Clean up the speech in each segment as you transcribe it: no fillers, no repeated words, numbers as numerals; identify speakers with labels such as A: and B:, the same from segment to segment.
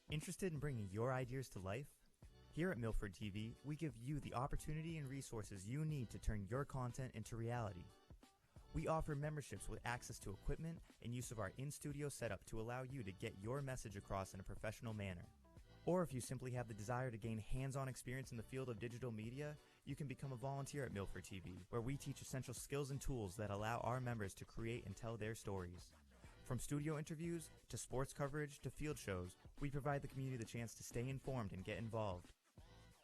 A: Interested in bringing your ideas to life? Here at Milford TV, we give you the opportunity and resources you need to turn your content into reality. We offer memberships with access to equipment and use of our in-studio setup to allow you to get your message across in a professional manner. Or if you simply have the desire to gain hands-on experience in the field of digital media, you can become a volunteer at Milford TV, where we teach essential skills and tools that allow our members to create and tell their stories. From studio interviews, to sports coverage, to field shows, we provide the community the chance to stay informed and get involved.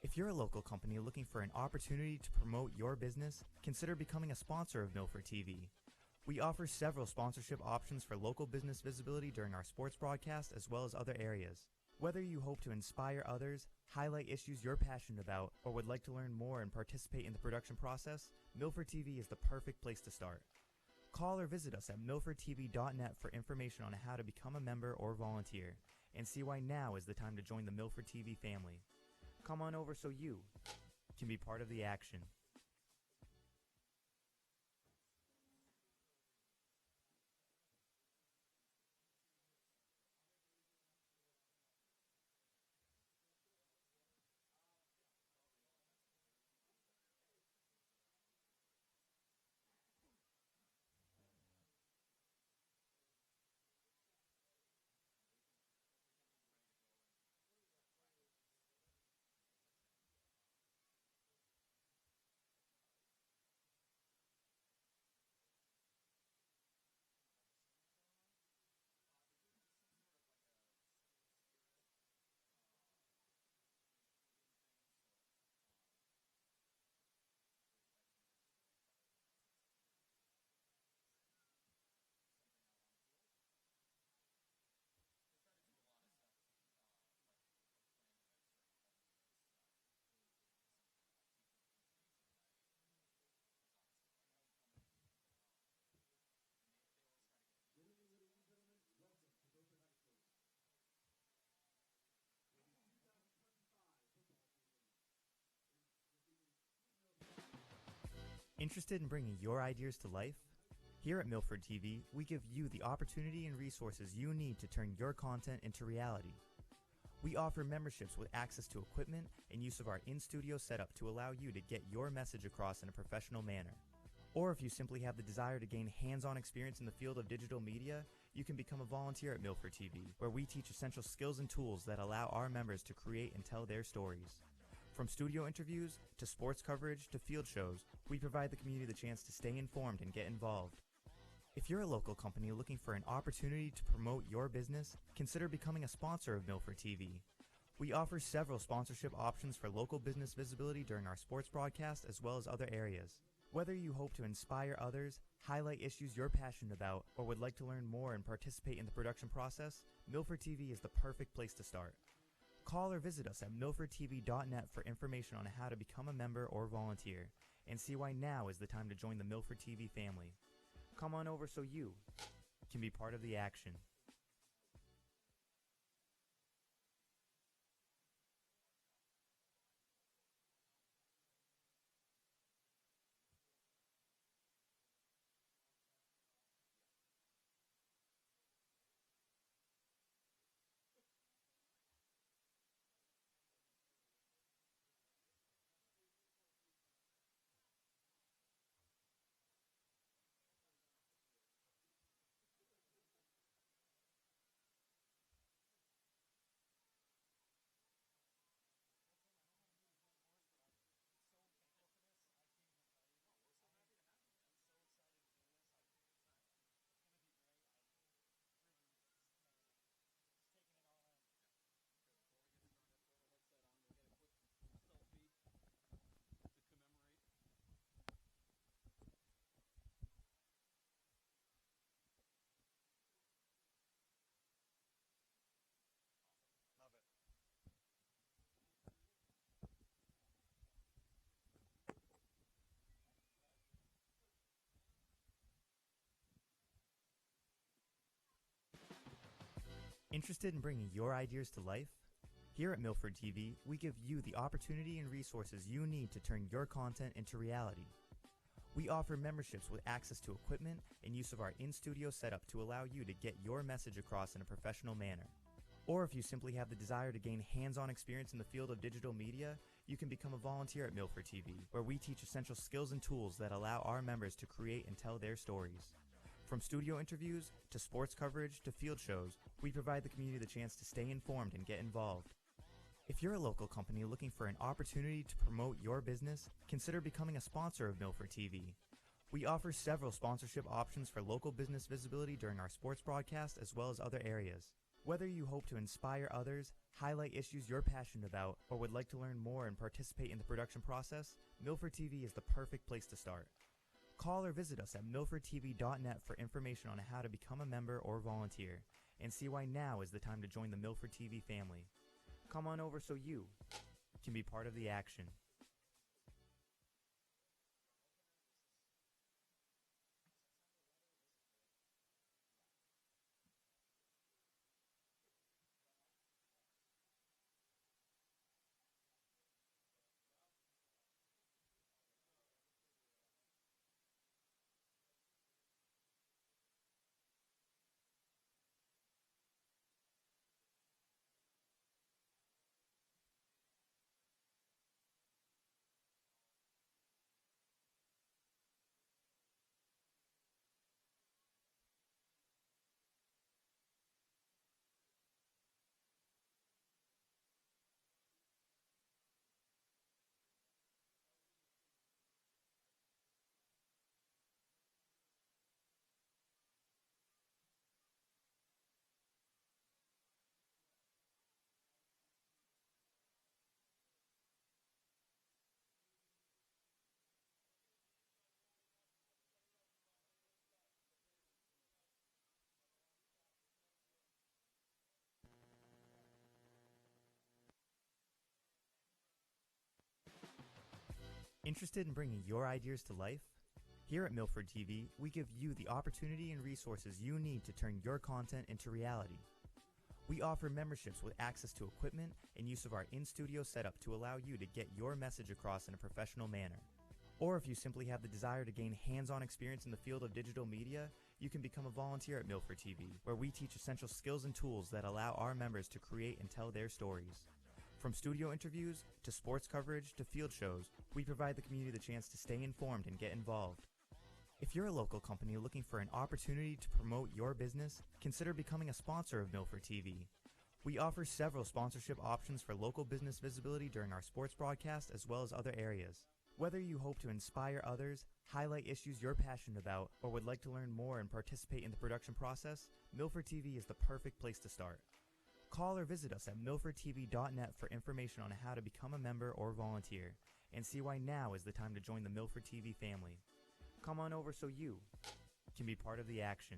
A: If you're a local company looking for an opportunity to promote your business, consider becoming a sponsor of Milford TV. We offer several sponsorship options for local business visibility during our sports broadcast as well as other areas. Whether you hope to inspire others, highlight issues you're passionate about, or would like to learn more and participate in the production process, Milford TV is the perfect place to start. Call or visit us at milfordtv.net for information on how to become a member or volunteer, and see why now is the time to join the Milford TV family. Come on over so you can be part of the action. Interested in bringing your ideas to life? Here at Milford TV, we give you the opportunity and resources you need to turn your content into reality. We offer memberships with access to equipment and use of our in-studio setup to allow you to get your message across in a professional manner. Or if you simply have the desire to gain hands-on experience in the field of digital media, you can become a volunteer at Milford TV, where we teach essential skills and tools that allow our members to create and tell their stories. From studio interviews, to sports coverage, to field shows, we provide the community the chance to stay informed and get involved. If you're a local company looking for an opportunity to promote your business, consider becoming a sponsor of Milford TV. We offer several sponsorship options for local business visibility during our sports broadcast as well as other areas. Whether you hope to inspire others, highlight issues you're passionate about, or would like to learn more and participate in the production process, Milford TV is the perfect place to start. Call or visit us at milfordtv.net for information on how to become a member or volunteer, and see why now is the time to join the Milford TV family. Come on over so you can be part of the action. Love it. Interested in bringing your ideas to life? Here at Milford TV, we give you the opportunity and resources you need to turn your content into reality. We offer memberships with access to equipment and use of our in-studio setup to allow you to get your message across in a professional manner. Or if you simply have the desire to gain hands-on experience in the field of digital media, you can become a volunteer at Milford TV, where we teach essential skills and tools that allow our members to create and tell their stories. From studio interviews, to sports coverage, to field shows, we provide the community the chance to stay informed and get involved. If you're a local company looking for an opportunity to promote your business, consider becoming a sponsor of Milford TV. We offer several sponsorship options for local business visibility during our sports broadcast as well as other areas. Whether you hope to inspire others, highlight issues you're passionate about, or would like to learn more and participate in the production process, Milford TV is the perfect place to start. Call or visit us at milfordtv.net for information on how to become a member or volunteer, and see why now is the time to join the Milford TV family. Come on over so you can be part of the action. Interested in bringing your ideas to life? Here at Milford TV, we give you the opportunity and resources you need to turn your content into reality. We offer memberships with access to equipment and use of our in-studio setup to allow you to get your message across in a professional manner. Or if you simply have the desire to gain hands-on experience in the field of digital media, you can become a volunteer at Milford TV, where we teach essential skills and tools that allow our members to create and tell their stories. From studio interviews, to sports coverage, to field shows, we provide the community the chance to stay informed and get involved. If you're a local company looking for an opportunity to promote your business, consider becoming a sponsor of Milford TV. We offer several sponsorship options for local business visibility during our sports broadcast as well as other areas. Whether you hope to inspire others, highlight issues you're passionate about, or would like to learn more and participate in the production process, Milford TV is the perfect place to start. Call or visit us at milfordtv.net for information on how to become a member or volunteer, and see why now is the time to join the Milford TV family. Come on over so you can be part of the action.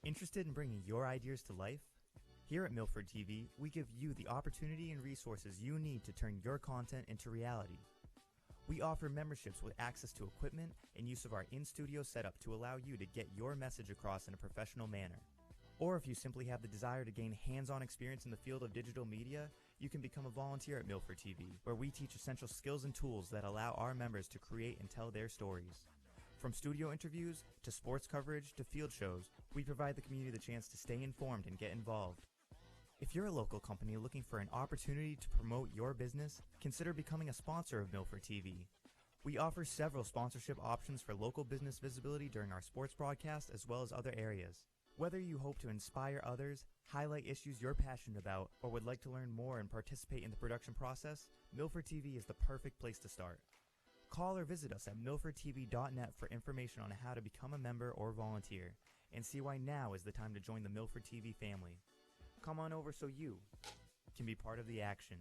A: Interested in bringing your ideas to life? Here at Milford TV, we give you the opportunity and resources you need to turn your content into reality. We offer memberships with access to equipment and use of our in-studio setup to allow you to get your message across in a professional manner. Or if you simply have the desire to gain hands-on experience in the field of digital media, you can become a volunteer at Milford TV, where we teach essential skills and tools that allow our members to create and tell their stories. From studio interviews, to sports coverage, to field shows, we provide the community the chance to stay informed and get involved. If you're a local company looking for an opportunity to promote your business, consider becoming a sponsor of Milford TV. We offer several sponsorship options for local business visibility during our sports broadcast as well as other areas. Whether you hope to inspire others, highlight issues you're passionate about, or would like to learn more and participate in the production process, Milford TV is the perfect place to start. Call or visit us at milfordtv.net for information on how to become a member or volunteer, and see why now is the time to join the Milford TV family. Come on over so you can be part of the action.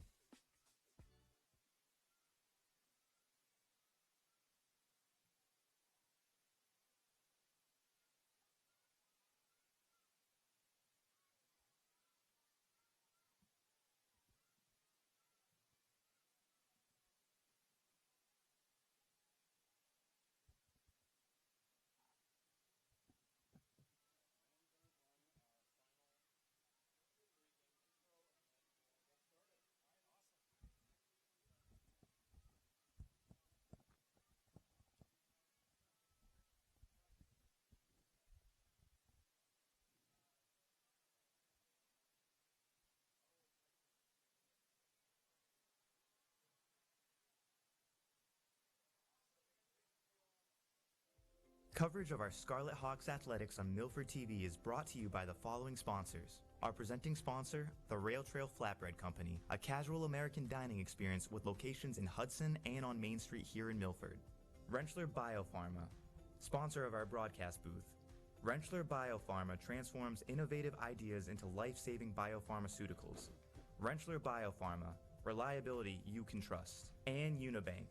A: Coverage of our Scarlet Hawks athletics on Milford TV is brought to you by the following sponsors. Our presenting sponsor, the Rail Trail Flatbread Company, a casual American dining experience with locations in Hudson and on Main Street here in Milford. Rentschler Biopharma, sponsor of our broadcast booth. Rentschler Biopharma transforms innovative ideas into life-saving biopharmaceuticals. Rentschler Biopharma, reliability you can trust. And Unibank,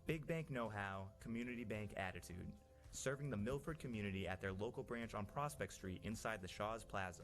A: big bank know-how, community bank attitude. Serving the Milford community at their local branch on Prospect Street inside the Shaw's Plaza.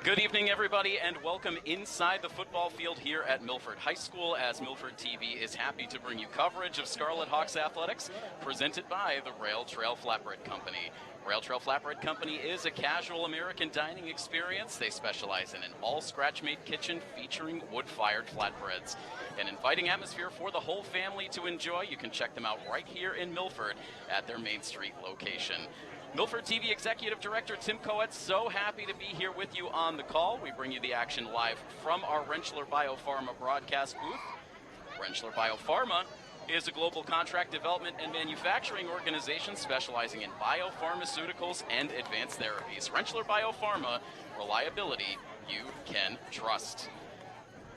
B: Good evening, everybody, and welcome inside the football field here at Milford High School, as Milford TV is happy to bring you coverage of Scarlet Hawks athletics presented by the Rail Trail Flatbread Company. Rail Trail Flatbread Company is a casual American dining experience. They specialize in an all-scratch-made kitchen featuring wood-fired flatbreads. An inviting atmosphere for the whole family to enjoy. You can check them out right here in Milford at their Main Street location. Milford TV Executive Director Tim Coet, so happy to be here with you on the call. We bring you the action live from our Rentschler Biopharma broadcast booth. Rentschler Biopharma is a global contract development and manufacturing organization specializing in biopharmaceuticals and advanced therapies. Rentschler Biopharma, reliability you can trust.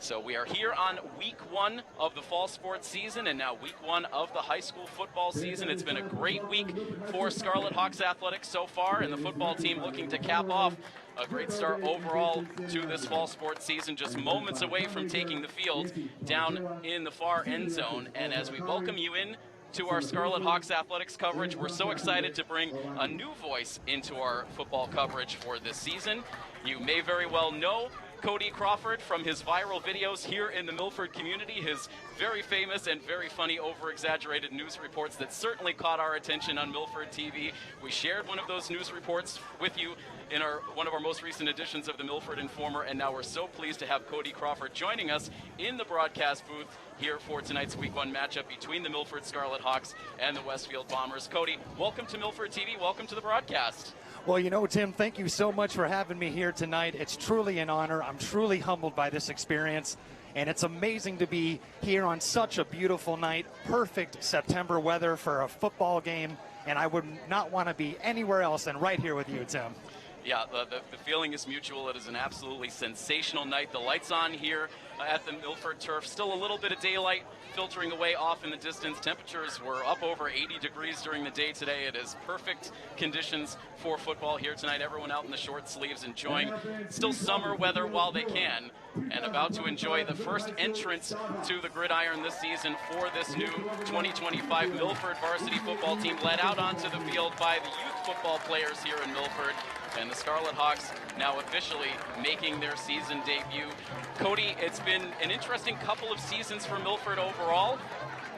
B: So we are here on week one of the fall sports season and now week one of the high school football season. It's been a great week for Scarlet Hawks athletics so far, and the football team looking to cap off a great start overall to this fall sports season, just moments away from taking the field down in the far end zone. And as we welcome you in to our Scarlet Hawks athletics coverage, we're so excited to bring a new voice into our football coverage for this season. You may very well know Cody Crawford from his viral videos here in the Milford community, his very famous and very funny over-exaggerated news reports that certainly caught our attention on Milford TV. We shared one of those news reports with you in one of our most recent editions of the Milford Informer, and now we're so pleased to have Cody Crawford joining us in the broadcast booth here for tonight's Week 1 matchup between the Milford Scarlet Hawks and the Westfield Bombers. Cody, welcome to Milford TV. Welcome to the broadcast.
C: Well, you know, Tim, thank you so much for having me here tonight. It's truly an honor. I'm truly humbled by this experience, and it's amazing to be here on such a beautiful night. Perfect September weather for a football game, and I would not want to be anywhere else than right here with you, Tim.
B: Yeah, the feeling is mutual. It is an absolutely sensational night. The lights on here at the Milford turf. Still a little bit of daylight filtering away off in the distance. Temperatures were up over 80 degrees during the day today. It is perfect conditions for football here tonight. Everyone out in the short sleeves enjoying still summer weather while they can, and about to enjoy the first entrance to the gridiron this season for this new 2025 Milford varsity football team, led out onto the field by the youth football players here in Milford. and the Scarlet Hawks now officially making their season debut. Cody, it's been an interesting couple of seasons for Milford overall.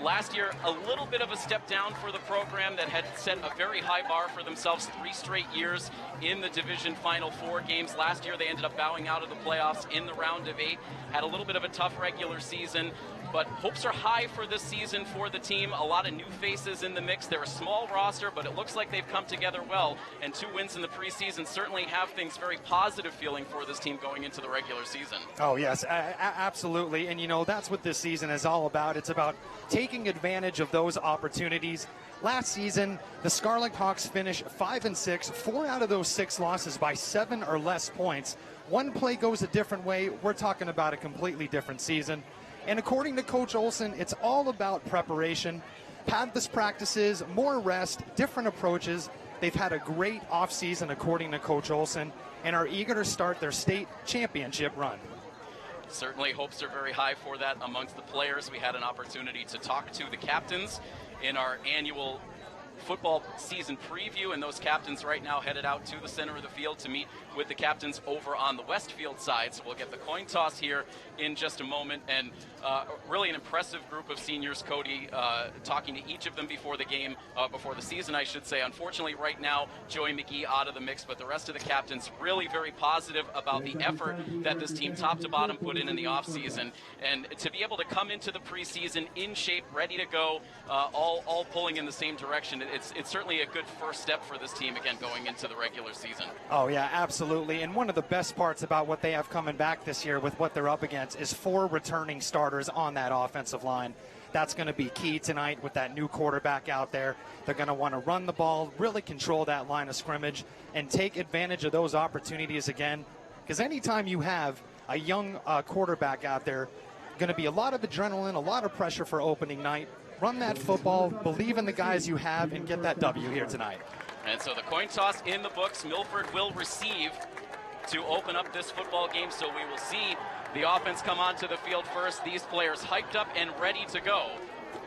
B: Last year, a little bit of a step down for the program that had set a very high bar for themselves, 3 straight years in the division Final Four games. Last year, they ended up bowing out of the playoffs in the round of 8, had a little bit of a tough regular season. But hopes are high for this season for the team. A lot of new faces in the mix. They're a small roster, but it looks like they've come together well. And 2 wins in the preseason certainly have things very positive feeling for this team going into the regular season.
C: Oh, yes, absolutely. And, you know, that's what this season is all about. It's about taking advantage of those opportunities. Last season, the Scarlet Hawks finished 5-6, 4 out of those 6 losses by 7 or less points. One play goes a different way. We're talking about a completely different season. And according to Coach Olson, it's all about preparation, paddless practices, more rest, different approaches. They've had a great offseason, according to Coach Olson, and are eager to start their state championship run.
B: Certainly hopes are very high for that amongst the players. We had an opportunity to talk to the captains in our annual football season preview, and those captains right now headed out to the center of the field to meet with the captains over on the Westfield side. So we'll get the coin toss here in just a moment, and really an impressive group of seniors, Cody, talking to each of them before the game, before the season, I should say. Unfortunately, right now, Joey McGee out of the mix, but the rest of the captains really very positive about the effort that this team top to bottom put in the offseason. And to be able to come into the preseason in shape, ready to go, all pulling in the same direction, it's certainly a good first step for this team, again, going into the regular season.
C: Oh, yeah, absolutely. And one of the best parts about what they have coming back this year with what they're up against is 4 returning starters on that offensive line. That's going to be key tonight with that new quarterback out there. They're going to want to run the ball, really control that line of scrimmage, and take advantage of those opportunities again. Because anytime you have a young quarterback out there, going to be a lot of adrenaline, a lot of pressure for opening night. Run that football, believe in the guys you have, and get that W here tonight.
B: And so the coin toss in the books. Milford will receive to open up this football game, so we will see the offense come onto the field first. These players hyped up and ready to go.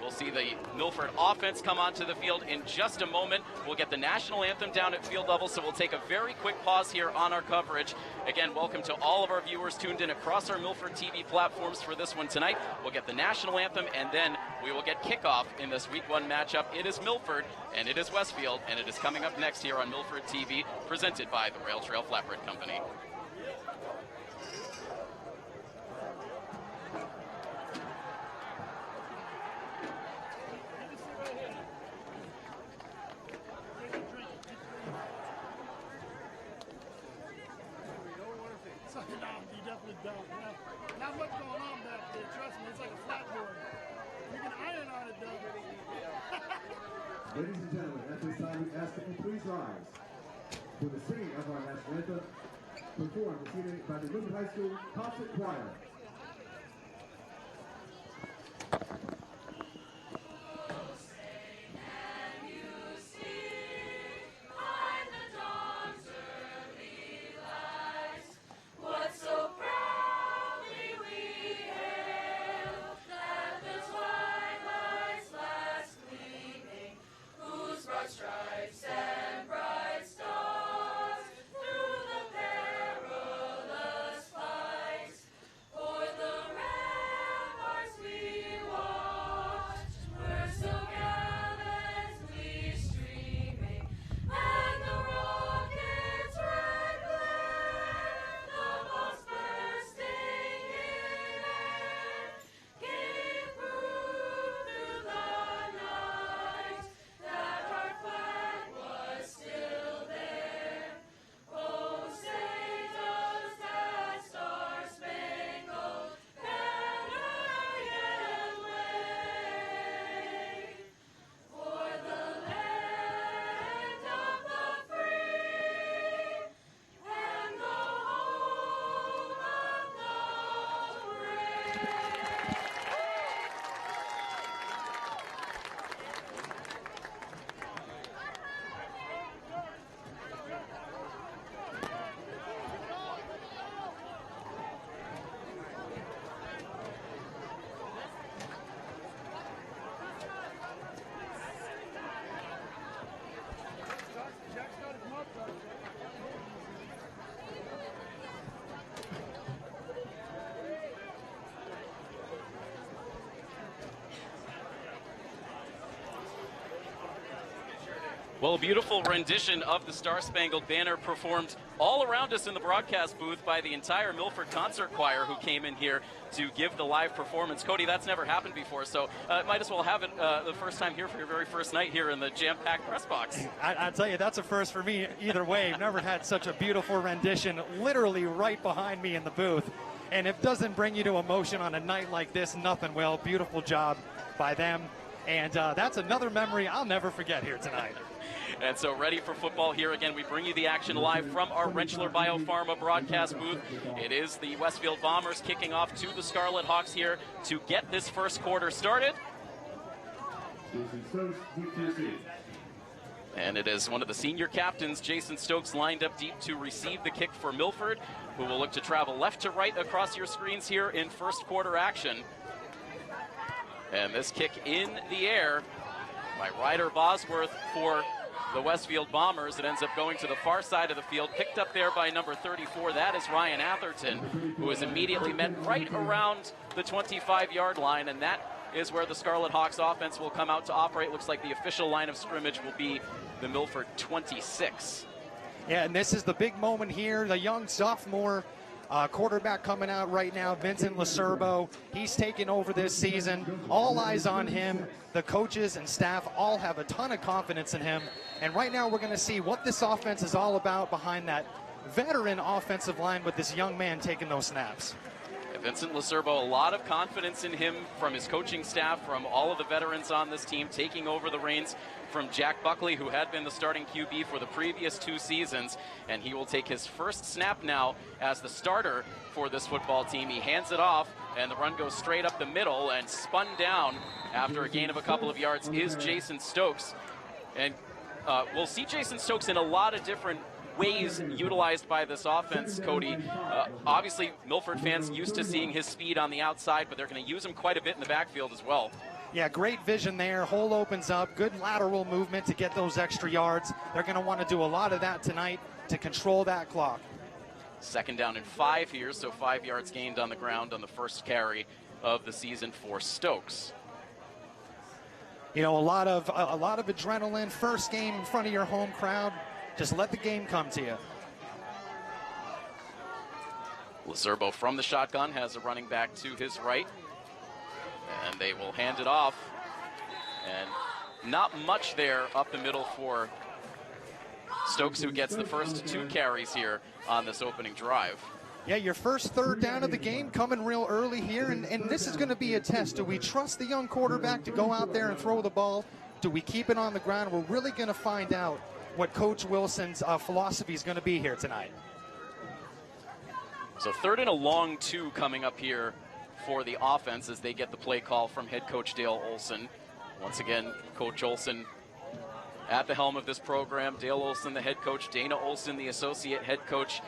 B: We'll see the Milford offense come onto the field in just a moment. We'll get the national anthem down at field level, so we'll take a very quick pause here on our coverage. Again, welcome to all of our viewers tuned in across our Milford TV platforms for this one tonight. We'll get the national anthem, and then we will get kickoff in this Week 1 matchup. It is Milford, and it is Westfield, and it is coming up next here on Milford TV, presented by the Rail Trail Flatbread Company.
D: Not much going on back there, trust me, it's like a flatboard. You can iron on it though.
E: Ladies and gentlemen, at this time we ask that you please rise for the singing of our national anthem, performed this evening by the Milford High School Concert Choir.
F: Stripes and bright stars through the perilous fight.
B: Well, a beautiful rendition of the Star-Spangled Banner performed all around us in the broadcast booth by the entire Milford Concert Choir who came in here to give the live performance. Cody, that's never happened before, so might as well have it the first time here for your very first night here in the jam-packed press box.
C: I tell you, that's a first for me either way. I've never had such a beautiful rendition literally right behind me in the booth. And if it doesn't bring you to emotion on a night like this, nothing will. Beautiful job by them. And that's another memory I'll never forget here tonight.
B: And so ready for football here again. We bring you the action live from our Rentschler Biopharma broadcast booth. It is the Westfield Bombers kicking off to the Scarlet Hawks here to get this first quarter started. And it is one of the senior captains, Jason Stokes, lined up deep to receive the kick for Milford, who will look to travel left to right across your screens here in first quarter action. And this kick in the air by Ryder Bosworth for the Westfield Bombers. It ends up going to the far side of the field, picked up there by number 34. That is Ryan Atherton, who is immediately met right around the 25-yard line, and that is where the Scarlet Hawks offense will come out to operate. Looks like the official line of scrimmage will be the Milford 26.
C: Yeah, and this is the big moment here. The young sophomore quarterback coming out right now, Vincent Lacerbo. He's taken over this season. All eyes on him. The coaches and staff all have a ton of confidence in him. And right now we're going to see what this offense is all about behind that veteran offensive line with this young man taking those snaps.
B: Vincent Lacerbo, a lot of confidence in him from his coaching staff, from all of the veterans on this team, taking over the reins from Jack Buckley, who had been the starting QB for the previous 2 seasons, and he will take his first snap now as the starter for this football team. He hands it off, and the run goes straight up the middle, and spun down after a gain of a couple of yards is Jason Stokes. And we'll see Jason Stokes in a lot of different ways utilized by this offense, Cody. Obviously, Milford fans used to seeing his speed on the outside, but they're going to use him quite a bit in the backfield as well.
C: Yeah, great vision there. Hole opens up. Good lateral movement to get those extra yards. They're going to want to do a lot of that tonight to control that clock.
B: 2nd down and 5 here, so 5 yards gained on the ground on the first carry of the season for Stokes.
C: You know, a lot of adrenaline. First game in front of your home crowd. Just let the game come to you.
B: Lacerbo from the shotgun has a running back to his right. And they will hand it off. And not much there up the middle for Stokes, who gets the first 2 carries here on this opening drive.
C: Yeah, your first 3rd down of the game coming real early here. And this is going to be a test. Do we trust the young quarterback to go out there and throw the ball? Do we keep it on the ground? We're really going to find out what Coach Wilson's philosophy is going to be here tonight.
B: So 3rd and a long 2 coming up here for the offense as they get the play call from head coach Dale Olson. Once again, Coach Olson at the helm of this program. Dale Olson, the head coach. Dana Olson, the associate head coach,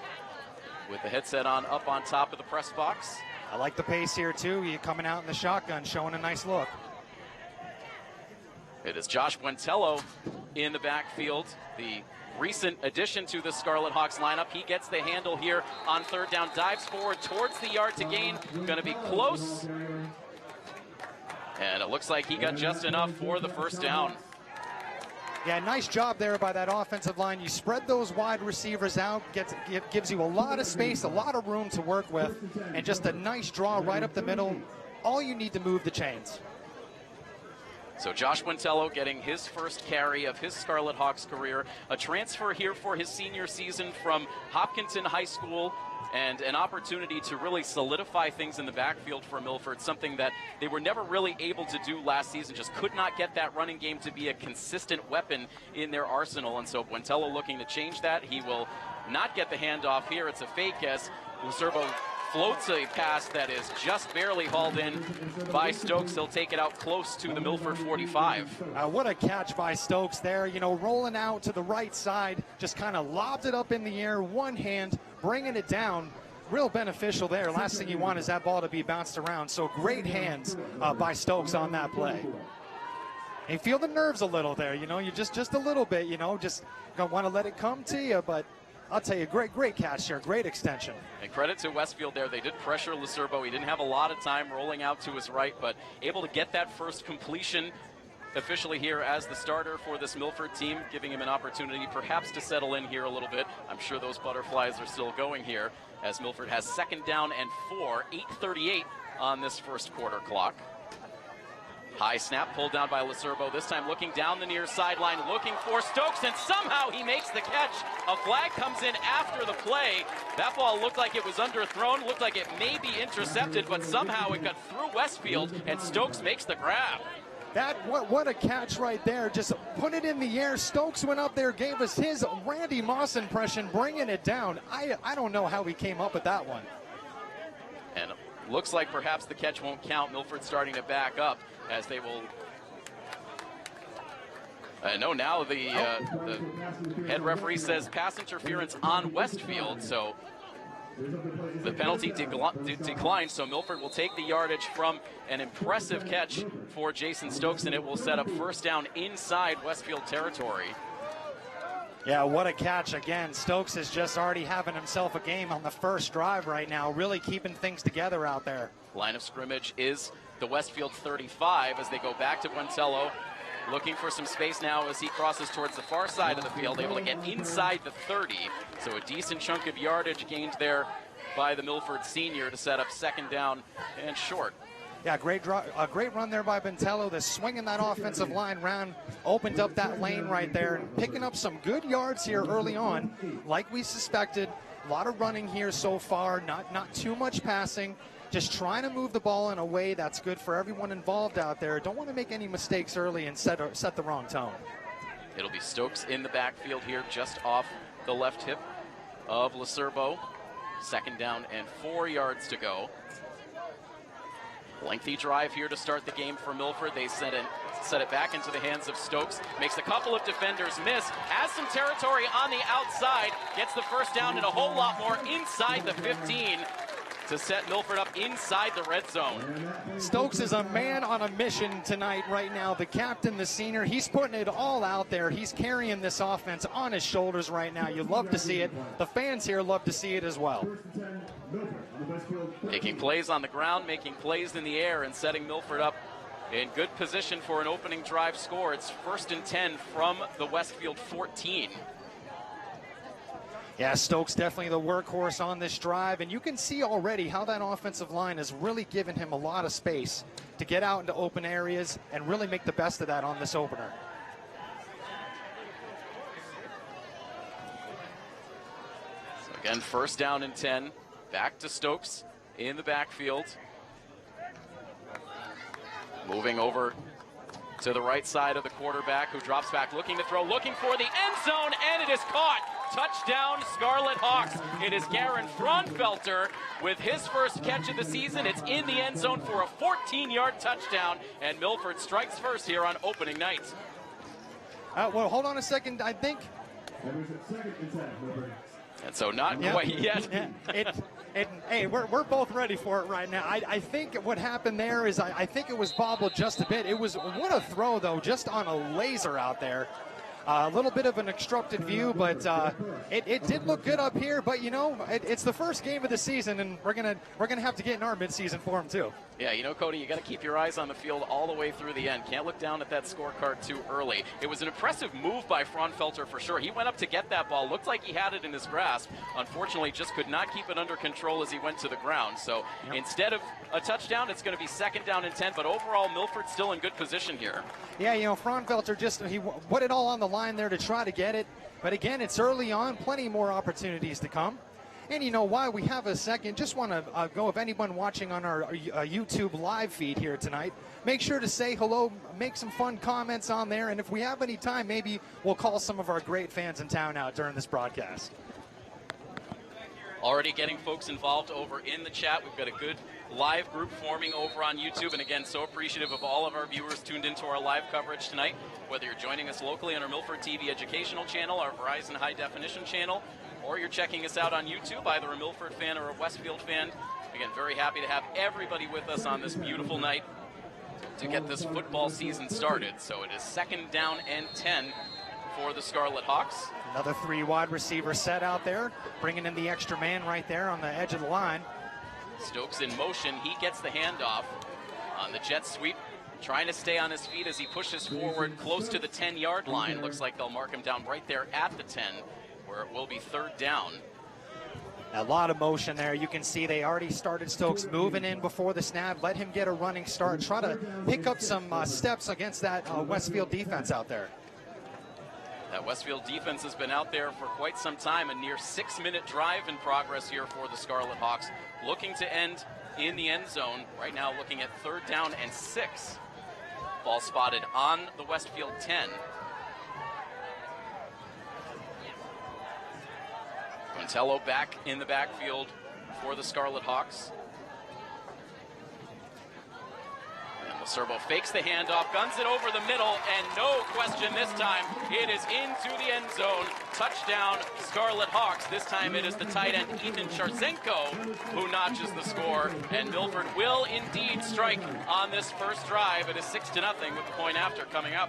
B: with the headset on up on top of the press box.
C: I like the pace here, too. You're coming out in the shotgun, showing a nice look.
B: It is Josh Buentello in the backfield, the recent addition to the Scarlet Hawks lineup. He gets the handle here on 3rd down, dives forward towards the yard to gain. Going to be close. And it looks like he got just enough for the first down.
C: Yeah, nice job there by that offensive line. You spread those wide receivers out, gives you a lot of space, a lot of room to work with, and just a nice draw right up the middle. All you need to move the chains.
B: So Josh Buentello getting his first carry of his Scarlet Hawks career. A transfer here for his senior season from Hopkinton High School, and an opportunity to really solidify things in the backfield for Milford, something that they were never really able to do last season, just could not get that running game to be a consistent weapon in their arsenal. And so Buentello looking to change that. He will not get the handoff here. It's a fake as Lacerbo floats a pass that is just barely hauled in by Stokes. He'll take it out close to the Milford 45.
C: What a catch by Stokes there. You know, rolling out to the right side, just kind of lobbed it up in the air, one hand, bringing it down. Real beneficial there. Last thing you want is that ball to be bounced around. So great hands by Stokes on that play. And you feel the nerves a little there, you know, you just a little bit, you know, just don't want to let it come to you, but I'll tell you, great catch here, great extension.
B: And credit to Westfield there. They did pressure Lacerbo. He didn't have a lot of time rolling out to his right, but able to get that first completion officially here as the starter for this Milford team, giving him an opportunity perhaps to settle in here a little bit. I'm sure those butterflies are still going here as Milford has 2nd down and 4, 8:38 on this first quarter clock. High snap pulled down by Lacerbo, this time looking down the near sideline, looking for Stokes, and somehow he makes the catch. A flag comes in after the play. That ball looked like it was underthrown, looked like it may be intercepted, but somehow it got through Westfield, and Stokes makes the grab.
C: What a catch right there. Just put it in the air. Stokes went up there, gave us his Randy Moss impression, bringing it down. I don't know how he came up with that one.
B: And looks like perhaps the catch won't count. Milford starting to back up as they will. No, now the head referee says pass interference on Westfield, so the penalty declined, so Milford will take the yardage from an impressive catch for Jason Stokes, and it will set up 1st down inside Westfield territory.
C: Yeah, what a catch again. Stokes is just already having himself a game on the first drive right now, really keeping things together out there.
B: Line of scrimmage is the Westfield 35 as they go back to Guantello, looking for some space now as he crosses towards the far side of the field, able to get inside the 30. So a decent chunk of yardage gained there by the Milford senior to set up 2nd down and short.
C: Yeah, a great run there by Guantello. The swinging that offensive line round opened up that lane right there, and picking up some good yards here early on, like we suspected. A lot of running here so far, not too much passing. Just trying to move the ball in a way that's good for everyone involved out there. Don't want to make any mistakes early and set the wrong tone.
B: It'll be Stokes in the backfield here, just off the left hip of Lacerbo. 2nd down and 4 yards to go. Lengthy drive here to start the game for Milford. They set it back into the hands of Stokes. Makes a couple of defenders miss. Has some territory on the outside. Gets the 1st down and a whole lot more inside the 15. To set Milford up inside the red zone.
C: Stokes is a man on a mission tonight right now. The captain, the senior, he's putting it all out there. He's carrying this offense on his shoulders right now. You love to see it. The fans here love to see it as well.
B: Making plays on the ground, making plays in the air, and setting Milford up in good position for an opening drive score. It's 1st and 10 from the Westfield 14.
C: Yeah, Stokes definitely the workhorse on this drive, and you can see already how that offensive line has really given him a lot of space to get out into open areas and really make the best of that on this opener.
B: So again, 1st down and 10. Back to Stokes in the backfield. Moving over to the right side of the quarterback, who drops back, looking to throw, looking for the end zone, and it is caught. Touchdown, Scarlet Hawks. It is Garen Fraunfelter with his first catch of the season. It's in the end zone for a 14-yard touchdown, and Milford strikes first here on opening night.
C: Well, hold on a second. I think.
B: And so not quite yet.
C: Hey, we're both ready for it right now. I think what happened there is I think it was bobbled just a bit. It was, what a throw, though, just on a laser out there. A little bit of an obstructed view, but it did look good up here. But you know, it's the first game of the season, and we're gonna have to get in our midseason form too.
B: Yeah, you know, Cody, you got to keep your eyes on the field all the way through the end. Can't look down at that scorecard too early. It was an impressive move by Fraunfelter for sure. He went up to get that ball. Looked like he had it in his grasp. Unfortunately, just could not keep it under control as he went to the ground. So instead of a touchdown, it's going to be 2nd down and 10. But overall, Milford's still in good position here.
C: Yeah, you know, Fraunfelter he put it all on the line there to try to get it. But again, it's early on. Plenty more opportunities to come. And you know, while we have a second, just want to go, if anyone watching on our YouTube live feed here tonight, make sure to say hello, make some fun comments on there, and if we have any time, maybe we'll call some of our great fans in town out during this broadcast.
B: Already getting folks involved over in the chat. We've got a good live group forming over on YouTube, and again, so appreciative of all of our viewers tuned into our live coverage tonight, whether you're joining us locally on our Milford TV educational channel, our Verizon high definition channel, or you're checking us out on YouTube, either a Milford fan or a Westfield fan. Again, very happy to have everybody with us on this beautiful night to get this football season started. So it is 2nd down and 10 for the Scarlet Hawks.
C: Another 3 wide receiver set out there, bringing in the extra man right there on the edge of the line.
B: Stokes in motion. He gets the handoff on the jet sweep. trying to stay on his feet as he pushes forward close to the 10-yard line. Looks like they'll mark him down right there at the 10, where it will be 3rd down.
C: A lot of motion there. You can see they already started Stokes moving in before the snap. Let him get a running start. Try to pick up some steps against that Westfield defense out there.
B: That Westfield defense has been out there for quite some time. A near 6-minute drive in progress here for the Scarlet Hawks, looking to end in the end zone. Right now looking at 3rd down and 6. Ball spotted on the Westfield 10. Quintello back in the backfield for the Scarlet Hawks. And Lacerbo fakes the handoff, guns it over the middle, and no question this time, it is into the end zone. Touchdown, Scarlet Hawks. This time it is the tight end Ethan Charzenko who notches the score, and Milford will indeed strike on this first drive. It is 6-0 with the point after coming up.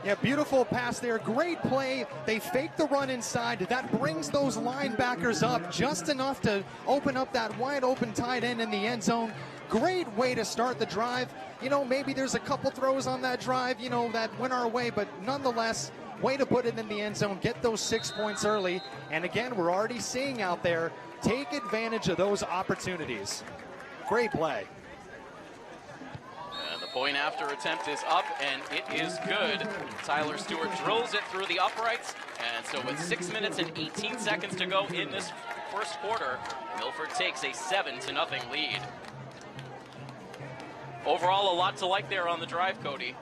C: Yeah, beautiful pass there. Great play. They fake the run inside. That brings those linebackers up just enough to open up that wide open tight end in the end zone. Great way to start the drive. You know, maybe there's a couple throws on that drive, you know, that went our way, but nonetheless, way to put it in the end zone, get those 6 points early. And again, we're already seeing out there, take advantage of those opportunities. Great play.
B: And the point after attempt is up, and it is good. Tyler Stewart drills it through the uprights, and so with 6 minutes and 18 seconds to go in this first quarter, Milford takes a 7-0 lead. Overall, a lot to like there on the drive, Cody.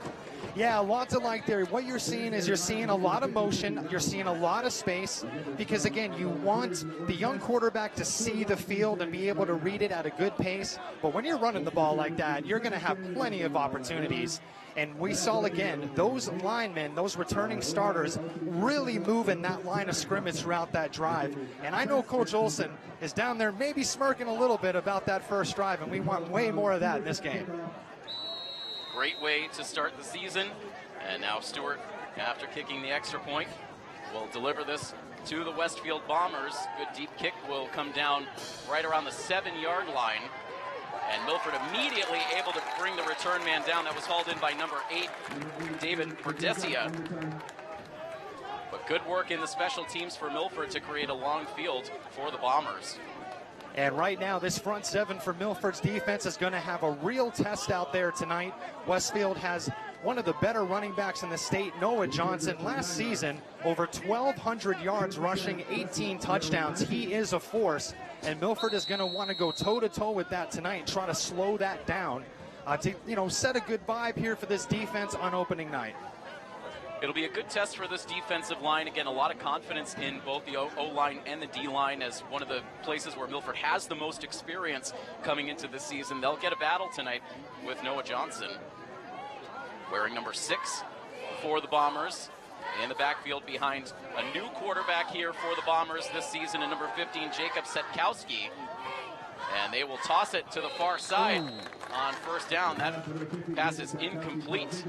C: Yeah, a lot to like there. What you're seeing is you're seeing a lot of motion. You're seeing a lot of space because, again, you want the young quarterback to see the field and be able to read it at a good pace. But when you're running the ball like that, you're going to have plenty of opportunities. And we saw, again, those linemen, those returning starters, really moving that line of scrimmage throughout that drive. And I know Coach Olson is down there maybe smirking a little bit about that first drive, and we want way more of that in this game.
B: Great way to start the season. And now Stewart, after kicking the extra point, will deliver this to the Westfield Bombers. Good deep kick will come down right around the 7-yard line. And Milford immediately able to bring the return man down. That was hauled in by number 8, David Verdesia. But good work in the special teams for Milford to create a long field for the Bombers.
C: And right now, this front seven for Milford's defense is going to have a real test out there tonight. Westfield has one of the better running backs in the state, Noah Johnson. Last season, over 1,200 yards rushing, 18 touchdowns. He is a force, and Milford is going to want to go toe-to-toe with that tonight and try to slow that down to, you know, set a good vibe here for this defense on opening night.
B: It'll be a good test for this defensive line. Again, a lot of confidence in both the O-line and the D-line as one of the places where Milford has the most experience coming into the season. They'll get a battle tonight with Noah Johnson, wearing number 6 for the Bombers. In the backfield behind a new quarterback here for the Bombers this season, in number 15, Jacob Setkowski. And they will toss it to the far side on first down. That pass is incomplete.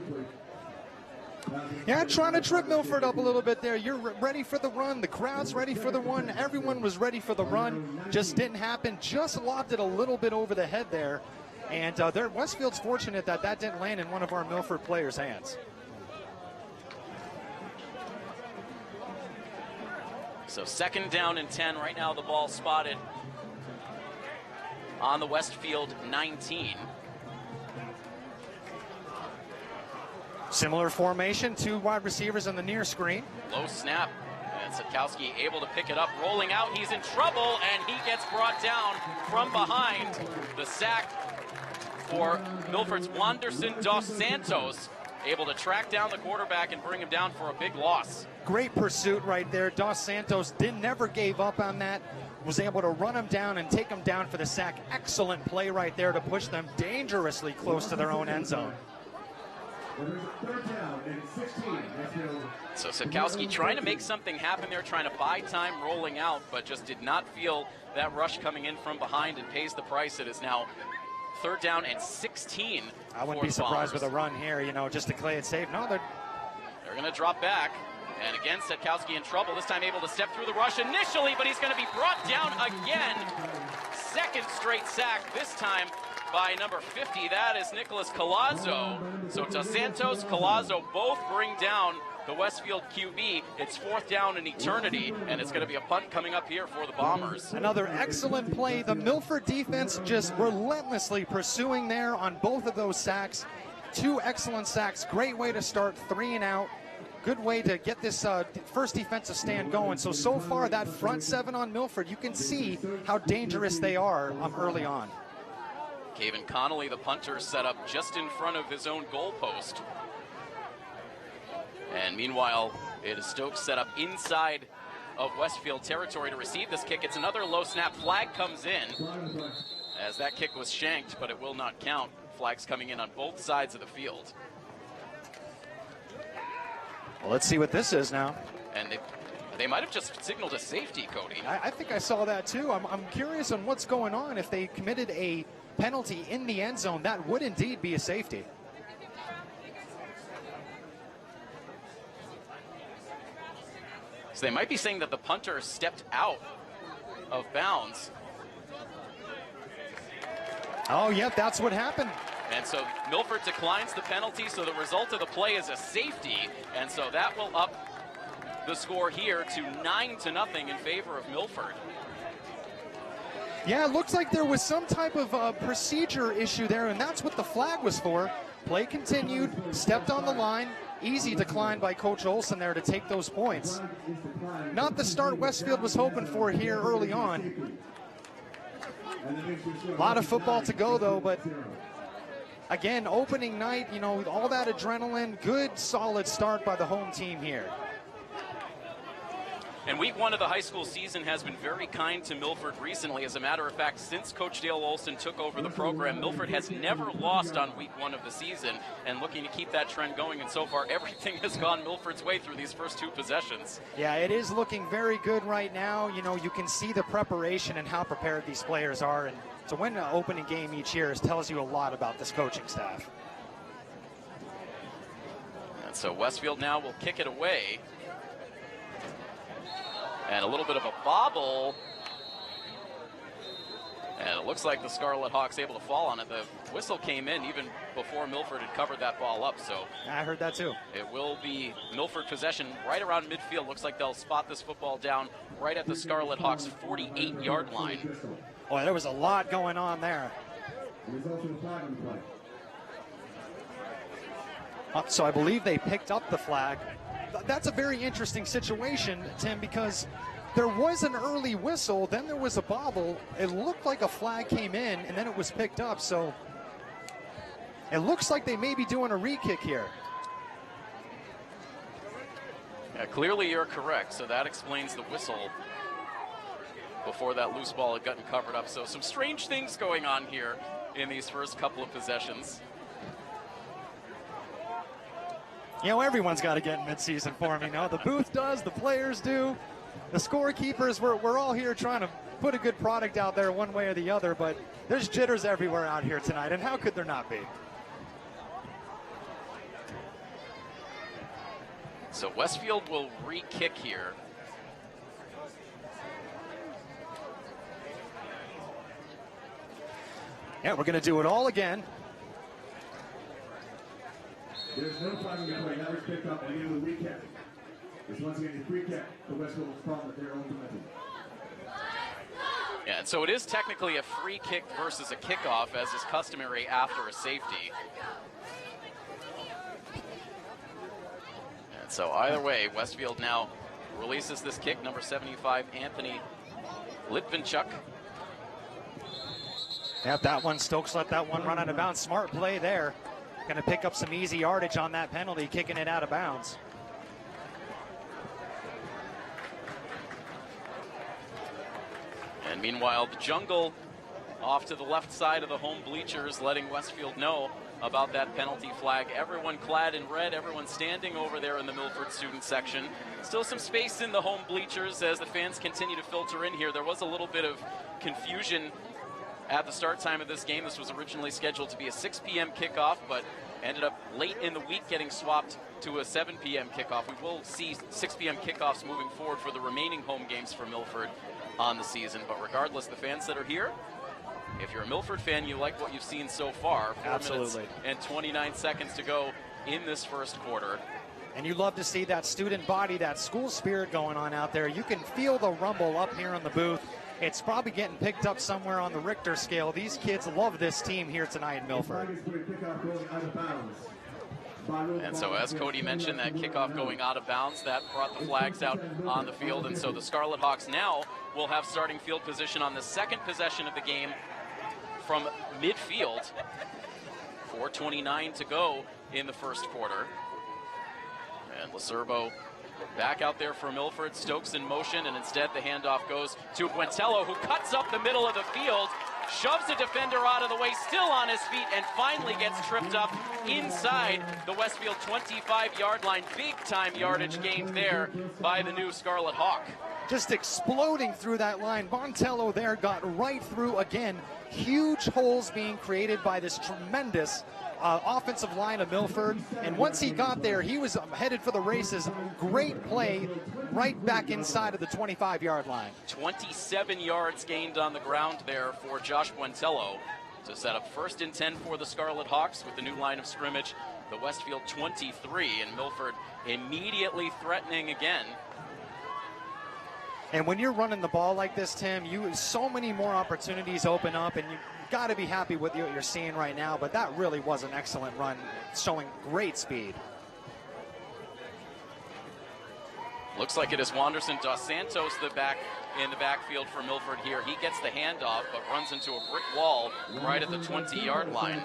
C: Yeah, trying to trip Milford up a little bit there. You're ready for the run. The crowd's ready for the run. Everyone was ready for the run. Just didn't happen. Just lobbed it a little bit over the head there. And Westfield's fortunate that that didn't land in one of our Milford players' hands.
B: So 2nd down and 10. Right now the ball spotted on the Westfield 19.
C: Similar formation, 2 wide receivers on the near screen.
B: Low snap, and Setkowski able to pick it up, rolling out. He's in trouble, and he gets brought down from behind. The sack for Milford's Wanderson dos Santos, able to track down the quarterback and bring him down for a big loss.
C: Great pursuit right there. Dos Santos never gave up on that. Was able to run him down and take him down for the sack. Excellent play right there to push them dangerously close to their own end zone.
B: So Setkowski trying to make something happen there, trying to buy time rolling out, but just did not feel that rush coming in from behind and pays the price. It is now 3rd down and 16.
C: I wouldn't be surprised with a run here, you know, just to play it safe. No, they're
B: going to drop back. And again, Setkowski in trouble, this time able to step through the rush initially, but he's going to be brought down again. 2nd straight sack, this time by number 50. That is Nicholas Collazo. So Dos Santos, Collazo both bring down the Westfield QB. It's 4th down in eternity, and it's going to be a punt coming up here for the Bombers.
C: Another excellent play. The Milford defense just relentlessly pursuing there on both of those sacks. 2 excellent sacks. Great way to start 3 and out. Good way to get this first defensive stand going. So far, that front 7 on Milford, you can see how dangerous they are early on.
B: Caven Connolly, the punter, set up just in front of his own goal post. And meanwhile, it is Stokes set up inside of Westfield territory to receive this kick. It's another low snap. Flag comes in as that kick was shanked, but it will not count. Flags coming in on both sides of the field.
C: Well, let's see what this is now.
B: And they might have just signaled a safety, Cody.
C: I think I saw that too. I'm curious on what's going on. If they committed a penalty in the end zone, that would indeed be a safety.
B: So they might be saying that the punter stepped out of bounds.
C: Oh, yep, that's what happened.
B: And so Milford declines the penalty, so the result of the play is a safety. And so that will up the score here to 9-0 in favor of Milford.
C: Yeah, it looks like there was some type of procedure issue there, and that's what the flag was for. Play continued, stepped on the line. Easy decline by Coach Olson there to take those points. Not the start Westfield was hoping for here early on. A lot of football to go, though, but again, opening night, you know, all that adrenaline, good, solid start by the home team here.
B: And week 1 of the high school season has been very kind to Milford recently. As a matter of fact, since Coach Dale Olson took over the program, Milford has never lost on week 1 of the season, and looking to keep that trend going. And so far, everything has gone Milford's way through these first 2 possessions.
C: Yeah, it is looking very good right now. You know, you can see the preparation and how prepared these players are. And to win an opening game each year tells you a lot about this coaching staff.
B: And so Westfield now will kick it away. And a little bit of a bobble. And it looks like the Scarlet Hawks able to fall on it. The whistle came in even before Milford had covered that ball up. So
C: I heard that too.
B: It will be Milford possession right around midfield. Looks like they'll spot this football down right at the Scarlet Hawks 48-yard line.
C: Boy, there was a lot going on there. So I believe they picked up the flag. That's a very interesting situation, Tim, because there was an early whistle, then there was a bobble. It looked like a flag came in, and then it was picked up. So it looks like they may be doing a re-kick here.
B: Yeah, clearly you're correct. So that explains the whistle before that loose ball had gotten covered up. So some strange things going on here in these first couple of possessions.
C: You know, everyone's got to get in midseason form, you know. The booth does, the players do, the scorekeepers, we're all here trying to put a good product out there one way or the other, but there's jitters everywhere out here tonight, and how could there not be?
B: So Westfield will re-kick here.
C: Yeah, we're going to do it all again.
E: There's no flag on the play. That was picked up and into the re-kick. It's once again a free kick for Westfield from their own penalty.
B: Yeah, and so it is technically a free kick versus a kickoff, as is customary after a safety. And so either way, Westfield now releases this kick. Number 75, Anthony Litvinchuk.
C: Yep, that one, Stokes let that one run out of bounds. Smart play there. Going to pick up some easy yardage on that penalty, kicking it out of bounds.
B: And meanwhile, the jungle off to the left side of the home bleachers, letting Westfield know about that penalty flag. Everyone clad in red, everyone standing over there in the Milford student section. Still some space in the home bleachers as the fans continue to filter in here. There was a little bit of confusion at the start time of this game. This was originally scheduled to be a 6 p.m. kickoff, but ended up late in the week getting swapped to a 7 p.m. kickoff. We will see 6 p.m. kickoffs moving forward for the remaining home games for Milford on the season. But regardless, the fans that are here if you're a Milford fan, you like what you've seen so far. 4
C: Absolutely.
B: minutes and 29 seconds to go in this first quarter.
C: And you love to see that student body, that school spirit going on out there. You can feel the rumble up here in the booth. It's probably getting picked up somewhere on the Richter scale. These kids love this team here tonight in Milford.
B: And so as Cody mentioned, that kickoff going out of bounds, that brought the flags out on the field. And so the Scarlet Hawks now will have starting field position on the second possession of the game from midfield. 4:29 to go in the first quarter. And Lacerbo back out there for Milford. Stokes in motion, and instead the handoff goes to Buentello, who cuts up the middle of the field, shoves a defender out of the way, still on his feet, and finally gets tripped up inside the Westfield 25-yard line. Big-time yardage gained there by the new Scarlet Hawk.
C: Just exploding through that line. Buentello there got right through again. Huge holes being created by this tremendous offensive line of Milford, and once he got there, he was headed for the races. Great play right back inside of the 25-yard line. 27
B: yards gained on the ground there for Josh Buentello to set up 1st and 10 for the Scarlet Hawks with the new line of scrimmage, the Westfield 23, and Milford immediately threatening again.
C: And when you're running the ball like this, Tim, so many more opportunities open up, and you got to be happy with what you're seeing right now. But that really was an excellent run, showing great speed.
B: Looks like it is Wanderson dos Santos in the backfield for Milford here. He gets the handoff, but runs into a brick wall right at the 20-yard line.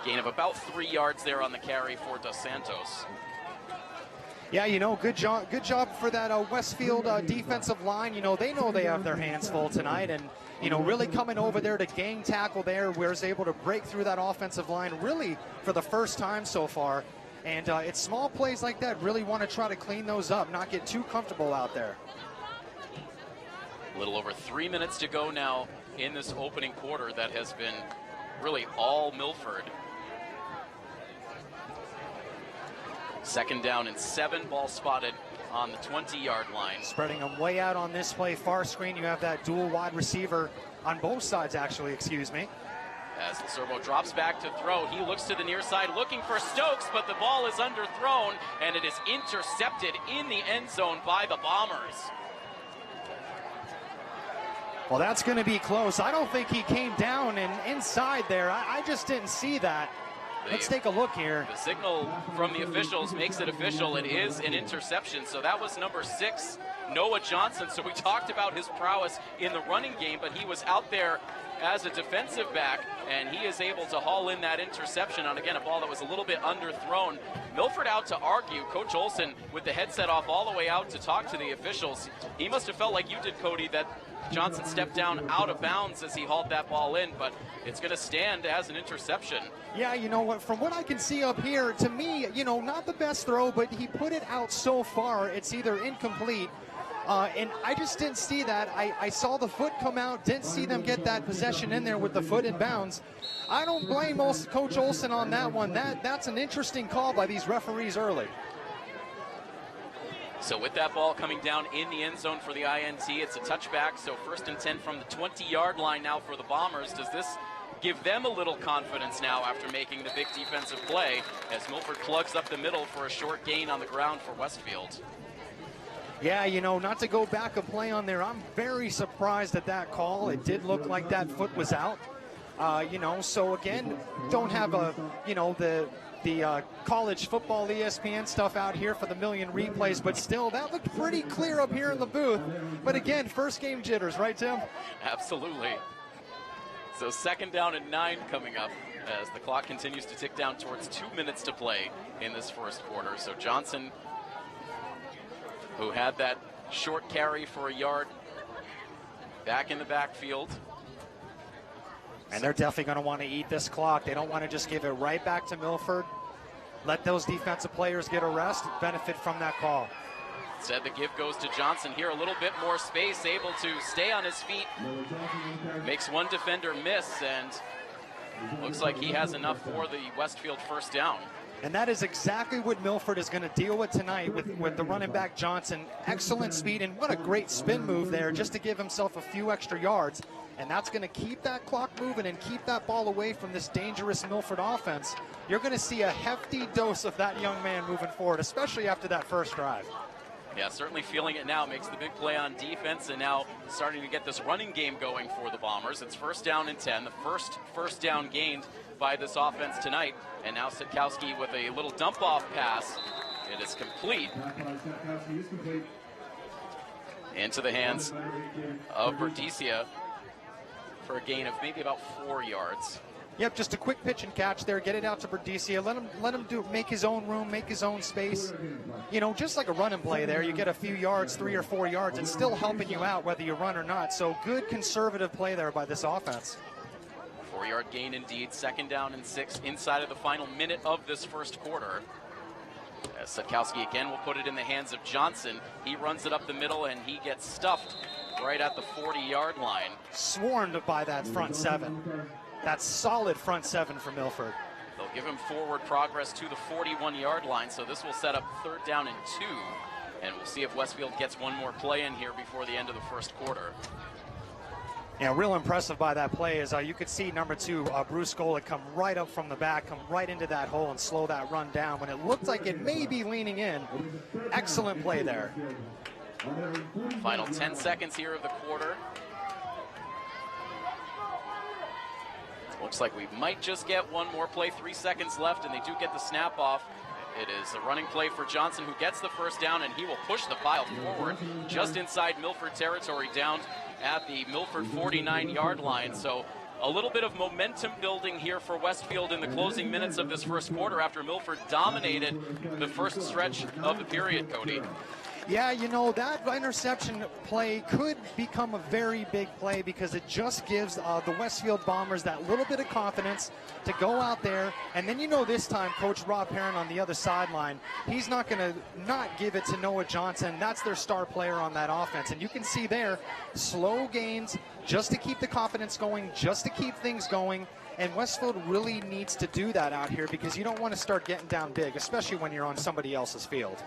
B: Gain of about 3 yards there on the carry for dos Santos.
C: Yeah, good job for that Westfield defensive line. They know they have their hands full tonight, and really coming over there to gang tackle there, was able to break through that offensive line really for the first time so far. And it's small plays like that, really want to try to clean those up, not get too comfortable out there.
B: A little over 3 minutes to go now in this opening quarter that has been really all Milford. 2nd down and 7, ball spotted on the 20-yard line.
C: Spreading them way out on this play, far screen. You have that dual wide receiver on both sides, actually, excuse me.
B: As Lacerbo drops back to throw, he looks to the near side looking for Stokes, but the ball is underthrown, and it is intercepted in the end zone by the Bombers.
C: Well, that's going to be close. I don't think he came down and inside there. I just didn't see that. Let's take a look here.
B: The signal from the officials makes it official. It is an interception. So that was number 6, Noah Johnson. So we talked about his prowess in the running game, but he was out there as a defensive back, and he is able to haul in that interception on, again, a ball that was a little bit underthrown. Milford out to argue. Coach Olson with the headset off all the way out to talk to the officials. He must have felt like you did, Cody, that Johnson stepped down out of bounds as he hauled that ball in, but it's going to stand as an interception.
C: Yeah, what? From what I can see up here, to me, not the best throw, but he put it out so far, it's either incomplete. And I just didn't see that. I saw the foot come out, didn't see them get that possession in there with the foot in bounds. I don't blame Coach Olson on that one. That's an interesting call by these referees early.
B: So with that ball coming down in the end zone for the INT, it's a touchback. So 1st and 10 from the 20-yard line now for the Bombers. Does this give them a little confidence now after making the big defensive play as Milford plugs up the middle for a short gain on the ground for Westfield?
C: Yeah, not to go back a play on there, I'm very surprised at that call. It did look like that foot was out. So again, don't have the college football ESPN stuff out here for the million replays, but still, that looked pretty clear up here in the booth. But again, first game jitters, right, Tim?
B: Absolutely. So 2nd down and 9 coming up as the clock continues to tick down towards 2 minutes to play in this first quarter. So Johnson, who had that short carry for a yard, back in the backfield.
C: And they're definitely going to want to eat this clock. They don't want to just give it right back to Milford. Let those defensive players get a rest, benefit from that call.
B: Instead, the give goes to Johnson here. A little bit more space, able to stay on his feet. Makes one defender miss, and looks like he has enough for the Westfield 1st down.
C: And that is exactly what Milford is going to deal with tonight with the running back Johnson. Excellent speed, and what a great spin move there just to give himself a few extra yards. And that's going to keep that clock moving and keep that ball away from this dangerous Milford offense. You're going to see a hefty dose of that young man moving forward, especially after that first drive.
B: Yeah, certainly feeling it now. Makes the big play on defense, and now starting to get this running game going for the Bombers. It's 1st down and 10, the first down gained by this offense tonight. And now Sitkowski with a little dump-off pass. It is complete into the hands of Berticia for a gain of maybe about 4 yards.
C: Yep, just a quick pitch and catch there. Get it out to Berticia. Let him make his own room, make his own space. You know, just like a run and play there, you get a few yards, 3 or 4 yards. It's still helping you out whether you run or not. So good conservative play there by this offense.
B: 4-yard gain indeed. 2nd down and 6 inside of the final minute of this first quarter. As Sitkowski again will put it in the hands of Johnson. He runs it up the middle and he gets stuffed right at the 40-yard line.
C: Swarmed by that front 7. That's solid front 7 for Milford.
B: They'll give him forward progress to the 41-yard line, so this will set up 3rd down and 2. And we'll see if Westfield gets one more play in here before the end of the first quarter.
C: Yeah, real impressive by that play is you could see number 2, Bruce Golick, come right up from the back, come right into that hole and slow that run down when it looked like it may be leaning in. Excellent play there.
B: Final 10 seconds here of the quarter. Looks like we might just get one more play. 3 seconds left, and they do get the snap off. It is a running play for Johnson, who gets the first down, and he will push the pile forward just inside Milford territory, down at the Milford 49-yard line. So a little bit of momentum building here for Westfield in the closing minutes of this first quarter after Milford dominated the first stretch of the period, Cody.
C: Yeah, you know, that interception play could become a very big play because it just gives the Westfield Bombers that little bit of confidence to go out there. And then, you know, this time, Coach Rob Perrin on the other sideline, he's not going to not give it to Noah Johnson. That's their star player on that offense. And you can see there, slow gains just to keep the confidence going, just to keep things going. And Westfield really needs to do that out here because you don't want to start getting down big, especially when you're on somebody else's field.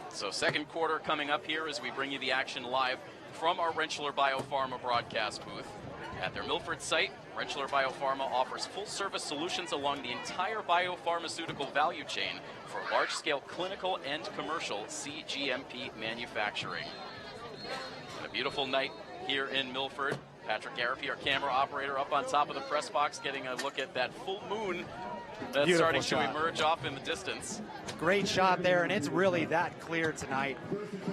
B: So second quarter coming up here as we bring you the action live from our Rentschler Biopharma broadcast booth. At their Milford site, Rentschler Biopharma offers full-service solutions along the entire biopharmaceutical value chain for large-scale clinical and commercial CGMP manufacturing. And a beautiful night here in Milford. Patrick Garapi, our camera operator, up on top of the press box, getting a look at that full moon that's
C: Beautiful
B: starting
C: shot.
B: to emerge off in the distance.
C: Great shot there, and it's really that clear tonight.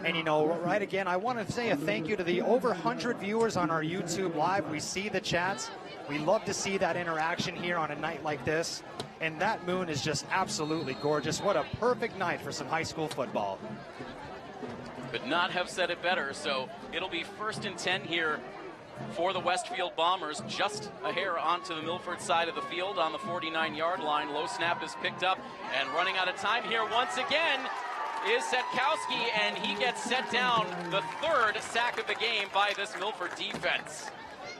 C: And, you know, right again, I want to say a thank you to the over 100 viewers on our YouTube Live. We see the chats. We love to see that interaction here on a night like this. And that moon is just absolutely gorgeous. What a perfect night for some high school football.
B: Could not have said it better. So it'll be 1st and 10 here for the Westfield Bombers, just a hair onto the Milford side of the field on the 49-yard line. Low snap is picked up, and running out of time here once again is Sitkowski, and he gets set down, the 3rd sack of the game by this Milford defense.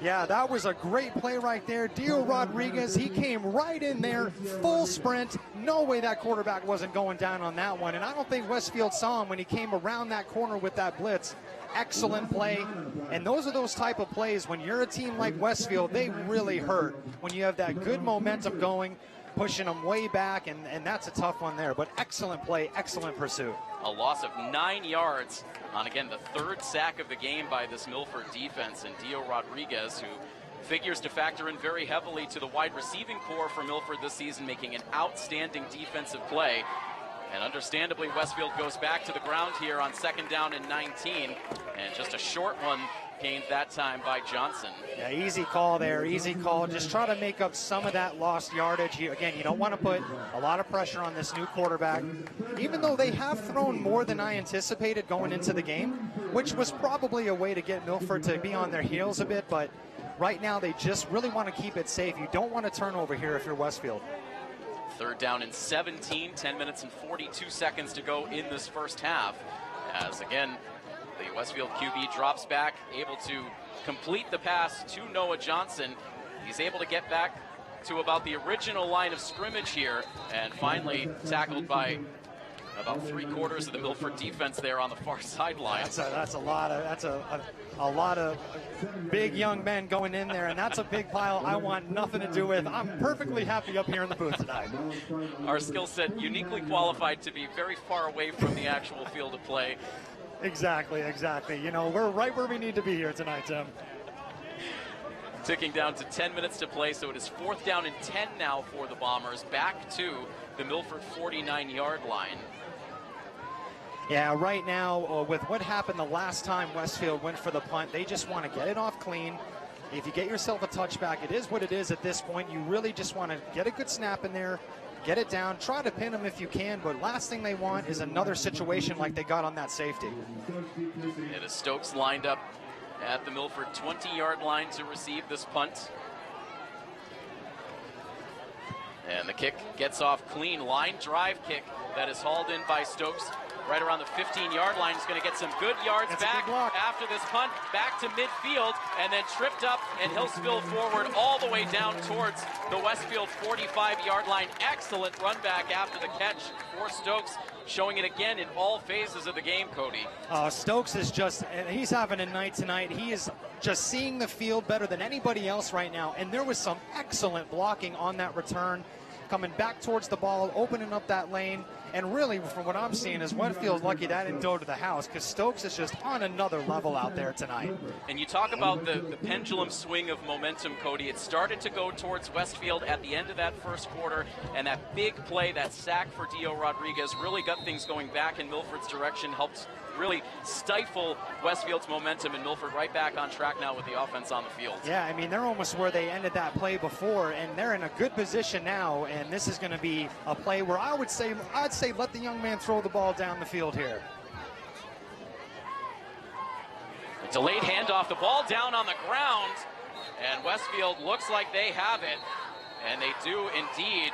C: Yeah, that was a great play right there. Dio Rodriguez, he came right in there, full sprint. No way that quarterback wasn't going down on that one, and I don't think Westfield saw him when he came around that corner with that blitz. Excellent play, and those are those type of plays when you're a team like Westfield, they really hurt when you have that good momentum going, pushing them way back, and that's a tough one there. But excellent play, excellent pursuit.
B: A loss of 9 yards on, again, the 3rd sack of the game by this Milford defense, and Dio Rodriguez, who figures to factor in very heavily to the wide receiving core for Milford this season, making an outstanding defensive play. And understandably, Westfield goes back to the ground here on 2nd down and 19. And just a short one gained that time by Johnson.
C: Yeah, easy call there, easy call. Just try to make up some of that lost yardage. Again, you don't want to put a lot of pressure on this new quarterback. Even though they have thrown more than I anticipated going into the game, which was probably a way to get Milford to be on their heels a bit. But right now, they just really want to keep it safe. You don't want to turn over here if you're Westfield.
B: 3rd down and 17, 10 minutes and 42 seconds to go in this first half. As again, the Westfield QB drops back, able to complete the pass to Noah Johnson. He's able to get back to about the original line of scrimmage here, and finally tackled by about 3/4 of the Milford defense there on the far sideline.
C: That's a lot of big young men going in there, and that's a big pile I want nothing to do with. I'm perfectly happy up here in the booth tonight.
B: Our skill set uniquely qualified to be very far away from the actual field of play.
C: Exactly. You know, we're right where we need to be here tonight, Tim.
B: Ticking down to 10 minutes to play, so it is 4th down and 10 now for the Bombers, back to the Milford 49-yard line.
C: Yeah, right now, with what happened the last time Westfield went for the punt, they just want to get it off clean. If you get yourself a touchback, it is what it is at this point. You really just want to get a good snap in there, get it down, try to pin them if you can, but last thing they want is another situation like they got on that safety.
B: It is Stokes lined up at the Milford 20-yard line to receive this punt. And the kick gets off clean. Line drive kick that is hauled in by Stokes right around the 15-yard line. He's going to get some good yards back after this punt, back to midfield, and then tripped up, and he'll spill forward all the way down towards the Westfield 45-yard line. Excellent run back after the catch for Stokes, showing it again in all phases of the game, Cody.
C: Stokes is he's having a night tonight. He is just seeing the field better than anybody else right now, and there was some excellent blocking on that return, coming back towards the ball, opening up that lane. And really, from what I'm seeing, is Westfield's lucky that didn't go to the house, because Stokes is just on another level out there tonight.
B: And you talk about the pendulum swing of momentum, Cody. It started to go towards Westfield at the end of that first quarter, and that big play, that sack for Dio Rodriguez, really got things going back in Milford's direction, helped really stifle Westfield's momentum, and Milford right back on track now with the offense on the field.
C: Yeah, I mean, they're almost where they ended that play before, and they're in a good position now, and this is going to be a play where I'd say let the young man throw the ball down the field here.
B: A delayed handoff, the ball down on the ground, and Westfield looks like they have it, and they do indeed.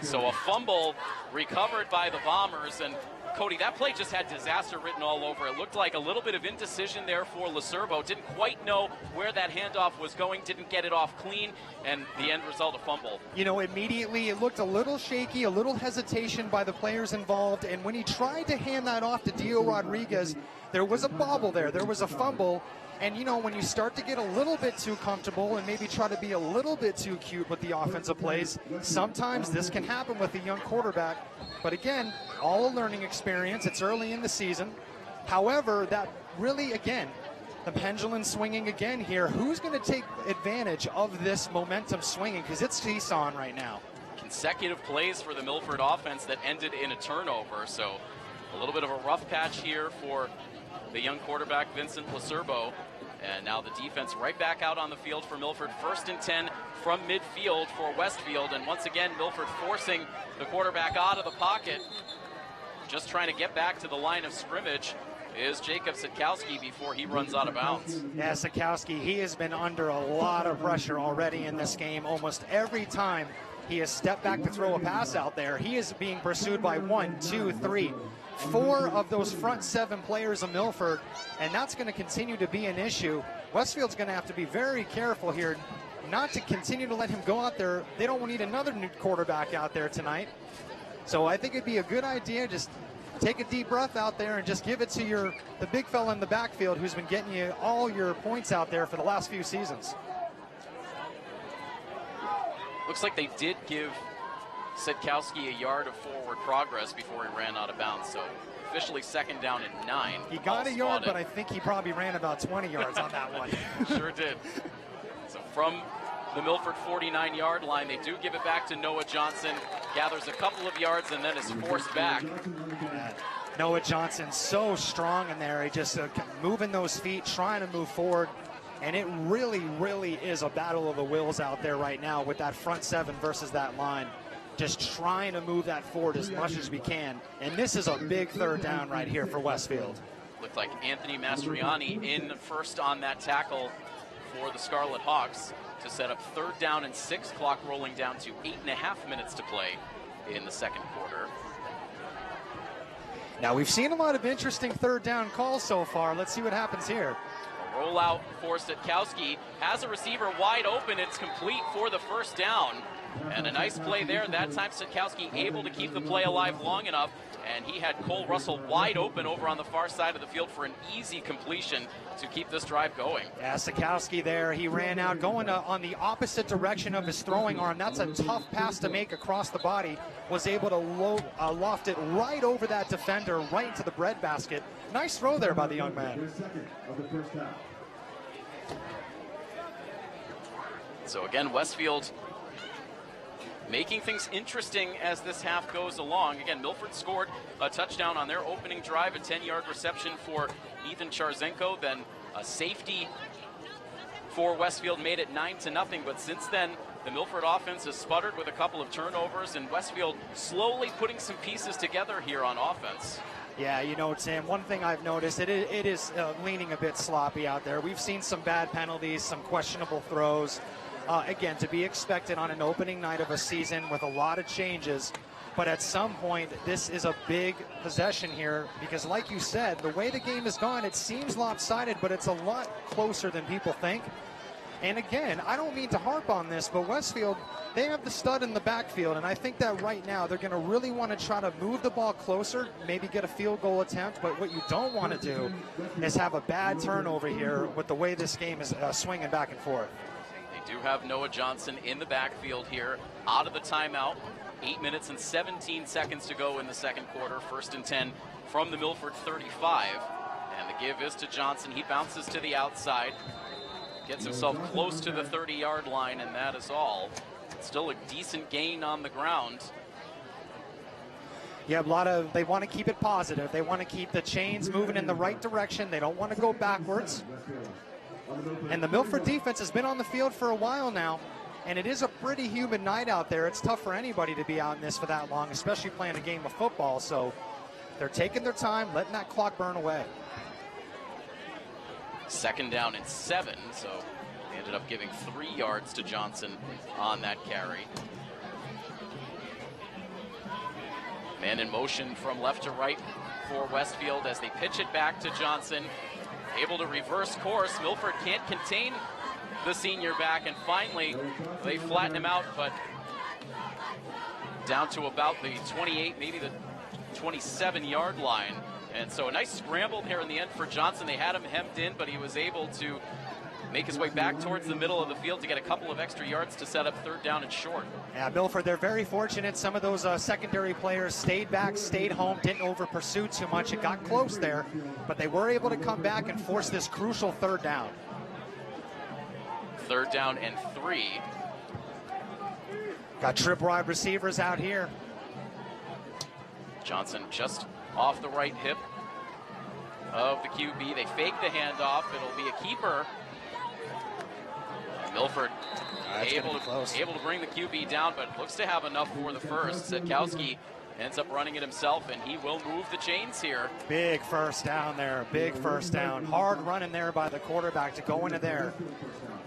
B: So a fumble recovered by the Bombers, and Cody, that play just had disaster written all over. It looked like a little bit of indecision there for Lacerbo. Didn't quite know where that handoff was going, didn't get it off clean, and the end result, a fumble.
C: You know, immediately it looked a little shaky, a little hesitation by the players involved, and when he tried to hand that off to Dio Rodriguez, there was a bobble there, there was a fumble. And, you know, when you start to get a little bit too comfortable and maybe try to be a little bit too cute with the offensive plays, sometimes this can happen with a young quarterback. But again, all a learning experience. It's early in the season. However, that really, again, the pendulum swinging again here. Who's going to take advantage of this momentum swinging? Because it's seesawing right now.
B: Consecutive plays for the Milford offense that ended in a turnover. So a little bit of a rough patch here for the young quarterback, Vincent Lacerbo. And now the defense right back out on the field for Milford. 1st and 10 from midfield for Westfield. And once again, Milford forcing the quarterback out of the pocket. Just trying to get back to the line of scrimmage is Jacob Sitkowski before he runs out of bounds.
C: Yeah, Sitkowski, he has been under a lot of pressure already in this game. Almost every time he has stepped back to throw a pass out there, he is being pursued by 1, 2, 3, 4 of those front 7 players of Milford, and that's going to continue to be an issue. Westfield's going to have to be very careful here not to continue to let him go out there. They don't need another new quarterback out there tonight. So I think it'd be a good idea, just take a deep breath out there and just give it to the big fella in the backfield who's been getting you all your points out there for the last few seasons.
B: Looks like they did give Sitkowski a yard of forward progress before he ran out of bounds. So officially 2nd down and 9.
C: He got a yard, but I think he probably ran about 20 yards on that one.
B: Sure did. So from the Milford 49-yard line, they do give it back to Noah Johnson, gathers a couple of yards, and then is forced back.
C: Noah Johnson so strong in there. He just moving those feet, trying to move forward. And it really, really is a battle of the wills out there right now with that front 7 versus that line. Just trying to move that forward as much as we can. And this is a big 3rd down right here for Westfield.
B: Looked like Anthony Mastriani in first on that tackle for the Scarlet Hawks to set up 3rd down and 6, clock rolling down to 8.5 minutes to play in the 2nd quarter.
C: Now we've seen a lot of interesting 3rd down calls so far. Let's see what happens here.
B: Rollout for Sitkowski. Has a receiver wide open. It's complete for the first down. And a nice play there. That time Sitkowski able to keep the play alive long enough. And he had Cole Russell wide open over on the far side of the field for an easy completion to keep this drive going.
C: Yeah, Sitkowski there, he ran out going on the opposite direction of his throwing arm. That's a tough pass to make across the body. Was able to loft it right over that defender, right into the breadbasket. Nice throw there by the young man.
B: So again, Westfield making things interesting as this half goes along. Again, Milford scored a touchdown on their opening drive, a 10-yard reception for Ethan Charzenko. Then a safety for Westfield made it 9-0. But since then, the Milford offense has sputtered with a couple of turnovers, and Westfield slowly putting some pieces together here on offense.
C: Yeah, you know, Tim, one thing I've noticed, it is leaning a bit sloppy out there. We've seen some bad penalties, some questionable throws. Again, to be expected on an opening night of a season with a lot of changes. But at some point, this is a big possession here because, like you said, the way the game has gone, it seems lopsided, but it's a lot closer than people think. And again, I don't mean to harp on this, but Westfield, they have the stud in the backfield, and I think that right now they're going to really want to try to move the ball closer, maybe get a field goal attempt. But what you don't want to do is have a bad turnover here with the way this game is swinging back and forth.
B: Do have Noah Johnson in the backfield here, out of the timeout. 8 minutes and 17 seconds to go in the second quarter. 1st and 10 from the Milford 35. And the give is to Johnson. He bounces to the outside, gets himself close to the 30-yard line, and that is all. Still a decent gain on the ground.
C: Yeah, they want to keep it positive. They want to keep the chains moving in the right direction. They don't want to go backwards. And the Milford defense has been on the field for a while now, and it is a pretty humid night out there. It's tough for anybody to be out in this for that long, especially playing a game of football. So they're taking their time, letting that clock burn away.
B: 2nd down and 7, so they ended up giving 3 yards to Johnson on that carry. Man in motion from left to right for Westfield as they pitch it back to Johnson. Able to reverse course. Milford can't contain the senior back, and finally they flatten him out, but down to about the 28, maybe the 27-yard line. And so a nice scramble here in the end for Johnson. They had him hemmed in, but he was able to make his way back towards the middle of the field to get a couple of extra yards to set up 3rd down and short.
C: Yeah, Milford, they're very fortunate. Some of those secondary players stayed back, stayed home, didn't over-pursue too much. It got close there, but they were able to come back and force this crucial 3rd down.
B: 3rd down and 3.
C: Got trip wide receivers out here.
B: Johnson just off the right hip of the QB. They fake the handoff. It'll be a keeper. Milford able to bring the QB down, but looks to have enough for the first. Sitkowski ends up running it himself, and he will move the chains here.
C: Big first down there, big first down. Hard running there by the quarterback to go into there.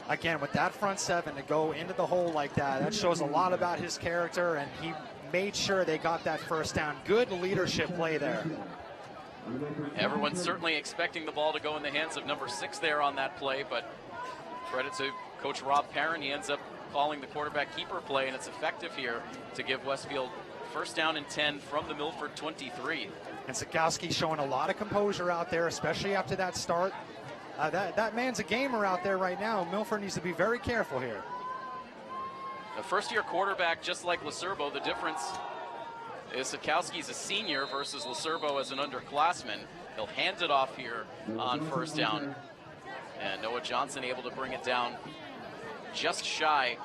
C: Again, with that front 7 to go into the hole like that shows a lot about his character, and he made sure they got that first down. Good leadership play there.
B: Everyone's certainly expecting the ball to go in the hands of number 6 there on that play, but credit to Coach Rob Perrin. He ends up calling the quarterback keeper play, and it's effective here to give Westfield 1st down and 10 from the Milford 23.
C: And Sitkowski showing a lot of composure out there, especially after that start. That man's a gamer out there right now. Milford needs to be very careful here.
B: A first-year quarterback, just like Lacerbo. The difference is Sitkowski's a senior versus Lacerbo as an underclassman. He'll hand it off here on 1st down. And Noah Johnson able to bring it down just shy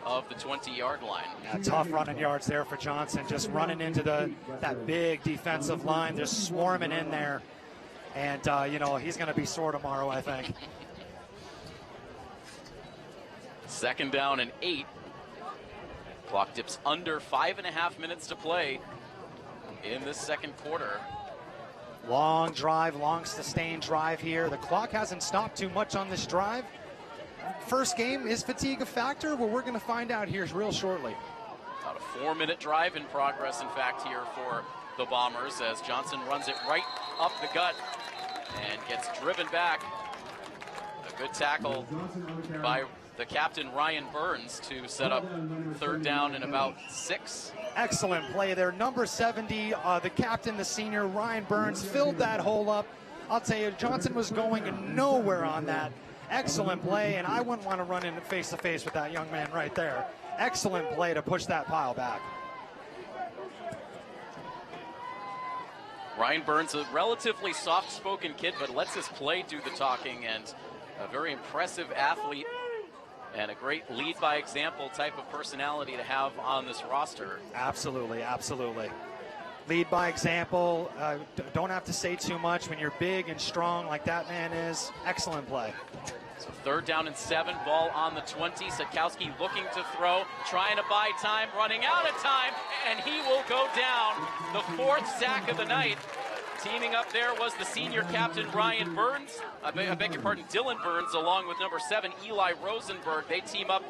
B: of the 20-yard line.
C: Yeah, tough running yards there for Johnson, just running into that big defensive line, just swarming in there. And, you know, he's going to be sore tomorrow, I think.
B: 2nd down and 8. Clock dips under 5.5 minutes to play in this second quarter.
C: Long drive, long sustained drive here. The clock hasn't stopped too much on this drive. First game, is fatigue a factor? Well, we're going to find out here real shortly.
B: About a 4-minute drive in progress, in fact, here for the Bombers as Johnson runs it right up the gut and gets driven back Good tackle by the captain, Ryan Burns, to set up third down and about 6.
C: Excellent play there. Number 70, the captain, the senior, Ryan Burns, filled that hole up. I'll tell you, Johnson was going nowhere on that. Excellent play, and I wouldn't want to run in face-to-face with that young man right there. Excellent play to push that pile back.
B: Ryan Burns, a relatively soft-spoken kid, but lets his play do the talking, and a very impressive athlete and a great lead-by-example type of personality to have on this roster.
C: Absolutely, absolutely. Lead by example. Don't have to say too much when you're big and strong like that man is. Excellent play.
B: So third down and 7, ball on the 20. Sitkowski looking to throw, trying to buy time, running out of time, and he will go down. The 4th sack of the night. Teaming up there was the senior captain, Ryan Burns. I beg your pardon, Dylan Burns, along with number 7, Eli Rosenberg. They team up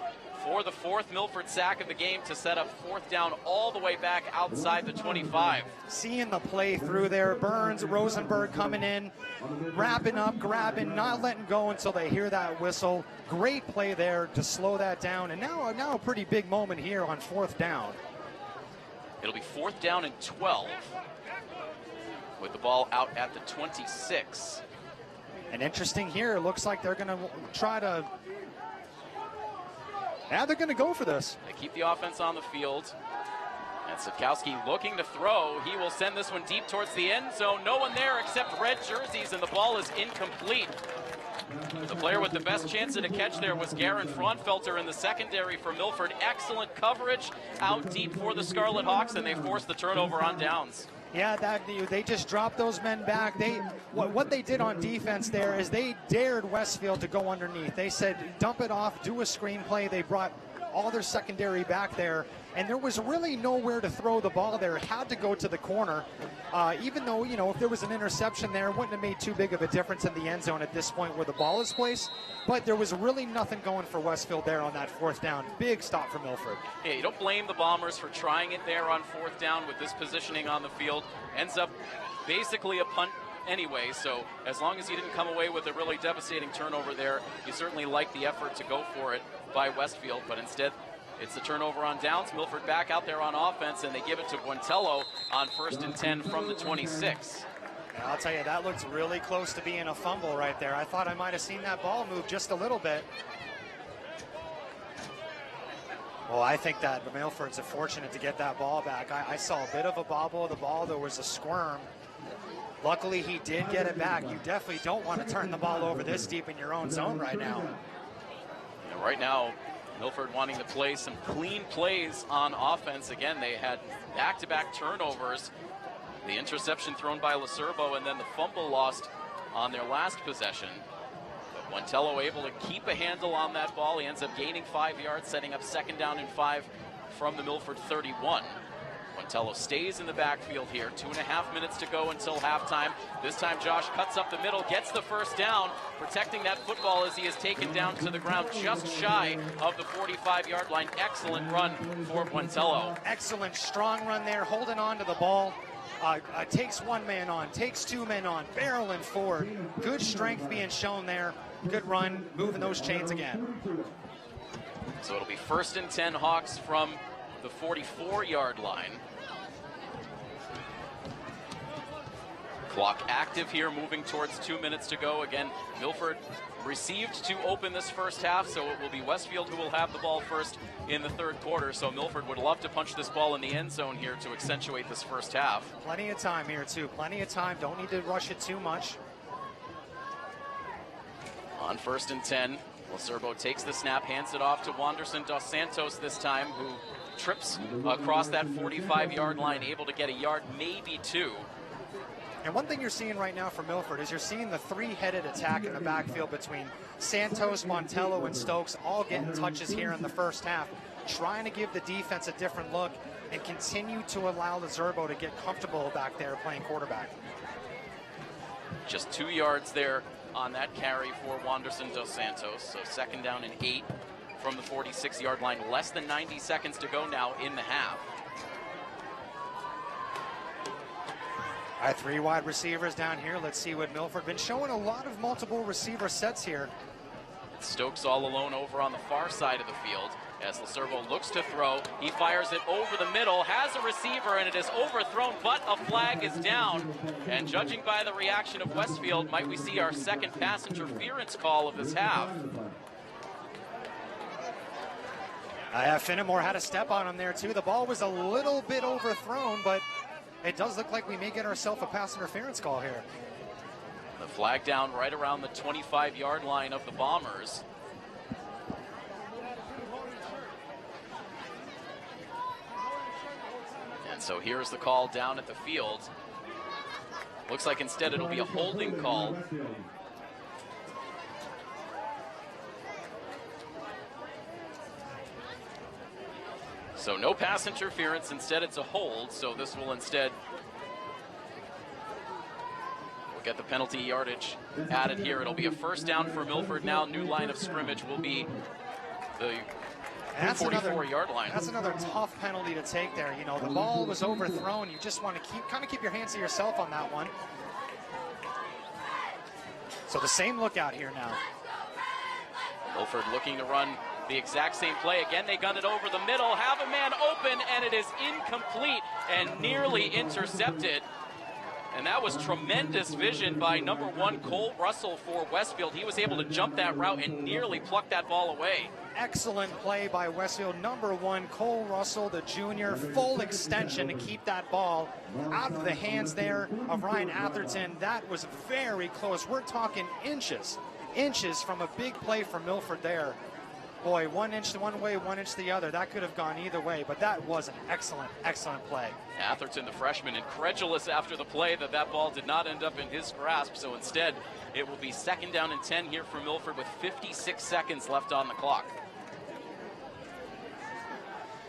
B: for the 4th Milford sack of the game to set up 4th down all the way back outside the 25.
C: Seeing the play through there, Burns, Rosenberg coming in, wrapping up, grabbing, not letting go until they hear that whistle. Great play there to slow that down, and now a pretty big moment here on 4th down.
B: It'll be 4th down and 12 with the ball out at the 26.
C: And interesting here, it looks like they're going to try to... Now they're going to go for this.
B: They keep the offense on the field. And Sitkowski looking to throw. He will send this one deep towards the end zone. No one there except red jerseys, and the ball is incomplete. The player with the best chance at a catch there was Garen Fraunfelter in the secondary for Milford. Excellent coverage out deep for the Scarlet Hawks, and they forced the turnover on downs.
C: Yeah, they just dropped those men back. What they did on defense there is they dared Westfield to go underneath. They said, dump it off, do a screen play. They brought all their secondary back there, and there was really nowhere to throw the ball there. It had to go to the corner, even though, you know, if there was an interception there, it wouldn't have made too big of a difference in the end zone at this point where the ball is placed. But there was really nothing going for Westfield there on that 4th down. Big stop for Milford.
B: Yeah, you don't blame the Bombers for trying it there on 4th down with this positioning on the field. Ends up basically a punt anyway, so as long as you didn't come away with a really devastating turnover there, you certainly like the effort to go for it by Westfield, but instead it's the turnover on downs. Milford back out there on offense, and they give it to Guantello on 1st and 10 from the 26.
C: Yeah, I'll tell you, that looks really close to being a fumble right there. I thought I might have seen that ball move just a little bit. Well, I think that Milford's fortunate to get that ball back. I saw a bit of a bobble of the ball. There was a squirm. Luckily, he did get it back. You definitely don't want to turn the ball over this deep in your own zone right now.
B: And right now, Milford wanting to play some clean plays on offense. Again, they had back-to-back turnovers. The interception thrown by Lacerbo, and then the fumble lost on their last possession. But Guantello able to keep a handle on that ball. He ends up gaining 5 yards, setting up 2nd down and 5 from the Milford 31. Guantello stays in the backfield here. 2.5 minutes to go until halftime. This time Josh cuts up the middle, gets the 1st down, protecting that football as he is taken down to the ground just shy of the 45-yard line. Excellent run for Guantello.
C: Excellent strong run there, holding on to the ball. Takes one man on, takes 2 men on, barreling forward. Good strength being shown there. Good run, moving those chains again.
B: So it'll be 1st and 10 Hawks from the 44-yard line. Clock active here, moving towards 2 minutes to go. Again, Milford received to open this first half, so it will be Westfield who will have the ball first in the 3rd quarter. So Milford would love to punch this ball in the end zone here to accentuate this first half.
C: Plenty of time here, too. Plenty of time. Don't need to rush it too much.
B: On 1st and 10, Lacerbo takes the snap, hands it off to Wanderson dos Santos this time, who trips across that 45-yard line, able to get a yard, maybe 2.
C: And one thing you're seeing right now for Milford is you're seeing the 3-headed attack in the backfield between Santos, Montello, and Stokes all getting touches here in the first half, trying to give the defense a different look and continue to allow Lacerbo to get comfortable back there playing quarterback.
B: Just 2 yards there on that carry for Wanderson dos Santos. So 2nd down and 8 from the 46-yard line. Less than 90 seconds to go now in the half.
C: All right, 3 wide receivers down here. Let's see what Milford been showing a lot of multiple receiver sets here.
B: Stokes all alone over on the far side of the field as Lacervo looks to throw. He fires it over the middle, has a receiver, and it is overthrown, but a flag is down. And judging by the reaction of Westfield, might we see our second pass interference call of this half.
C: Finnemore had a step on him there too. The ball was a little bit overthrown, but it does look like we may get ourselves a pass interference call here.
B: The flag down right around the 25-yard line of the Bombers. And so here's the call down at the field. Looks like instead it'll be a holding call. So no pass interference, instead it's a hold, so this will instead get the penalty yardage added here. It'll be a first down for Milford now. New line of scrimmage will be the 44-yard line.
C: That's another tough penalty to take there. You know, the ball was overthrown. You just want to keep your hands to yourself on that one. So the same look out here now.
B: Milford looking to run the exact same play. Again, they gun it over the middle, have a man open, and it is incomplete and nearly intercepted. And that was tremendous vision by number 1 Cole Russell for Westfield. He was able to jump that route and nearly pluck that ball away.
C: Excellent play by Westfield. Number 1 Cole Russell, the junior, full extension to keep that ball out of the hands there of Ryan Atherton. That was very close. We're talking inches from a big play for Milford there. Boy, 1 inch one way, 1 inch the other. That could have gone either way, but that was an excellent play.
B: Atherton, the freshman, incredulous after the play that ball did not end up in his grasp. So instead, it will be 2nd down and 10 here for Milford with 56 seconds left on the clock.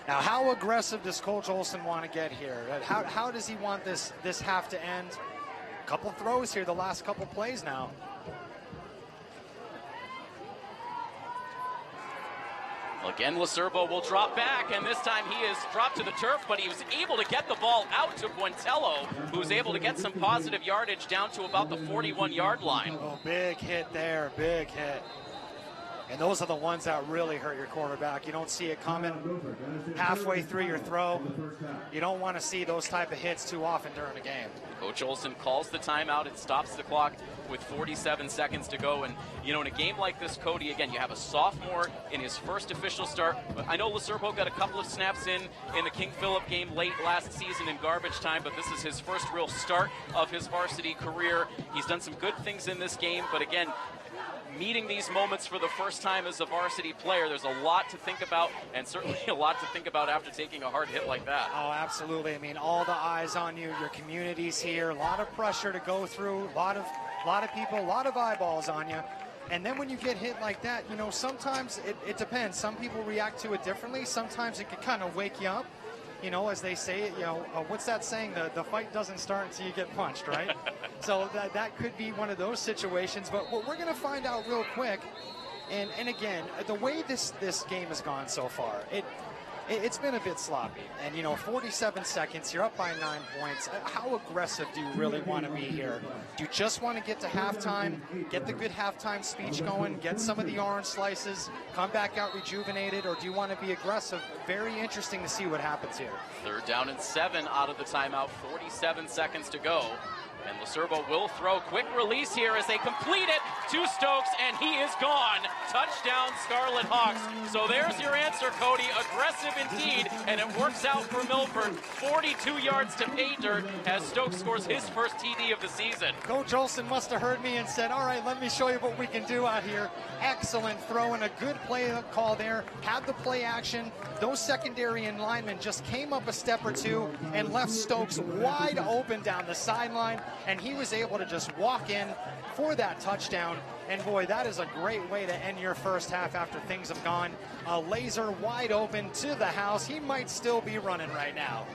C: Now, how aggressive does Coach Olson want to get here? How does he want this half to end? A couple throws here the last couple plays now.
B: Again, Lacervo will drop back, and this time he is dropped to the turf, but he was able to get the ball out to Buentello, who was able to get some positive yardage down to about the 41-yard line.
C: Oh, big hit there, big hit. And those are the ones that really hurt your quarterback. You don't see it coming halfway through your throw. You don't want to see those type of hits too often during a game.
B: Coach Olson calls the timeout and stops the clock with 47 seconds to go. And, you know, in a game like this, Cody, again, you have a sophomore in his first official start. I know Lacervo got a couple of snaps in the King Philip game late last season in garbage time, but this is his first real start of his varsity career. He's done some good things in this game, but again, meeting these moments for the first time as a varsity player, there's a lot to think about, and certainly a lot to think about after taking a hard hit like that.
C: Oh, absolutely. I mean, all the eyes on you, your community's here, a lot of pressure to go through, a lot of people, a lot of eyeballs on you. And then when you get hit like that, you know, sometimes it depends. Some people react to it differently. Sometimes it can kind of wake you up. You know, as they say it, you know, what's that saying? The fight doesn't start until you get punched, right? So that could be one of those situations. But what we're going to find out real quick, and again, the way this game has gone so far, it's been a bit sloppy. And, you know, 47 seconds, you're up by 9 points. How aggressive do you really want to be here? Do you just want to get to halftime, get the good halftime speech going, get some of the orange slices, come back out rejuvenated, or do you want to be aggressive? Very interesting to see what happens here.
B: 3rd down and 7 out of the timeout, 47 seconds to go. And Lacervo will throw. Quick release here as they complete it to Stokes, and he is gone. Touchdown, Scarlet Hawks. So there's your answer, Cody. Aggressive indeed, and it works out for Milford. 42 yards to pay dirt as Stokes scores his first TD of the season.
C: Coach Olson must have heard me and said, all right, let me show you what we can do out here. Excellent throw and a good play call there. Had the play action. Those secondary and linemen just came up a step or two and left Stokes wide open down the sideline. And he was able to just walk in for that touchdown. And boy, that is a great way to end your first half after things have gone a laser wide open to the house. He might still be running right now.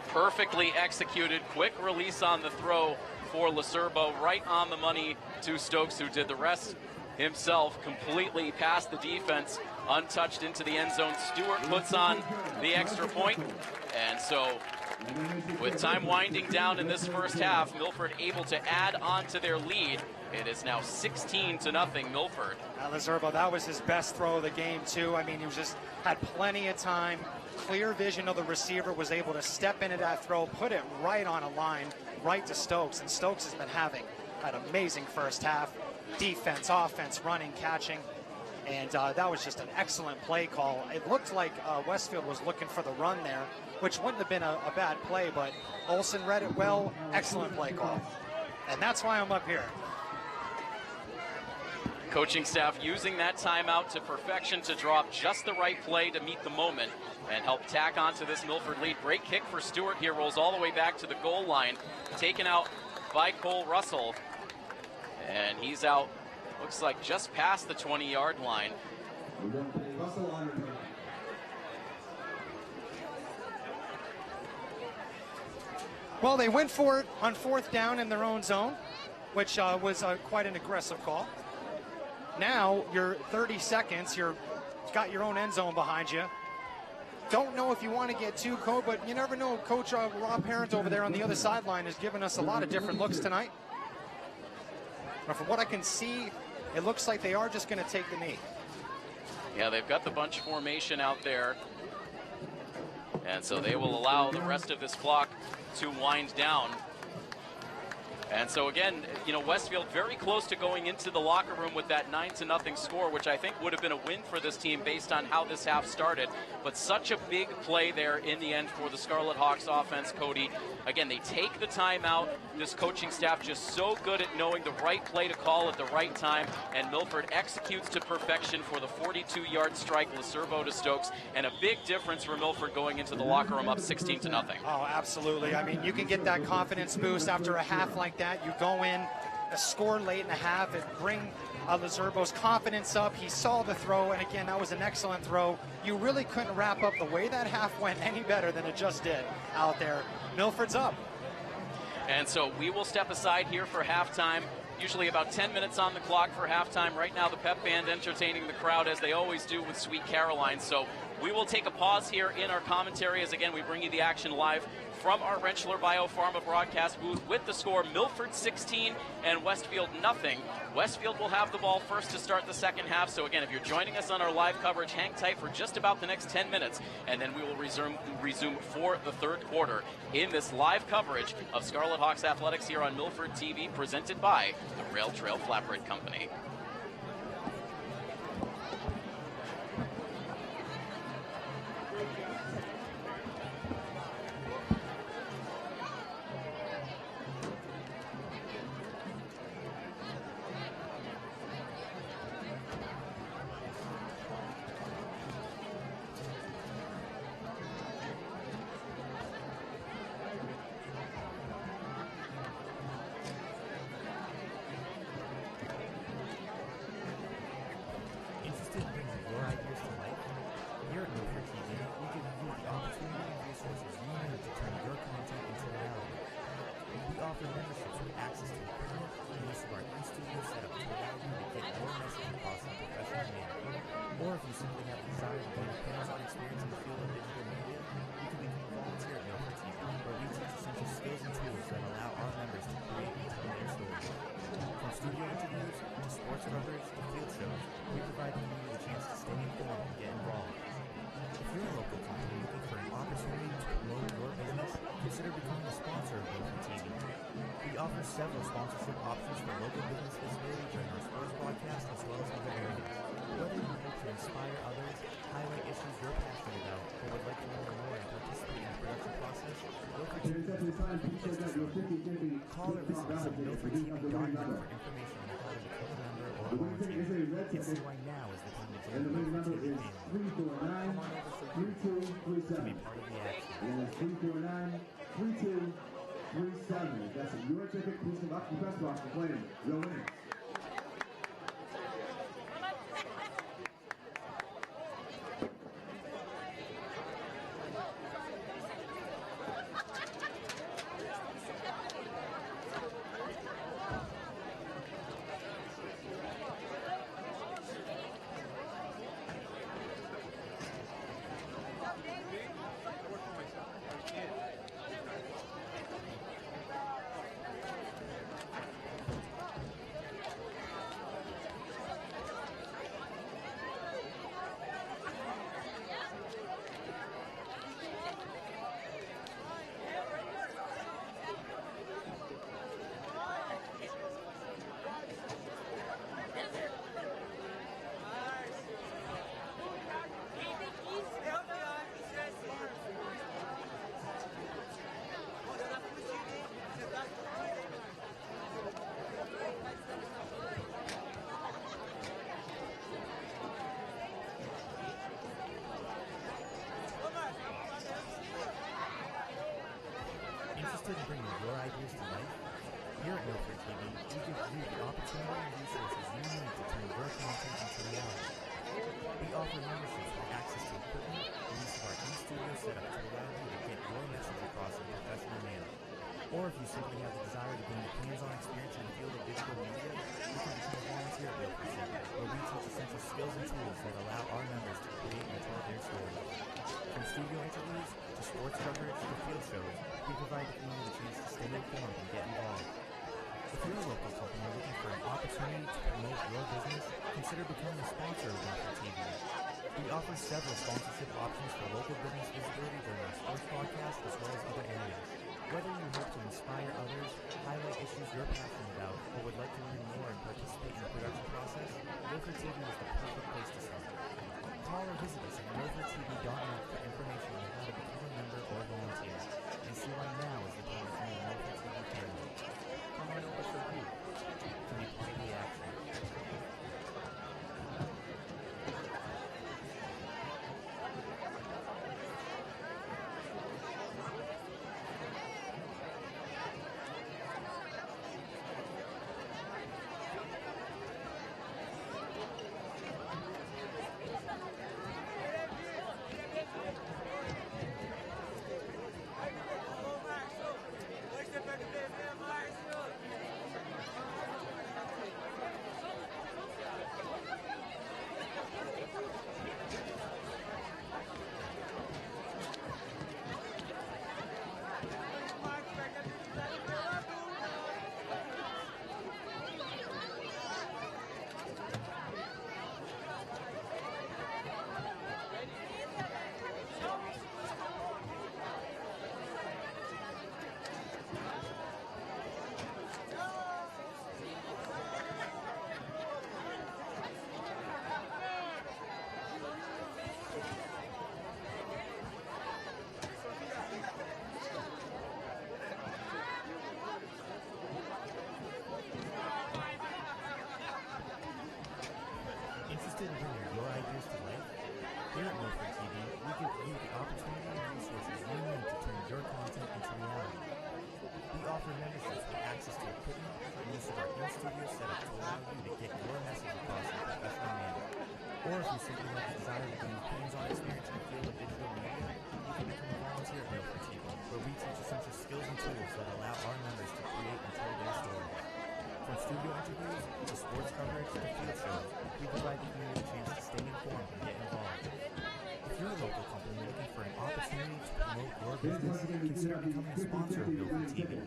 B: Perfectly executed, quick release on the throw for Lacervo, right on the money to Stokes, who did the rest himself, completely past the defense, untouched into the end zone. Stewart puts on the extra point, and so With time winding down in this first half, Milford able to add on to their lead. It is now 16-0 Milford.
C: Lizerbo, that was his best throw of the game too. I mean, he was just had plenty of time, clear vision of the receiver, was able to step into that throw, put it right on a line, right to Stokes. And Stokes has been having an amazing first half. Defense, offense, running, catching. And that was just an excellent play call. It looked like Westfield was looking for the run there, which wouldn't have been a bad play, but Olsen read it well. Excellent play call. And that's why I'm up here.
B: Coaching staff using that timeout to perfection to draw up just the right play to meet the moment and help tack onto this Milford lead. Great kick for Stewart here, rolls all the way back to the goal line. Taken out by Cole Russell. And he's out, looks like just past the 20-yard line.
C: Well, they went for it on 4th down in their own zone, which was quite an aggressive call. Now you're 30 seconds, you've got your own end zone behind you. Don't know if you want to get too cold, but you never know. Coach Rob Parent over there on the other sideline has given us a lot of different looks tonight. But from what I can see, it looks like they are just going to take the knee.
B: Yeah, they've got the bunch formation out there. And so they will allow the rest of this clock to wind down. And so again, you know, Westfield very close to going into the locker room with that 9-0 score, which I think would have been a win for this team based on how this half started. But such a big play there in the end for the Scarlet Hawks offense, Cody. Again, they take the timeout. This coaching staff just so good at knowing the right play to call at the right time. And Milford executes to perfection for the 42-yard strike, Lizerbo to Stokes. And a big difference for Milford going into the locker room up 16-0.
C: Oh, absolutely. I mean, you can get that confidence boost after a half like that. You go in, score late in the half, and bring Lizerbo's confidence up. He saw the throw, and again, that was an excellent throw. You really couldn't wrap up the way that half went any better than it just did out there. Milford's up.
B: And so we will step aside here for halftime. Usually about 10 minutes on the clock for halftime. Right now, the pep band entertaining the crowd as they always do with Sweet Caroline. So we will take a pause here in our commentary as, again, we bring you the action live from our Rentschler Biopharma broadcast booth with the score Milford 16 and Westfield nothing. Westfield will have the ball first to start the second half. So again, if you're joining us on our live coverage, hang tight for just about the next 10 minutes, and then we will resume for the third quarter in this live coverage of Scarlet Hawks Athletics here on Milford TV, presented by the Rail Trail Flatbread Company.
A: Or if you simply have a desire to gain a hands-on experience in the field of digital media, you can become a volunteer at Milford TV, where we teach essential skills and tools that allow our members to create and tell their stories. From studio interviews to sports coverage to field shows, we provide you the chance to stay informed and get involved. If you're a local company looking for an opportunity to promote your business, consider becoming a sponsor of Milford TV. We offer several sponsorship options for local business visibility during our sports broadcast as well as other areas. Whether you hope to inspire others, highlight issues you're passionate about, or would like to learn more and participate in the production process, Milford TV call or visit us at milfordtv.net for information on how to become a member or a volunteer. Considering now is the time to join the Milford TV family. Come on over for you to be part of the action.
E: 349-3237. That's your ticket. Please come up to the press box to claim your winnings.
A: at Milford TV, we give you the opportunity and resources you need to turn your content into reality. We offer memberships with access to equipment and use of our in-studio setup to allow you to get your message across in a professional manner. Or if you simply have the desire to gain hands-on experience in the field of digital media, you can become a volunteer at Milford TV, where we teach essential skills and tools that allow our members to create and tell their stories. From studio interviews to sports coverage to field shows, we provide the community a chance to stay informed and get involved. If you're a local company looking for an opportunity to promote your business, consider becoming a sponsor of Milford TV. We offer several sponsorship options for local business visibility during our sports broadcast as well as other areas. Whether you hope to inspire others, highlight issues you're passionate about, or would like to learn more and participate in the production process, Milford TV is the perfect place to start. Call or visit us at milfordtv.net for information on how to become a member or volunteer, and see why now is the time to join the Milford TV family. Come on over for you to be part of the action. Interested in bringing your ideas to life? Here at Milford TV, we give you the opportunity and resources you need to turn your content into reality. We offer memberships with access to equipment and use of our in-studio setup to allow you to get your message across in a professional manner. Or if you simply have the desire to gain hands-on experience in the field of digital media, you can become a volunteer at Milford TV, where we teach essential skills and tools that allow our members to create and tell their stories. From studio interviews to sports coverage to field shows, we provide the community a chance to stay informed and get involved. If you're a local company looking for an opportunity to promote your business, consider becoming a sponsor of Milford TV.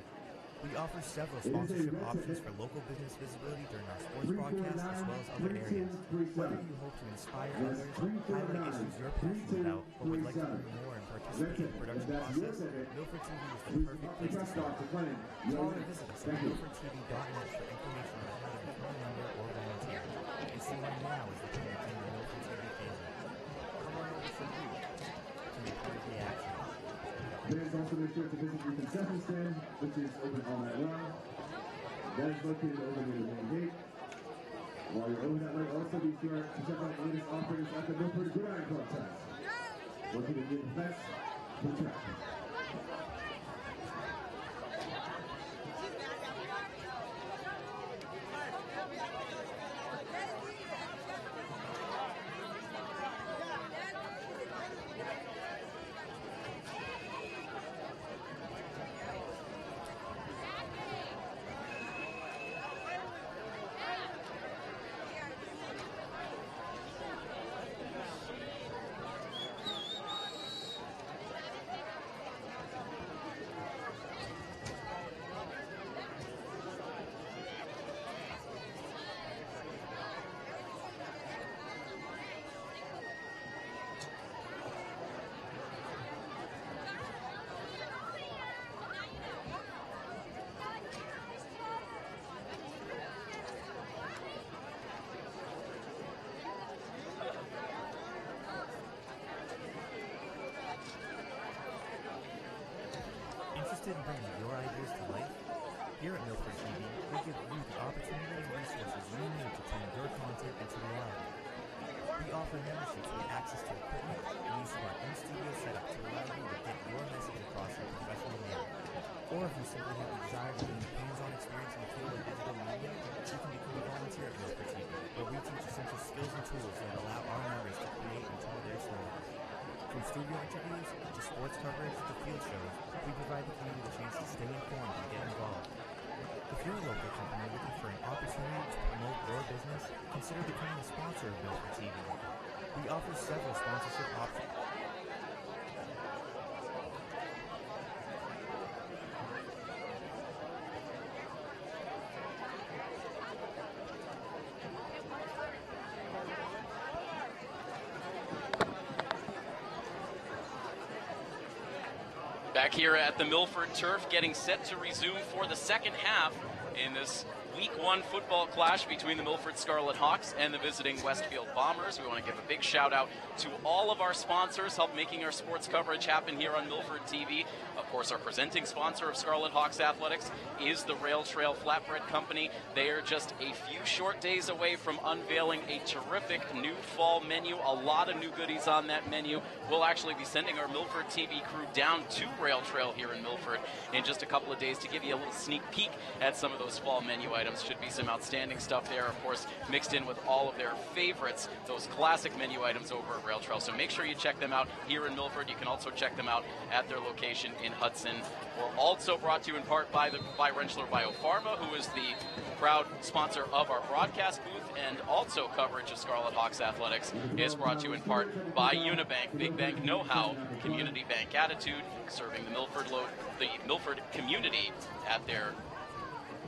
A: We offer several sponsorship options for local business visibility during our sports broadcast as well as other areas. Whether you hope to inspire others, highlight issues you're passionate about, or would like to learn more and participate in the production process, Milford TV is the perfect place to start. Call or visit us at milfordtv.net for information on how to become a member or volunteer, and see why now is the time to join the Milford TV family. Come on over for you to be part of the action.
E: Fans also make sure to visit the concession stand, which is open all night long. That is located over near the main gate. While you're over that way, also be sure to check out the latest offerings at the Milford Gridiron Contest. Located near the fence to the track.
A: Interested in bringing your ideas to life? Here at Milford TV, we give you the opportunity and resources you need to turn your content into reality. We offer memberships with access to equipment and use of our in-studio setup to allow you to get your message across in a professional manner. Or if you simply have the desire to gain hands-on experience in the field of digital media, you can become a volunteer at Milford TV, where we teach essential skills and tools that allow our members to create and tell their stories. From studio interviews to sports coverage to field shows, we provide the community the chance to stay informed and get involved. If you're a local company looking for an opportunity to promote your business, consider becoming a sponsor of Milford TV. We offer several sponsorship options.
B: Back here at the Milford Turf, getting set to resume for the second half in this Week 1 football clash between the Milford Scarlet Hawks and the visiting Westfield Bombers. We want to give a big shout out to all of our sponsors, help making our sports coverage happen here on Milford TV. Of course, our presenting sponsor of Scarlet Hawks Athletics is the Rentschler Flatbread Company. They are just a few short days away from unveiling a terrific new fall menu. A lot of new goodies on that menu. We'll actually be sending our Milford TV crew down to Rentschler here in Milford in just a couple of days to give you a little sneak peek at some of those fall menu items. Should be some outstanding stuff there, of course, mixed in with all of their favorites, those classic menu items over at Rentschler. So make sure you check them out here in Milford. You can also check them out at their location in Hudson. We're also brought to you in part by Rentschler Biopharma, who is the proud sponsor of our broadcast booth, and also coverage of Scarlet Hawks Athletics is brought to you in part by Unibank, big bank know-how, community bank attitude, serving the Milford community at their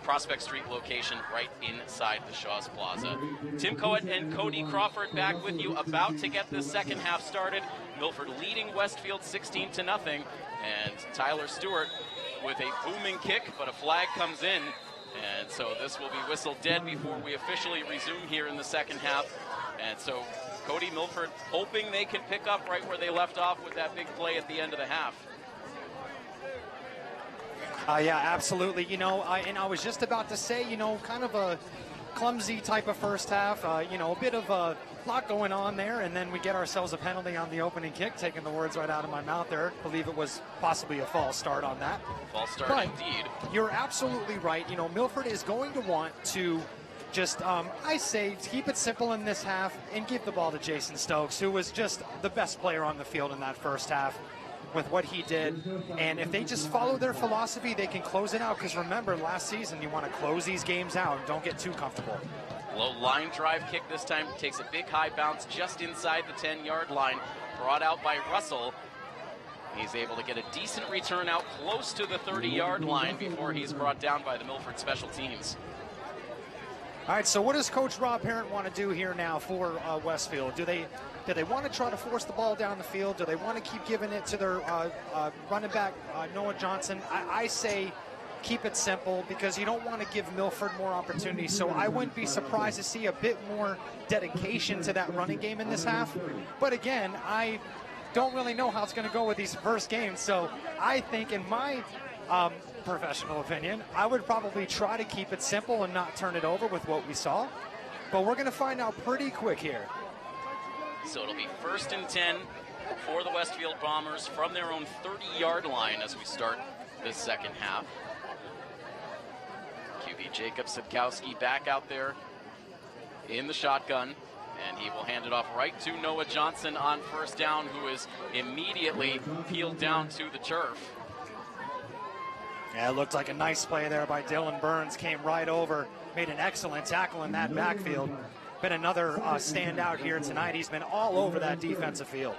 B: Prospect Street location right inside the Shaw's Plaza. Tim Coet and Cody Crawford back with you, about to get this second half started. Milford leading Westfield 16-0, and Tyler Stewart with a booming kick, but a flag comes in, and so this will be whistled dead before we officially resume here in the second half. And so Cody, Milford hoping they can pick up right where they left off with that big play at the end of the half.
C: Yeah, absolutely. You know, and I was just about to say, you know, kind of a clumsy type of first half, you know, a bit of a lot going on there, and then we get ourselves a penalty on the opening kick, taking the words right out of my mouth there. I believe it was possibly a false start on that.
B: False start,
C: but
B: indeed.
C: You're absolutely right. You know, Milford is going to want to just, I say, keep it simple in this half and give the ball to Jason Stokes, who was just the best player on the field in that first half with what he did. And if they just follow their philosophy, they can close it out. Because remember, last season, you want to close these games out. Don't get too comfortable.
B: Low line drive kick this time. Takes a big high bounce just inside the 10-yard line. Brought out by Russell. He's able to get a decent return out close to the 30-yard line before he's brought down by the Milford special teams.
C: All right, so what does Coach Rob Parent want to do here now for Westfield? Do they want to try to force the ball down the field? Do they want to keep giving it to their running back, Noah Johnson? I say keep it simple, because you don't want to give Milford more opportunities. So I wouldn't be surprised to see a bit more dedication to that running game in this half. But again, I don't really know how it's going to go with these first games. So I think, in my professional opinion, I would probably try to keep it simple and not turn it over with what we saw. But we're going to find out pretty quick here.
B: So it'll be 1st and 10 for the Westfield Bombers from their own 30-yard line as we start this second half. QB Jacob Sidkowski back out there in the shotgun, and he will hand it off right to Noah Johnson on first down, who is immediately peeled down to the turf.
C: Yeah, it looked like a nice play there by Dylan Burns. Came right over, made an excellent tackle in that backfield. Been another standout here tonight. He's been all over that defensive field.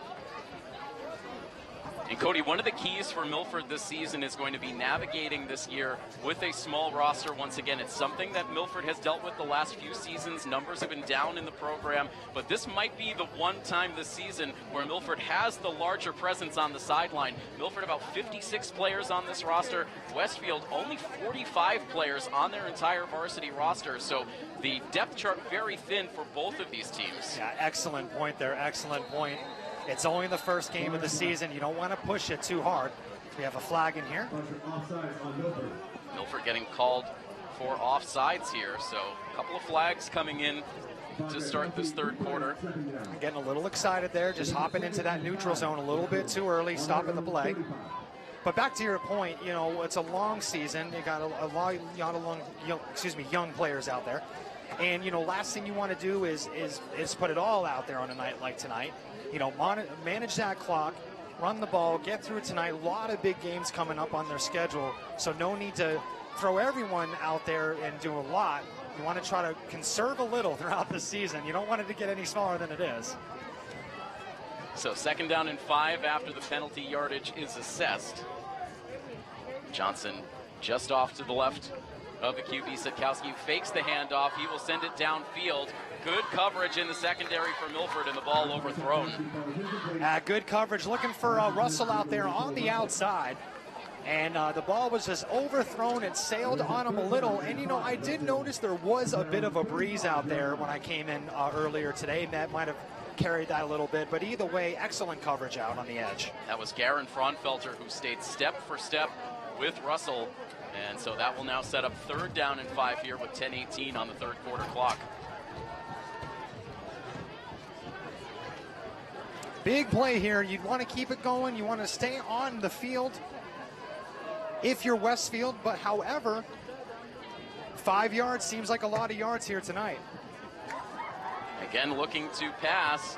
B: And Cody, one of the keys for Milford this season is going to be navigating this year with a small roster. Once again, it's something that Milford has dealt with the last few seasons. Numbers have been down in the program, but this might be the one time this season where Milford has the larger presence on the sideline. Milford about 56 players on this roster. Westfield only 45 players on their entire varsity roster. So the depth chart very thin for both of these teams.
C: Yeah, excellent point there. Excellent point. It's only the first game of the season. You don't want to push it too hard. We have a flag in here.
B: Milford getting called for offsides here. So a couple of flags coming in to start this third quarter.
C: I'm getting a little excited there, just hopping into that neutral zone a little bit too early, stopping the play. But back to your point, you know, it's a long season. You got a lot of young players out there. And, you know, last thing you want to do is put it all out there on a night like tonight. You know, manage that clock, run the ball, get through it tonight. A lot of big games coming up on their schedule, so no need to throw everyone out there and do a lot. You want to try to conserve a little throughout the season. You don't want it to get any smaller than it is.
B: So 2nd down and 5 after the penalty yardage is assessed. Johnson just off to the left of the QB. Sitkowski fakes the handoff. He will send it downfield. Good coverage in the secondary for Milford, and the ball overthrown.
C: Good coverage. Looking for Russell out there on the outside. And the ball was just overthrown. It sailed on him a little. And, you know, I did notice there was a bit of a breeze out there when I came in earlier today. That might have carried that a little bit. But either way, excellent coverage out on the edge.
B: That was Garen Fraunfelter, who stayed step for step with Russell. And so that will now set up 3rd down and 5 here with 10:18 on the 3rd quarter clock.
C: Big play here. You'd want to keep it going. You want to stay on the field if you're Westfield. But however, 5 yards seems like a lot of yards here tonight.
B: Again, looking to pass.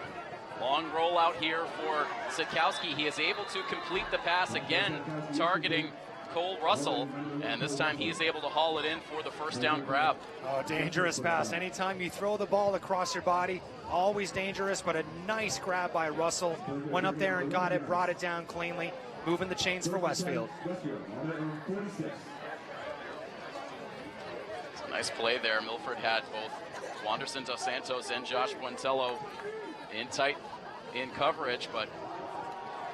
B: Long rollout here for Sitkowski. He is able to complete the pass again, targeting Cole Russell, and this time he is able to haul it in for the 1st down grab.
C: Oh, dangerous pass. Anytime you throw the ball across your body, always dangerous, but a nice grab by Russell. Went up there and got it, brought it down cleanly, moving the chains for Westfield.
B: It's a nice play there. Milford had both Wanderson dos Santos and Josh Puentello in tight in coverage, but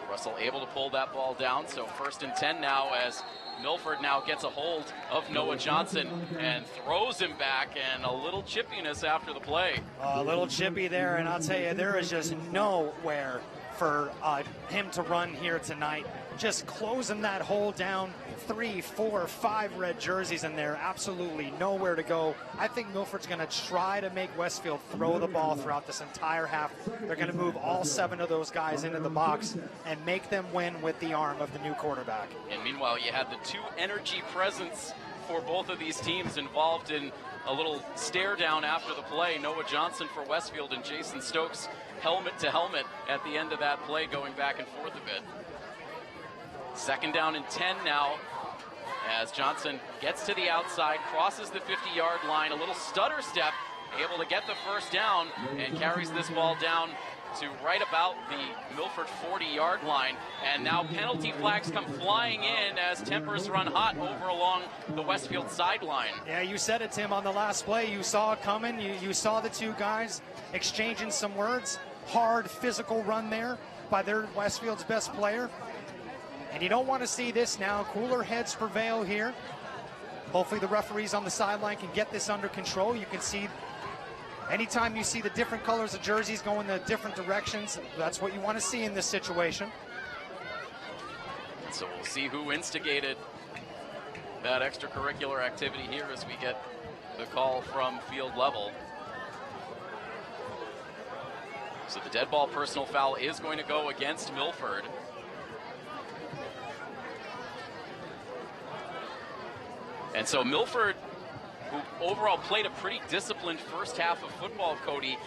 B: Russell able to pull that ball down. So 1st and 10 now, as Milford now gets a hold of Noah Johnson and throws him back, and a little chippiness after the play.
C: A little chippy there, and I'll tell you, there is just nowhere for him to run here tonight. Just closing that hole down. 3, 4, 5 red jerseys in there. Absolutely nowhere to go. I think Milford's going to try to make Westfield throw the ball throughout this entire half. They're going to move all 7 of those guys into the box and make them win with the arm of the new quarterback.
B: And meanwhile, you had the 2 energy presents for both of these teams involved in a little stare down after the play. Noah Johnson for Westfield and Jason Stokes helmet to helmet at the end of that play, going back and forth a bit. 2nd down and 10 now, as Johnson gets to the outside, crosses the 50-yard line, a little stutter step, able to get the 1st down, and carries this ball down to right about the Milford 40-yard line. And now penalty flags come flying in as tempers run hot over along the Westfield sideline.
C: Yeah, you said it, Tim, on the last play. You saw it coming. You saw the 2 guys exchanging some words. Hard physical run there by their Westfield's best player. And you don't want to see this now. Cooler heads prevail here. Hopefully the referees on the sideline can get this under control. You can see anytime you see the different colors of jerseys going the different directions, that's what you want to see in this situation.
B: So we'll see who instigated that extracurricular activity here as we get the call from field level. So the dead ball personal foul is going to go against Milford. And so Milford, who overall played a pretty disciplined 1st half of football, Cody,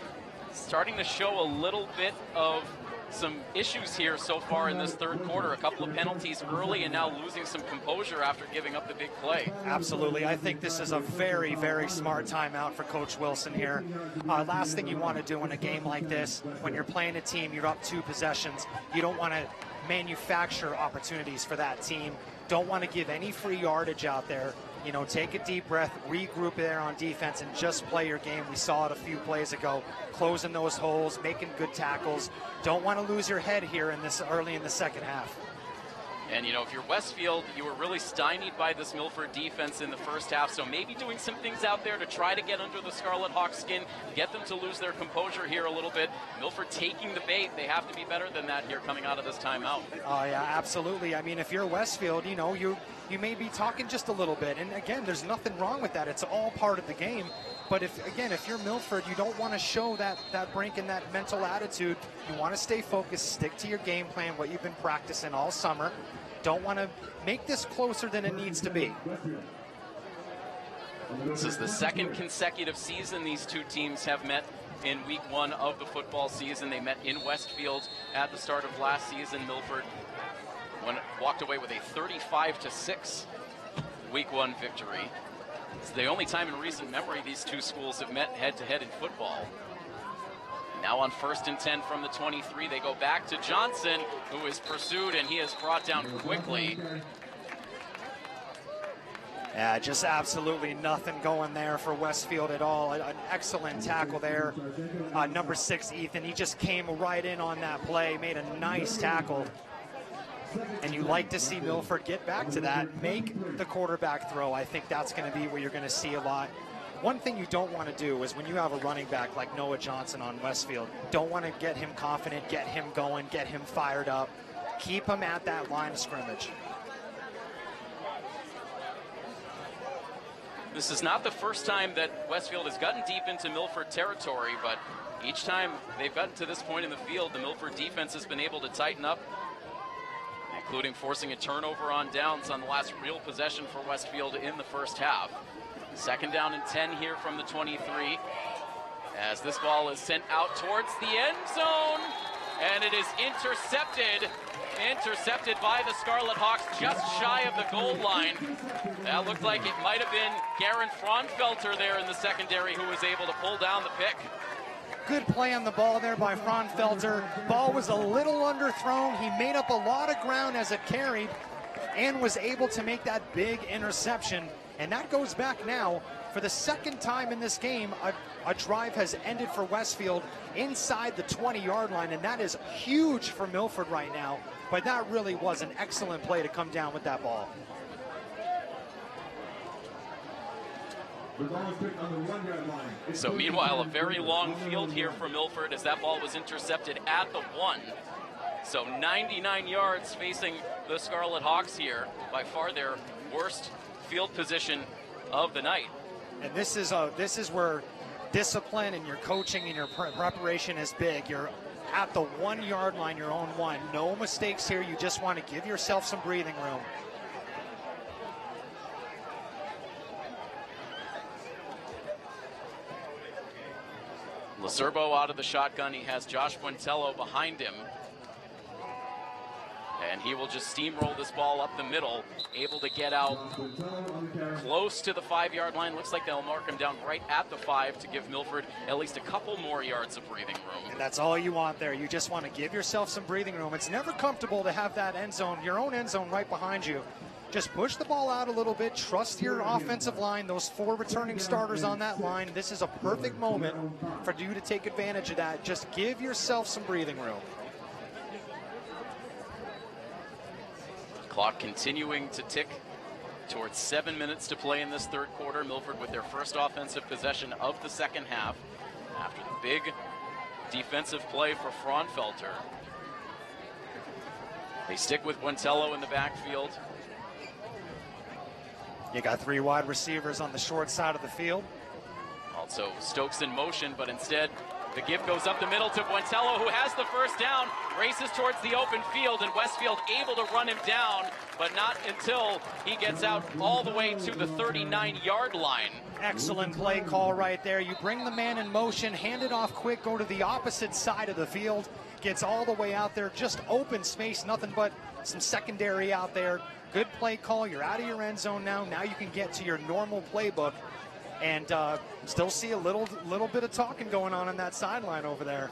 B: starting to show a little bit of some issues here so far in this 3rd quarter. A couple of penalties early and now losing some composure after giving up the big play.
C: Absolutely. I think this is a very, very smart timeout for Coach Wilson here. Last thing you want to do in a game like this, when you're playing a team, you're up 2 possessions, you don't want to manufacture opportunities for that team. Don't want to give any free yardage out there. You know, take a deep breath, regroup there on defense, and just play your game. We saw it a few plays ago, closing those holes, making good tackles. Don't want to lose your head here in this early in the 2nd half.
B: And, you know, if you're Westfield, you were really stymied by this Milford defense in the 1st half, so maybe doing some things out there to try to get under the Scarlet Hawks' skin, get them to lose their composure here a little bit. Milford taking the bait. They have to be better than that here coming out of this timeout.
C: Oh, yeah, absolutely. I mean, if you're Westfield, you know, you may be talking just a little bit. And, again, there's nothing wrong with that. It's all part of the game. But, if you're Milford, you don't want to show that break and that mental attitude. You want to stay focused, stick to your game plan, what you've been practicing all summer. Don't want to make this closer than it needs to be.
B: This is the second consecutive season these two teams have met in week 1 of the football season. They met in Westfield at the start of last season. Milford walked away with a 35-6 week 1 victory. It's the only time in recent memory these two schools have met head-to-head in football. Now on 1st and 10 from the 23, they go back to Johnson, who is pursued, and he is brought down quickly.
C: Yeah, just absolutely nothing going there for Westfield at all. An excellent tackle there. Number 6, Ethan, he just came right in on that play, made a nice tackle. And you like to see Milford get back to that, make the quarterback throw. I think that's going to be where you're going to see a lot. One thing you don't want to do is when you have a running back like Noah Johnson on Westfield, don't want to get him confident, get him going, get him fired up. Keep him at that line of scrimmage.
B: This is not the first time that Westfield has gotten deep into Milford territory, but each time they've gotten to this point in the field, the Milford defense has been able to tighten up, including forcing a turnover on downs on the last real possession for Westfield in the first half. 2nd down and 10 here from the 23 as this ball is sent out towards the end zone, and it is intercepted by the Scarlet Hawks just shy of the goal line. That looked like it might have been Garen Fraunfelter there in the secondary who was able to pull down the pick.
C: Good play on the ball there by Fraunfelter. Ball was a little underthrown. He made up a lot of ground as it carried and was able to make that big interception. And that goes back now for the 2nd time in this game. A drive has ended for Westfield inside the 20-yard line, and that is huge for Milford right now. But that really was an excellent play to come down with that ball.
B: So meanwhile, a very long field here for Milford as that ball was intercepted at the 1. So 99 yards facing the Scarlet Hawks here, by far their worst field position of the night.
C: And this is where discipline and your coaching and your preparation is big. You're at the 1-yard line, your own 1. No mistakes here. You just want to give yourself some breathing room.
B: Lacerbo out of the shotgun. He has Josh Buentello behind him. And he will just steamroll this ball up the middle, able to get out close to the 5-yard line. Looks like they'll mark him down right at the 5 to give Milford at least a couple more yards of breathing room.
C: And that's all you want there. You just want to give yourself some breathing room. It's never comfortable to have that end zone, your own end zone right behind you. Just push the ball out a little bit. Trust your offensive line, those 4 returning starters on that line. This is a perfect moment for you to take advantage of that. Just give yourself some breathing room.
B: Clock continuing to tick towards 7 minutes to play in this 3rd quarter. Milford with their first offensive possession of the 2nd half after the big defensive play for Fraunfelter. They stick with Buentello in the backfield.
C: You got 3 wide receivers on the short side of the field.
B: Also Stokes in motion, but instead the give goes up the middle to Buentello, who has the first down, races towards the open field, and Westfield able to run him down, but not until he gets out all the way to the 39-yard line.
C: Excellent play call right there. You bring the man in motion, hand it off quick, go to the opposite side of the field, gets all the way out there, just open space, nothing but some secondary out there. Good play call. You're out of your end zone now. Now you can get to your normal playbook. And still see a little bit of talking going on that sideline over there.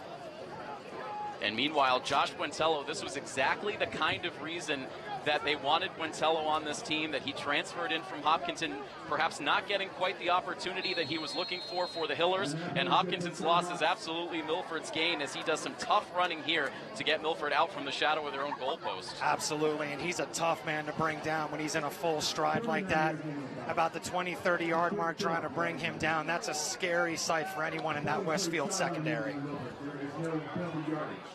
B: And meanwhile, Josh Buentello, this was exactly the kind of reason that they wanted Buentello on this team, that he transferred in from Hopkinton, perhaps not getting quite the opportunity that he was looking for the Hillers. And Hopkinton's loss is absolutely Milford's gain as he does some tough running here to get Milford out from the shadow of their own goalpost.
C: Absolutely, and he's a tough man to bring down when he's in a full stride like that. About the 20-30 yard mark, trying to bring him down. That's a scary sight for anyone in that Westfield secondary.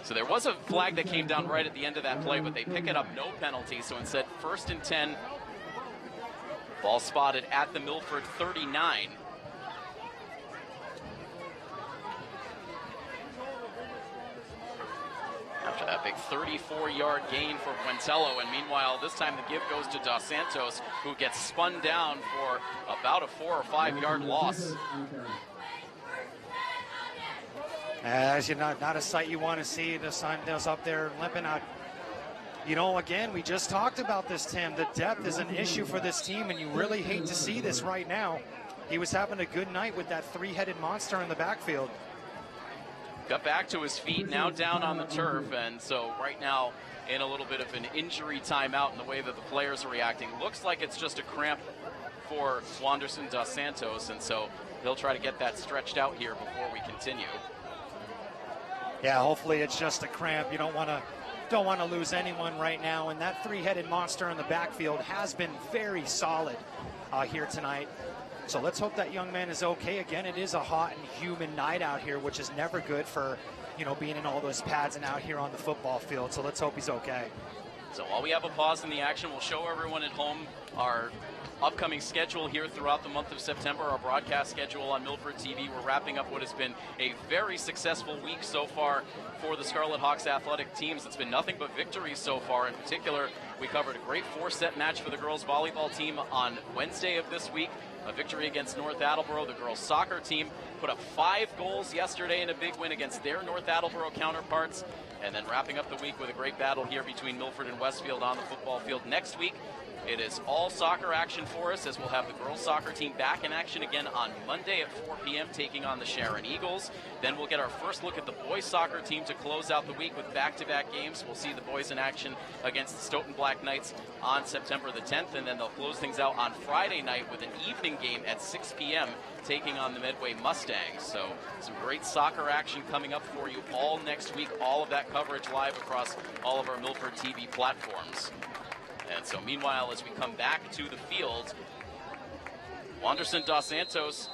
B: So there was a flag that came down right at the end of that play, but they pick it up, no penalty. So instead, 1st and 10. Ball spotted at the Milford 39. After that That big 34-yard gain for Buentello, and meanwhile, this time the give goes to Dos Santos, who gets spun down for about a 4 or 5 yard loss.
C: As you know, not a sight you want to see. Dos Santos up there limping out. You know, again, we just talked about this, Tim. The depth is an issue for this team, and you really hate to see this right now. He was having a good night with that three-headed monster in the backfield.
B: Got back to his feet, now down on the turf, and so right now in a little bit of an injury timeout in the way that the players are reacting. Looks like it's just a cramp for Wanderson Dos Santos, and so he'll try to get that stretched out here before we continue.
C: Yeah, hopefully it's just a cramp. You don't want to lose anyone right now, and that three-headed monster in the backfield has been very solid here tonight. So let's hope that young man is okay. Again, it is a hot and humid night out here, which is never good for, you know, being in all those pads and out here on the football field. So let's hope he's okay.
B: So while we have a pause in the action, we'll show everyone at home our upcoming schedule here throughout the month of September, our broadcast schedule on Milford TV. We're wrapping up what has been a very successful week so far for the Scarlet Hawks athletic teams. It's been nothing but victories so far. In particular, we covered a great 4-set match for the girls volleyball team on Wednesday of this week. A victory against North Attleboro. The girls soccer team put up 5 goals yesterday in a big win against their North Attleboro counterparts. And then wrapping up the week with a great battle here between Milford and Westfield on the football field. Next week, it is all soccer action for us, as we'll have the girls soccer team back in action again on Monday at 4 p.m. taking on the Sharon Eagles. Then we'll get our first look at the boys soccer team to close out the week with back-to-back games. We'll see the boys in action against the Stoughton Black Knights on September the 10th, and then they'll close things out on Friday night with an evening game at 6 p.m. taking on the Medway Mustangs. So some great soccer action coming up for you all next week. All of that coverage live across all of our Milford TV platforms. And so meanwhile, as we come back to the field, Wanderson Dos Santos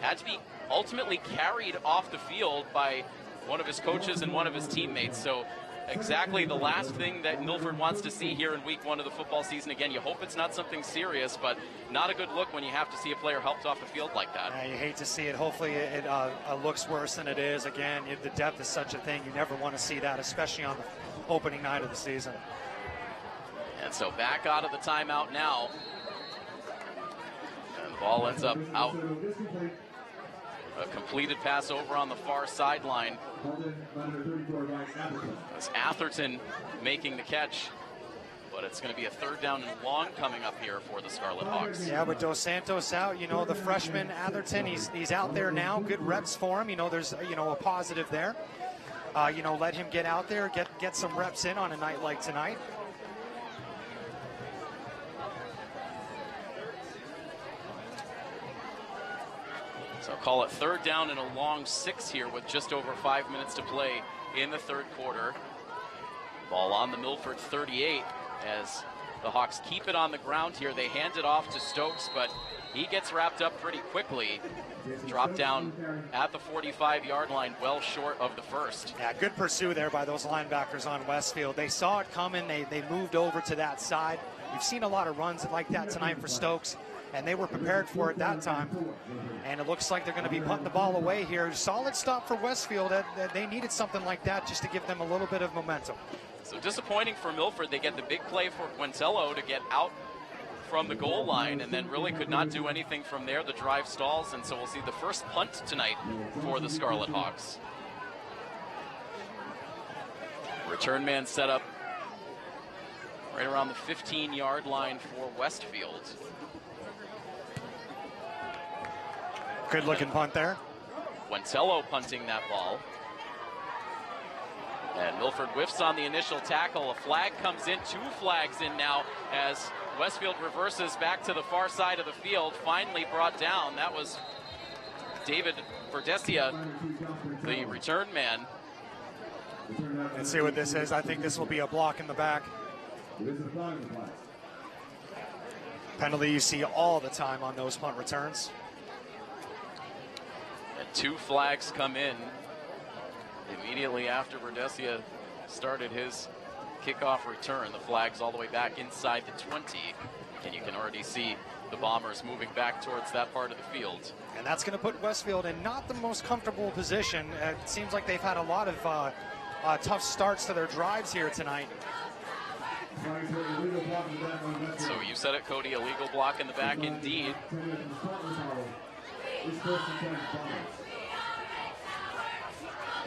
B: had to be ultimately carried off the field by one of his coaches and one of his teammates. So exactly the last thing that Milford wants to see here in week 1 of the football season. Again, you hope it's not something serious, but not a good look when you have to see a player helped off the field like that.
C: Yeah, you hate to see it. Hopefully it looks worse than it is. Again, the depth is such a thing. You never want to see that, especially on the opening night of the season.
B: And so back out of the timeout now. And the ball ends up out. A completed pass over on the far sideline. It's Atherton making the catch. But it's going to be a 3rd down and long coming up here for the Scarlet Hawks.
C: Yeah, with Dos Santos out, you know, the freshman Atherton, he's out there now. Good reps for him. You know, there's, you know, a positive there. You know, let him get out there, get some reps in on a night like tonight.
B: So call it 3rd down and a long 6 here with just over 5 minutes to play in the 3rd quarter. Ball on the Milford 38 as the Hawks keep it on the ground here. They hand it off to Stokes, but he gets wrapped up pretty quickly. Drop down at the 45-yard line, well short of the first.
C: Yeah, good pursuit there by those linebackers on Westfield. They saw it coming. They moved over to that side. We've seen a lot of runs like that tonight for Stokes, and they were prepared for it that time. And it looks like they're going to be punting the ball away here. Solid stop for Westfield. They needed something like that just to give them a little bit of momentum.
B: So disappointing for Milford. They get the big play for Buentello to get out from the goal line, and then really could not do anything from there. The drive stalls, and so we'll see the first punt tonight for the Scarlet Hawks. Return man set up right around the 15-yard line for Westfield.
C: Good looking punt there.
B: Buentello punting that ball. And Milford whiffs on the initial tackle. A flag comes in, 2 flags in now as Westfield reverses back to the far side of the field. Finally brought down. That was David Verdesia, the return man.
C: Let's see what this is. I think this will be a block in the back. Penalty you see all the time on those punt returns.
B: And 2 flags come in immediately after Verdesia started his kickoff return. The flag's all the way back inside the 20, and you can already see the Bombers moving back towards that part of the field.
C: And that's going to put Westfield in not the most comfortable position. It seems like they've had a lot of tough starts to their drives here tonight.
B: So you said it, Cody, illegal block in the back indeed.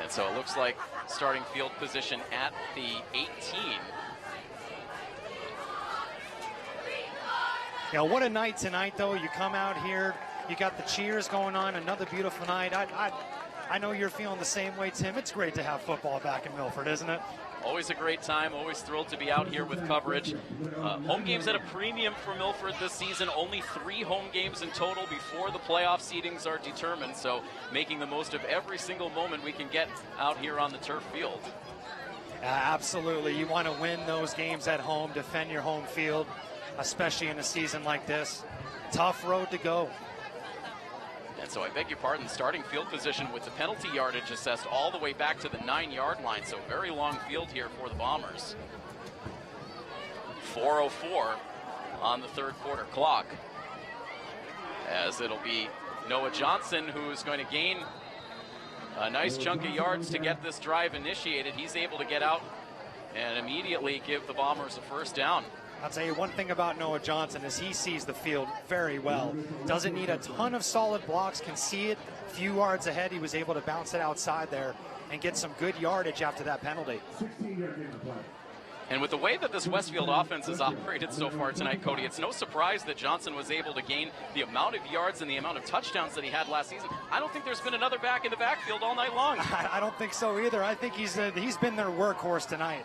B: And so it looks like starting field position at the 18.
C: You know, what a night tonight, though. You come out here, you got the cheers going on, another beautiful night. I know you're feeling the same way, Tim. It's great to have football back in Milford, isn't it?
B: Always a great time, always thrilled to be out here with coverage. Home games at a premium for Milford this season. Only 3 home games in total before the playoff seedings are determined. So making the most of every single moment we can get out here on the turf field.
C: Absolutely. You want to win those games at home, defend your home field, especially in a season like this. Tough road to go.
B: And so I beg your pardon, starting field position with the penalty yardage assessed all the way back to the 9-yard line. So very long field here for the Bombers. 4:04 on the third quarter clock. As it'll be Noah Johnson who's going to gain a nice chunk of yards to get this drive initiated. He's able to get out and immediately give the Bombers a first down.
C: I'll tell you one thing about Noah Johnson is he sees the field very well. Doesn't need a ton of solid blocks, can see it a few yards ahead. He was able to bounce it outside there and get some good yardage after that penalty.
B: And with the way that this Westfield offense has operated so far tonight, Cody, it's no surprise that Johnson was able to gain the amount of yards and the amount of touchdowns that he had last season. I don't think there's been another back in the backfield all night long.
C: I don't think so either. I think he's been their workhorse tonight.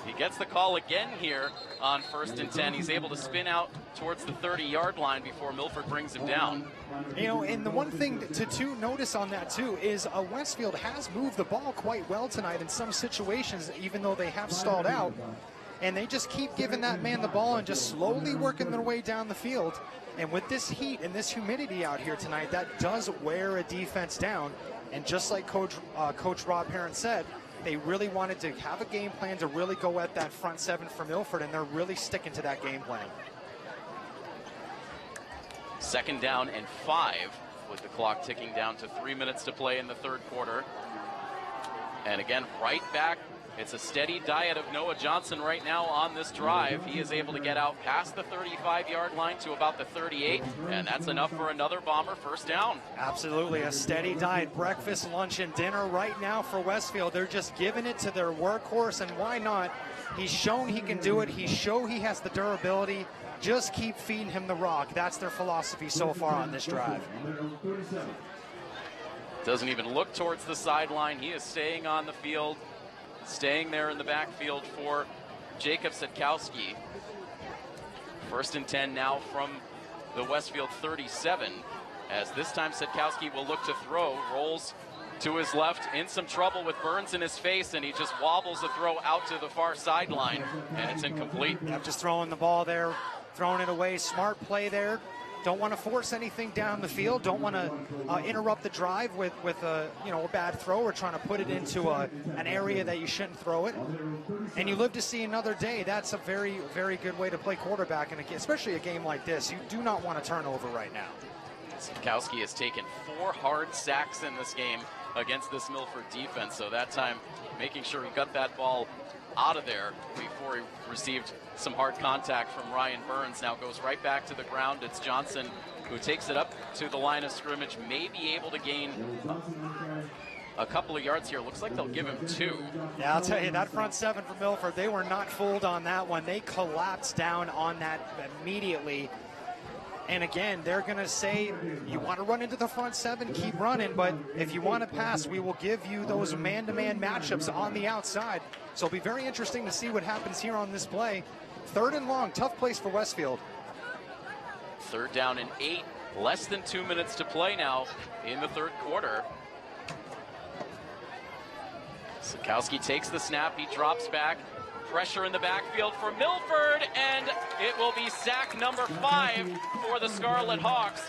B: He gets the call again here on 1st and 10. He's able to spin out towards the 30-yard line before Milford brings him down.
C: You know, and the one thing to notice on that, too, is Westfield has moved the ball quite well tonight in some situations, even though they have stalled out. And they just keep giving that man the ball and just slowly working their way down the field. And with this heat and this humidity out here tonight, that does wear a defense down. And just like Coach Rob Parent said, they really wanted to have a game plan to really go at that front 7 for Milford, and they're really sticking to that game plan.
B: 2nd down and 5 with the clock ticking down to 3 minutes to play in the third quarter. And again, right back. It's a steady diet of Noah Johnson right now on this drive. He is able to get out past the 35-yard line to about the 38, and that's enough for another Bomber first down.
C: Absolutely, a steady diet, breakfast, lunch, and dinner right now for Westfield. They're just giving it to their workhorse, and why not? He's shown he can do it. He's shown he has the durability. Just keep feeding him the rock. That's their philosophy so far on this drive.
B: Doesn't even look towards the sideline. He is staying on the field. Staying there in the backfield for Jacob Setkowski. 1st and 10 now from the Westfield 37. As this time Setkowski will look to throw. Rolls to his left, in some trouble with Burns in his face, and he just wobbles the throw out to the far sideline, and it's incomplete.
C: Yep, just throwing the ball there, throwing it away. Smart play there. Don't want to force anything down the field. Don't want to interrupt the drive with a bad throw or trying to put it into an area that you shouldn't throw it. And you live to see another day. That's a very, very good way to play quarterback, and especially a game like this. You do not want to turn over right now.
B: Setkowski has taken 4 hard sacks in this game against this Milford defense. So that time, making sure he got that ball out of there before he received some hard contact from Ryan Burns. Now goes right back to the ground. It's Johnson who takes it up to the line of scrimmage, may be able to gain a couple of yards here. Looks like they'll give him 2.
C: Yeah, I'll tell you, that front 7 for Milford, they were not fooled on that one. They collapsed down on that immediately. And again, they're going to say, you want to run into the front 7, keep running, but if you want to pass, we will give you those man-to-man matchups on the outside. So it'll be very interesting to see what happens here on this play. 3rd and long, tough place for Westfield.
B: 3rd down and 8, less than 2 minutes to play now in the third quarter. Setkowski takes the snap, he drops back. Pressure in the backfield for Milford, and it will be sack number 5 for the Scarlet Hawks.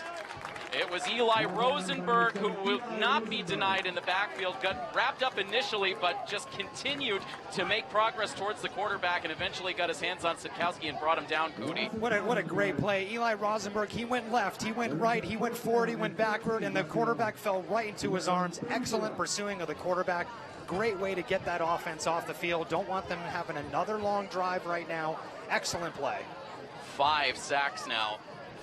B: It was Eli Rosenberg who will not be denied in the backfield. Got wrapped up initially, but just continued to make progress towards the quarterback and eventually got his hands on Sitkowski and brought him down, Cody.
C: What a great play. Eli Rosenberg, he went left, he went right, he went forward, he went backward, and the quarterback fell right into his arms. Excellent pursuing of the quarterback. Great way to get that offense off the field. Don't want them having another long drive right now. Excellent play.
B: 5 sacks now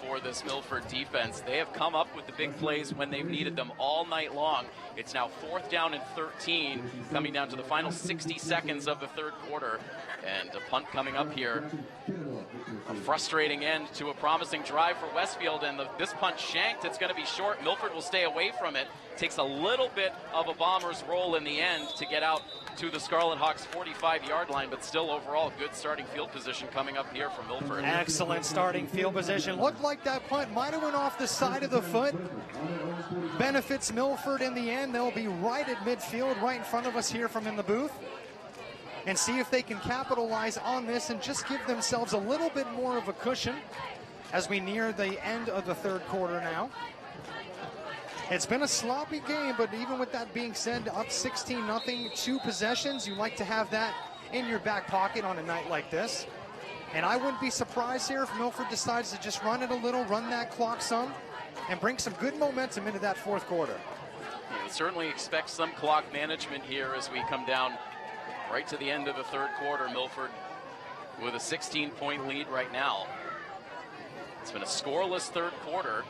B: for this Milford defense. They have come up with the big plays when they've needed them all night long. It's now 4th down and 13, coming down to the final 60 seconds of the third quarter. And a punt coming up here. A frustrating end to a promising drive for Westfield, and this punt shanked. It's going to be short. Milford will stay away from it. Takes a little bit of a bomber's roll in the end to get out to the Scarlet Hawks 45-yard line, but still overall good starting field position coming up here from Milford.
C: Excellent starting field position. Looked like that punt might have went off the side of the foot. Benefits Milford in the end. They'll be right at midfield, right in front of us here from in the booth, and see if they can capitalize on this and just give themselves a little bit more of a cushion as we near the end of the third quarter now. It's been a sloppy game, but even with that being said, up 16-0, 2 possessions, you like to have that in your back pocket on a night like this. And I wouldn't be surprised here if Milford decides to just run it a little, run that clock some, and bring some good momentum into that fourth quarter.
B: Yeah, certainly expect some clock management here as we come down right to the end of the third quarter. Milford with a 16-point lead right now. It's been a scoreless third quarter.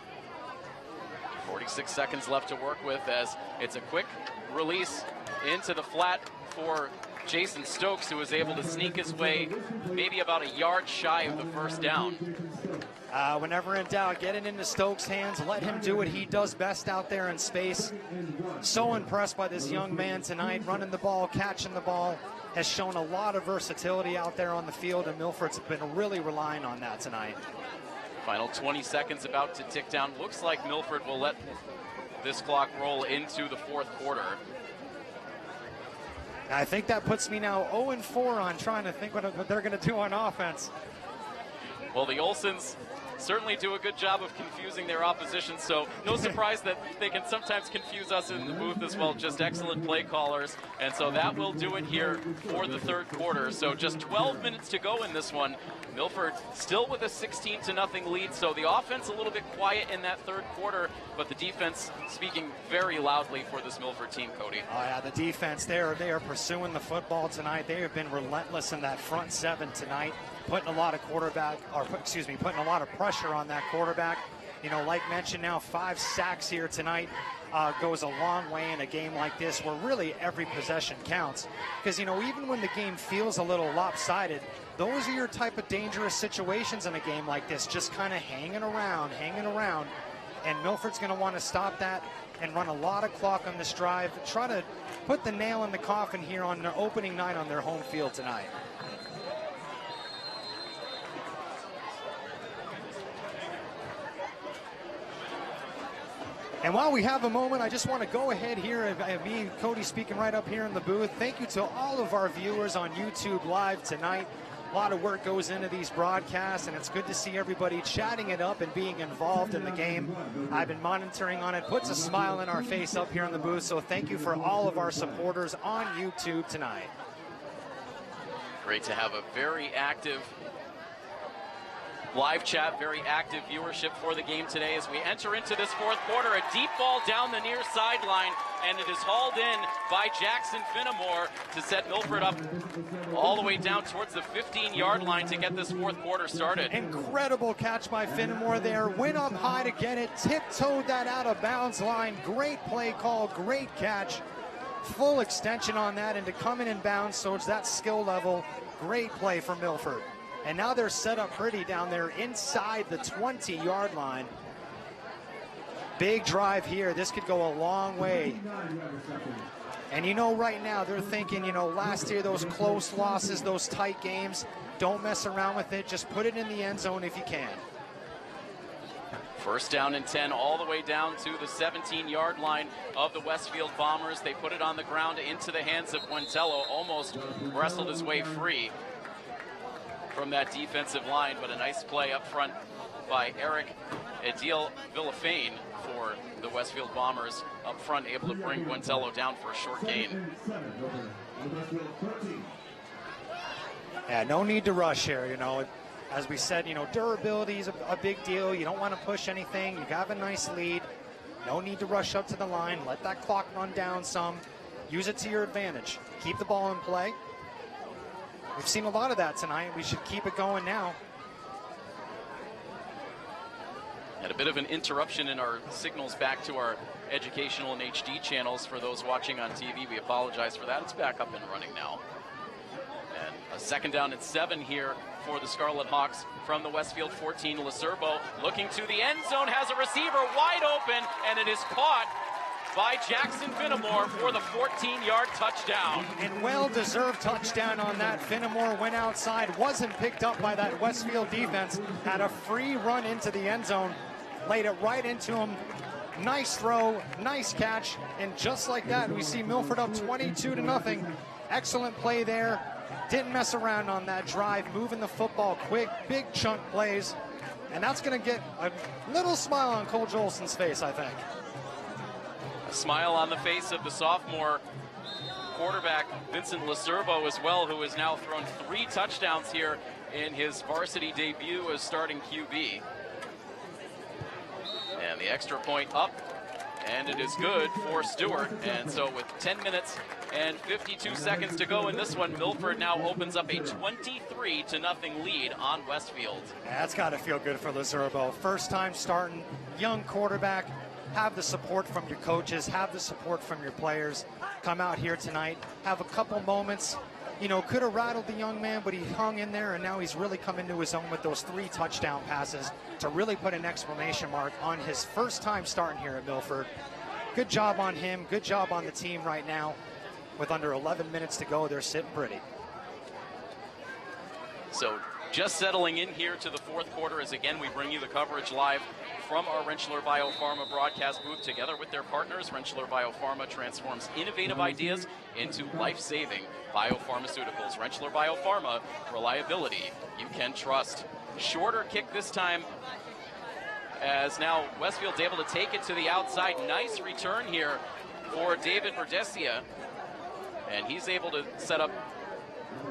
B: 46 seconds left to work with as it's a quick release into the flat for Jason Stokes, who was able to sneak his way maybe about a yard shy of the first down.
C: Whenever in doubt, get it into Stokes' hands. Let him do what he does best out there in space. So impressed by this young man tonight, running the ball, catching the ball. Has shown a lot of versatility out there on the field, and Milford's been really relying on that tonight.
B: Final 20 seconds about to tick down. Looks like Milford will let this clock roll into the fourth quarter.
C: I think that puts me now 0-4 on trying to think what they're going to do on offense.
B: Well, the Olsons certainly do a good job of confusing their opposition, so no surprise that they can sometimes confuse us in the booth as well. Just excellent play callers, and so that will do it here for the third quarter. So just 12 minutes to go in this one. Milford still with a 16-0 lead, so the offense a little bit quiet in that third quarter, but the defense speaking very loudly for this Milford team, Cody.
C: Oh yeah, the defense, they are pursuing the football tonight. They have been relentless in that front seven tonight, putting a lot of putting a lot of pressure on that quarterback. You know, like mentioned now, 5 sacks here tonight goes a long way in a game like this where really every possession counts. Because, you know, even when the game feels a little lopsided, those are your type of dangerous situations in a game like this, just kind of hanging around. And Milford's going to want to stop that and run a lot of clock on this drive, try to put the nail in the coffin here on their opening night on their home field tonight. And while we have a moment, I just want to go ahead here, me and Cody speaking right up here in the booth. Thank you to all of our viewers on YouTube Live tonight. A lot of work goes into these broadcasts, and it's good to see everybody chatting it up and being involved in the game. I've been monitoring on it, puts a smile in our face up here in the booth, so thank you for all of our supporters on YouTube tonight.
B: Great to have a very active live chat, very active viewership for the game today as we enter into this fourth quarter. A deep ball down the near sideline, and it is hauled in by Jackson Finnemore to set Milford up all the way down towards the 15-yard line to get this fourth quarter started.
C: Incredible catch by Finnemore there. Went up high to get it, tiptoed that out of bounds line. Great play call, great catch. Full extension on that and to come in bounds, so it's that skill level. Great play for Milford. And now they're set up pretty down there inside the 20-yard line. Big drive here. This could go a long way. And you know, right now they're thinking, you know, last year those close losses, those tight games, don't mess around with it. Just put it in the end zone if you can.
B: First down and 10 all the way down to the 17-yard line of the Westfield Bombers. They put it on the ground into the hands of Guentello. Almost wrestled his way free from that defensive line, but a nice play up front by Eric Adil Villafane for the Westfield Bombers up front, able to bring Guentello down for a short gain.
C: Yeah, no need to rush here, you know. As we said, you know, durability is a big deal. You don't want to push anything. You have a nice lead. No need to rush up to the line. Let that clock run down some. Use it to your advantage. Keep the ball in play. We've seen a lot of that tonight. We should keep it going now.
B: Had a bit of an interruption in our signals back to our educational and HD channels for those watching on TV. We apologize for that. It's back up and running now. And a second down and 7 here for the Scarlet Hawks from the Westfield 14. Lacerbo looking to the end zone, has a receiver wide open, and it is caught by Jackson Finnemore for the 14-yard touchdown.
C: And well-deserved touchdown on that. Finnemore went outside, wasn't picked up by that Westfield defense, had a free run into the end zone, laid it right into him. Nice throw, nice catch, and just like that, we see Milford up 22-0. Excellent play there. Didn't mess around on that drive, moving the football quick, big chunk plays, and that's going to get a little smile on Cole Jolson's face, I think.
B: A smile on the face of the sophomore quarterback, Vincent Lacerbo, as well, who has now thrown 3 touchdowns here in his varsity debut as starting QB. And the extra point up, and it is good for Stewart. And so with 10 minutes and 52 seconds to go in this one, Milford now opens up a 23-0 lead on Westfield.
C: Yeah, that's got to feel good for Lacerbo. First time starting, young quarterback. Have the support from your coaches, have the support from your players. Come out here tonight, have a couple moments. You know, could have rattled the young man, but he hung in there, and now he's really come into his own with those 3 touchdown passes to really put an exclamation mark on his first time starting here at Milford. Good job on him, good job on the team right now. With under 11 minutes to go, they're sitting pretty.
B: So just settling in here to the 4th quarter as again we bring you the coverage live from our Rentschler Biopharma broadcast booth. Together with their partners, Rentschler Biopharma transforms innovative ideas into life-saving biopharmaceuticals. Rentschler Biopharma, reliability you can trust. Shorter kick this time, as now Westfield's able to take it to the outside. Nice return here for David Verdesia, and he's able to set up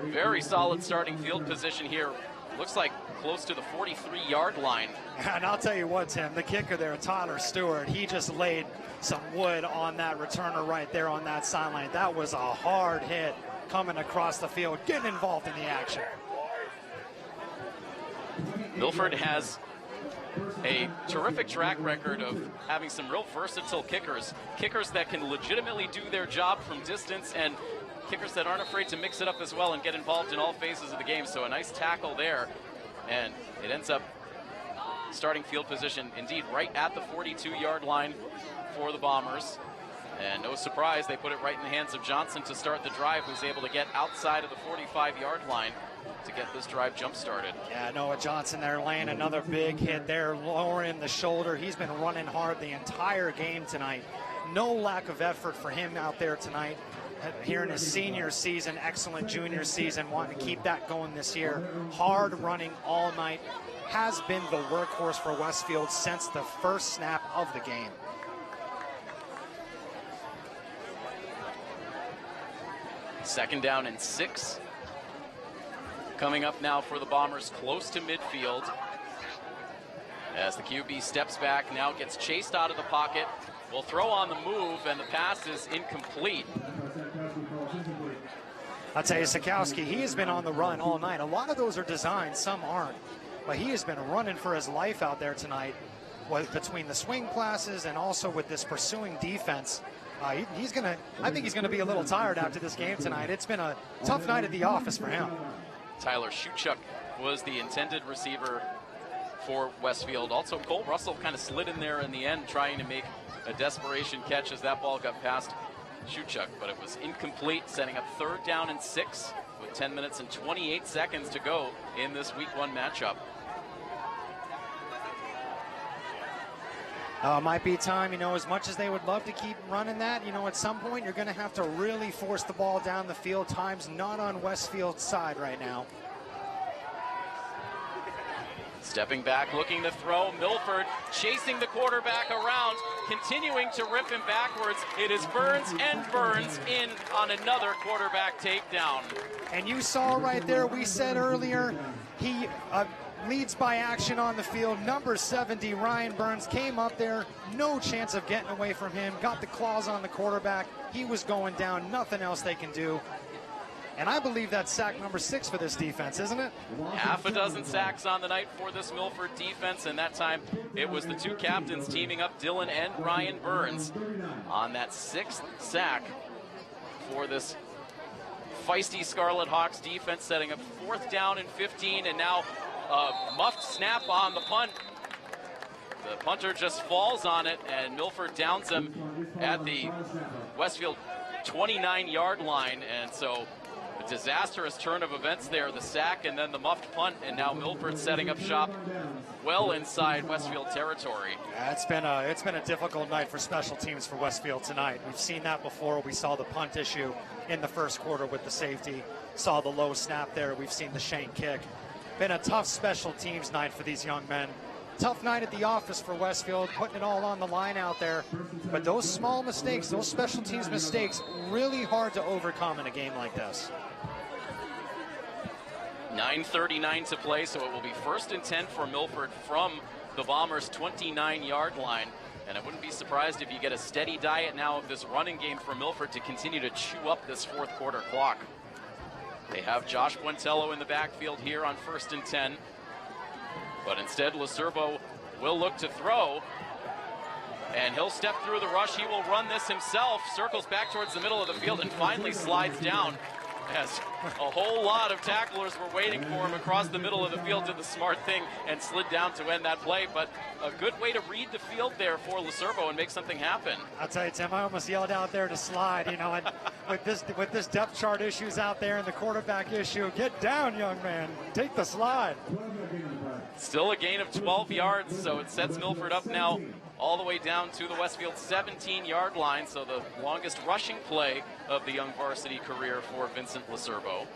B: very solid starting field position here. Looks like close to the 43-yard line.
C: And I'll tell you what, Tim, the kicker there, Tyler Stewart, he just laid some wood on that returner right there on that sideline. That was a hard hit coming across the field, getting involved in the action.
B: Milford has a terrific track record of having some real versatile kickers. Kickers that can legitimately do their job from distance, and kickers that aren't afraid to mix it up as well and get involved in all phases of the game. So a nice tackle there, and it ends up starting field position indeed right at the 42-yard line for the Bombers. And no surprise, they put it right in the hands of Johnson to start the drive, who's able to get outside of the 45-yard line to get this drive jump-started.
C: Yeah, Noah Johnson there laying another big hit there, lowering the shoulder. He's been running hard the entire game tonight. No lack of effort for him out there tonight. Here in his senior season, excellent junior season, wanting to keep that going this year. Hard running all night. Has been the workhorse for Westfield since the first snap of the game.
B: Second down and 6. Coming up now for the Bombers, close to midfield. As the QB steps back, now gets chased out of the pocket. Will throw on the move, and the pass is incomplete.
C: I'll tell you, Sikowski, he has been on the run all night. A lot of those are designed, some aren't. But he has been running for his life out there tonight, between the swing classes and also with this pursuing defense. I think he's gonna be a little tired after this game tonight. It's been a tough night at the office for him.
B: Tyler Schuchuk was the intended receiver for Westfield. Also, Cole Russell kind of slid in there in the end, trying to make a desperation catch as that ball got past Schuchuk, but it was incomplete, setting up 3rd down and 6 with 10 minutes and 28 seconds to go in this Week 1 matchup.
C: Might be time, you know, as much as they would love to keep running that, you know, at some point you're going to have to really force the ball down the field. Time's not on Westfield's side right now.
B: Stepping back, looking to throw. Milford chasing the quarterback around, continuing to rip him backwards. It is Burns, and Burns in on another quarterback takedown.
C: And you saw right there, we said earlier, he leads by action on the field. Number 70, Ryan Burns, came up there. No chance of getting away from him. Got the claws on the quarterback. He was going down. Nothing else they can do. And I believe that's sack number 6 for this defense, isn't it?
B: Half a dozen sacks on the night for this Milford defense, and that time it was the two captains teaming up, Dylan and Ryan Burns, on that 6th sack for this feisty Scarlet Hawks defense, setting up 4th down and 15, and now a muffed snap on the punt. The punter just falls on it, and Milford downs him at the Westfield 29-yard line, and so a disastrous turn of events there, the sack and then the muffed punt, and now Milford setting up shop well inside Westfield territory.
C: Yeah, it's been a difficult night for special teams for Westfield tonight. We've seen that before. We saw the punt issue in the first quarter with the safety, saw the low snap there. We've seen the shank kick. Been a tough special teams night for these young men. Tough night at the office for Westfield, putting it all on the line out there. But those small mistakes, those special teams mistakes, really hard to overcome in a game like this.
B: 9:39 to play, so it will be 1st and 10 for Milford from the Bombers' 29-yard line. And I wouldn't be surprised if you get a steady diet now of this running game for Milford to continue to chew up this 4th quarter clock. They have Josh Buentello in the backfield here on 1st and 10. But instead, Lacerbo will look to throw. And he'll step through the rush. He will run this himself, circles back towards the middle of the field, and finally slides down as a whole lot of tacklers were waiting for him across the middle of the field. Did the smart thing and slid down to end that play. But a good way to read the field there for Lacerbo and make something happen.
C: I'll tell you, Tim, I almost yelled out there to slide, you know, and with this depth chart issues out there and the quarterback issue, get down, young man, take the slide.
B: Still a gain of 12 yards, so it sets Milford up now all the way down to the Westfield 17-yard line, so the longest rushing play of the young varsity career for Vincent Lacerbo.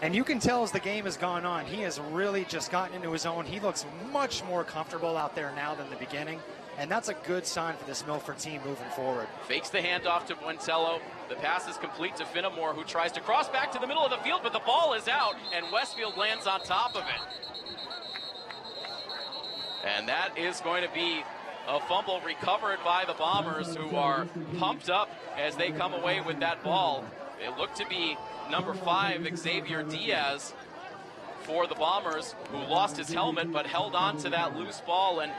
C: And you can tell as the game has gone on, he has really just gotten into his own. He looks much more comfortable out there now than the beginning, and that's a good sign for this Milford team moving forward.
B: Fakes the handoff to Buentello. The pass is complete to Finnemore, who tries to cross back to the middle of the field, but the ball is out, and Westfield lands on top of it. And that is going to be a fumble recovered by the Bombers, who are pumped up as they come away with that ball. It looked to be number 5, Xavier Diaz, for the Bombers, who lost his helmet but held on to that loose ball. And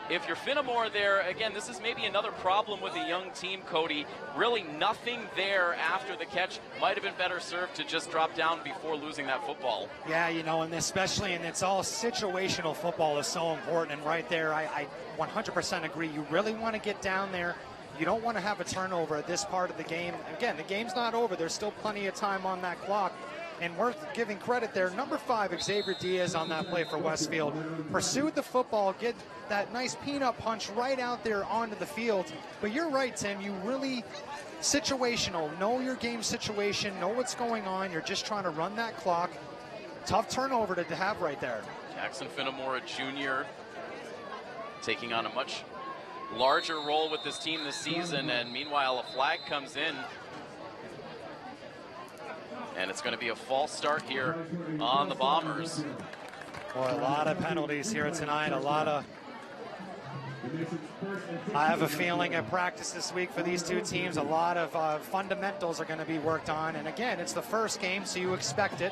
B: if you're Finnemore there, again, this is maybe another problem with a young team, Cody. Really nothing there after the catch. Might have been better served to just drop down before losing that football.
C: Yeah, you know, and especially, and it's all situational football is so important. And right there, I 100% agree. You really want to get down there. You don't want to have a turnover at this part of the game. Again, the game's not over. There's still plenty of time on that clock. And worth giving credit there, number 5, Xavier Diaz on that play for Westfield. Pursued the football, get that nice peanut punch right out there onto the field. But you're right, Tim, you really, situational, know your game situation, know what's going on. You're just trying to run that clock. Tough turnover to have right there.
B: Jackson Finnemore, a junior, taking on a much larger role with this team this season. And meanwhile, a flag comes in. And it's going to be a false start here on the Bombers.
C: Boy, a lot of penalties here tonight. I have a feeling at practice this week for these two teams, a lot of fundamentals are going to be worked on. And again, it's the first game, so you expect it.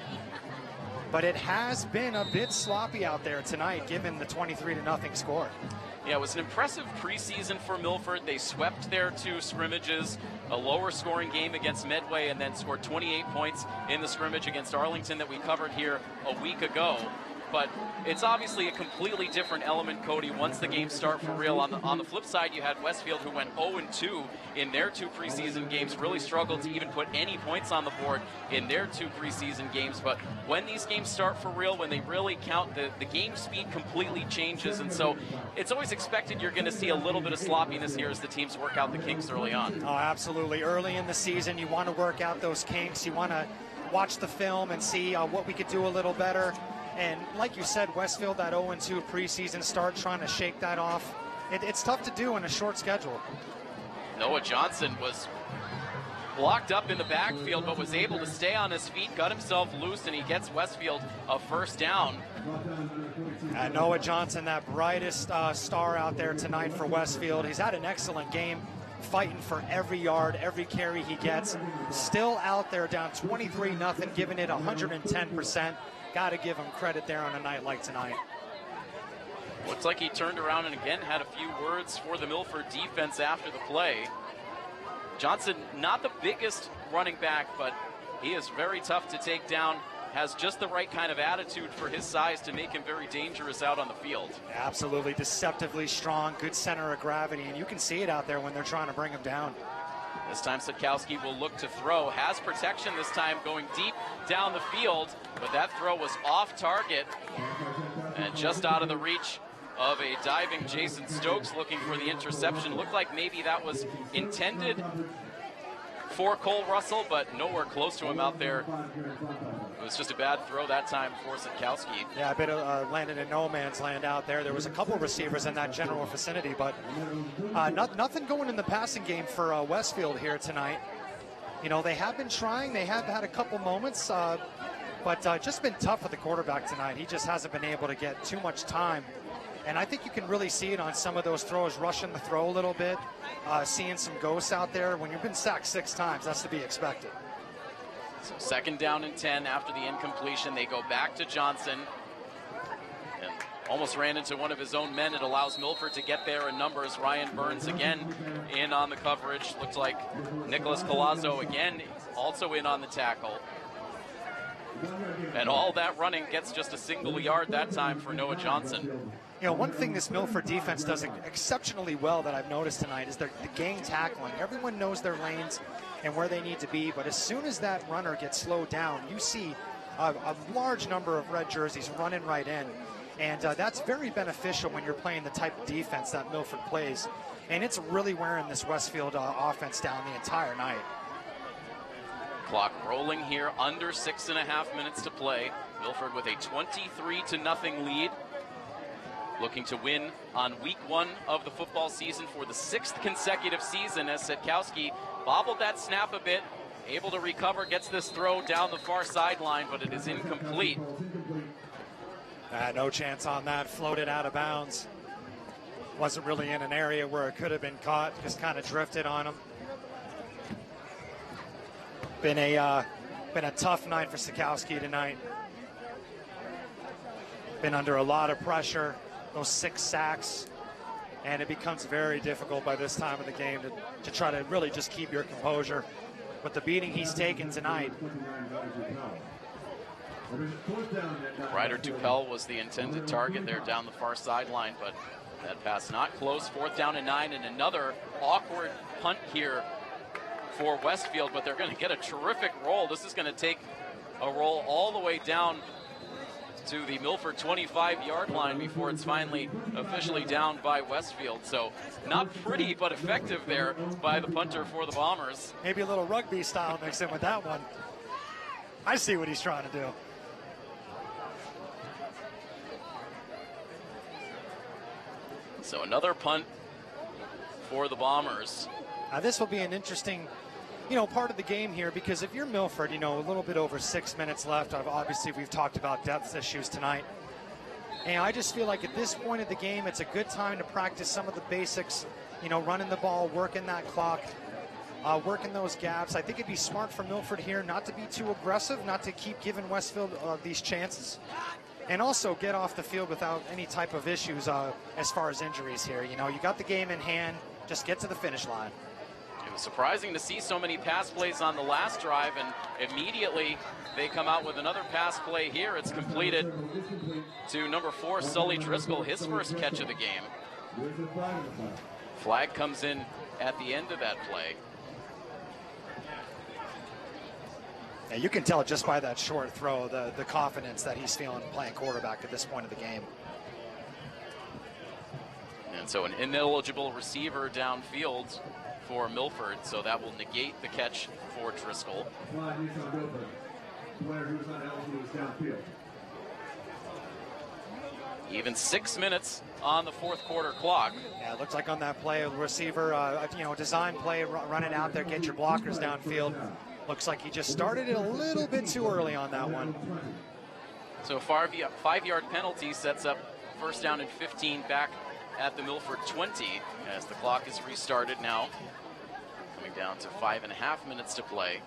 C: But it has been a bit sloppy out there tonight, given the 23-0 score.
B: Yeah, it was an impressive preseason for Milford. They swept their 2 scrimmages, a lower scoring game against Medway, and then scored 28 points in the scrimmage against Arlington that we covered here a week ago. But it's obviously a completely different element, Cody, once the games start for real. On the flip side, you had Westfield, who went 0-2 in their 2 preseason games, really struggled to even put any points on the board in their 2 preseason games. But when these games start for real, when they really count, the game speed completely changes. And so it's always expected you're going to see a little bit of sloppiness here as the teams work out the kinks early on.
C: Oh, absolutely. Early in the season, you want to work out those kinks. You want to watch the film and see what we could do a little better. And like you said, Westfield, that 0-2 preseason start, trying to shake that off. It's tough to do in a short schedule.
B: Noah Johnson was blocked up in the backfield, but was able to stay on his feet, got himself loose, and he gets Westfield a first down.
C: Noah Johnson, that brightest star out there tonight for Westfield. He's had an excellent game, fighting for every yard, every carry he gets. Still out there down 23-0, giving it 110%. Got to give him credit there on a night like tonight.
B: Looks like he turned around and again had a few words for the Milford defense after the play. Johnson, not the biggest running back, but he is very tough to take down, has just the right kind of attitude for his size to make him very dangerous out on the field.
C: Absolutely deceptively strong, good center of gravity, and you can see it out there when they're trying to bring him down.
B: This time Sitkowski will look to throw, has protection this time going deep down the field, but that throw was off target and just out of the reach of a diving Jason Stokes looking for the interception. Looked like maybe that was intended for Cole Russell, but nowhere close to him out there. It was just a bad throw that time for Sitkowski.
C: Yeah, a bit of landed in no man's land out there. There was a couple receivers in that general vicinity, but nothing going in the passing game for Westfield here tonight. You know, they have been trying. They have had a couple moments, but just been tough with the quarterback tonight. He just hasn't been able to get too much time. And I think you can really see it on some of those throws, rushing the throw a little bit, seeing some ghosts out there. When you've been sacked 6 times, that's to be expected.
B: So 2nd down and 10 after the incompletion. They go back to Johnson. And almost ran into one of his own men. It allows Milford to get there in numbers. Ryan Burns again in on the coverage. Looks like Nicholas Colazzo again also in on the tackle. And all that running gets just a single yard that time for Noah Johnson.
C: You know, one thing this Milford defense does exceptionally well that I've noticed tonight is the gang tackling. Everyone knows their lanes and where they need to be, but as soon as that runner gets slowed down, you see a large number of red jerseys running right in. And that's very beneficial when you're playing the type of defense that Milford plays. And it's really wearing this Westfield offense down the entire night.
B: Clock rolling here, under 6.5 minutes to play. Milford with a 23-0 lead. Looking to win on week 1 of the football season for the 6th consecutive season as Sitkowski bobbled that snap a bit, able to recover, gets this throw down the far sideline, but it is incomplete.
C: No chance on that, floated out of bounds. Wasn't really in an area where it could have been caught, just kind of drifted on him. Been a tough night for Sitkowski tonight. Been under a lot of pressure. Those 6 sacks, and it becomes very difficult by this time of the game to try to really just keep your composure. With the beating he's taken tonight.
B: Ryder Dupel was the intended target there down the far sideline, but that pass not close. 4th down and 9, and another awkward punt here for Westfield, but they're going to get a terrific roll. This is going to take a roll all the way down to the Milford 25-yard line before it's finally officially down by Westfield. So not pretty, but effective there by the punter for the Bombers.
C: Maybe a little rugby style mixed in with that one. I see what he's trying to do.
B: So another punt for the Bombers.
C: This will be an interesting, part of the game here, because if you're Milford, a little bit over 6 minutes left. Obviously, we've talked about depth issues tonight. And I just feel like at this point of the game, it's a good time to practice some of the basics, running the ball, working that clock, working those gaps. I think it'd be smart for Milford here not to be too aggressive, not to keep giving Westfield these chances. And also get off the field without any type of issues as far as injuries here. You got the game in hand, just get to the finish line.
B: It was surprising to see so many pass plays on the last drive, and immediately they come out with another pass play here. It's completed to number 4, Sully Driscoll, his first catch of the game. Flag comes in at the end of that play.
C: Yeah, you can tell just by that short throw the confidence that he's feeling playing quarterback at this point of the game.
B: And so an ineligible receiver downfield for Milford, so that will negate the catch for Driscoll. Even 6 minutes on the fourth quarter clock.
C: Yeah, it looks like on that play, the receiver, design play, running out there, get your blockers downfield. Looks like he just started it a little bit too early on that one.
B: So a 5-yard penalty sets up first down and 15 back at the Milford 20 as the clock is restarted now. Coming down to 5.5 minutes to play.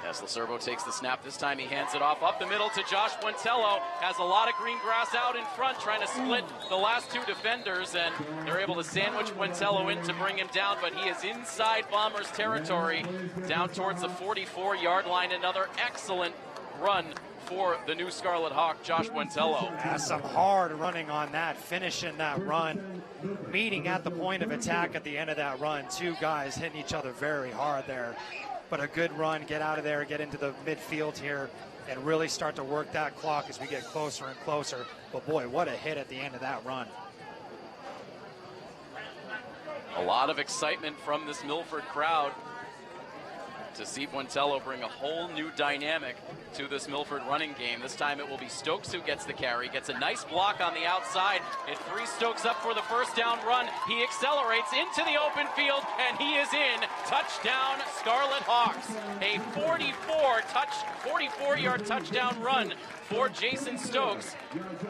B: As Lacerbo takes the snap, this time he hands it off up the middle to Josh Buentello. Has a lot of green grass out in front, trying to split the last two defenders, and they're able to sandwich Buentello in to bring him down, but he is inside Bombers territory, down towards the 44-yard line. Another excellent run for the new Scarlet Hawk, Josh Buentello.
C: Yeah, some hard running on that, finishing that run, meeting at the point of attack at the end of that run. Two guys hitting each other very hard there. But a good run, get out of there, get into the midfield here, and really start to work that clock as we get closer and closer. But boy, what a hit at the end of that run.
B: A lot of excitement from this Milford crowd to see Buentello bring a whole new dynamic to this Milford running game. This time it will be Stokes who gets the carry, gets a nice block on the outside. It frees Stokes up for the first down run. He accelerates into the open field, and he is in. Touchdown, Scarlet Hawks. A 44-yard touchdown run for Jason Stokes.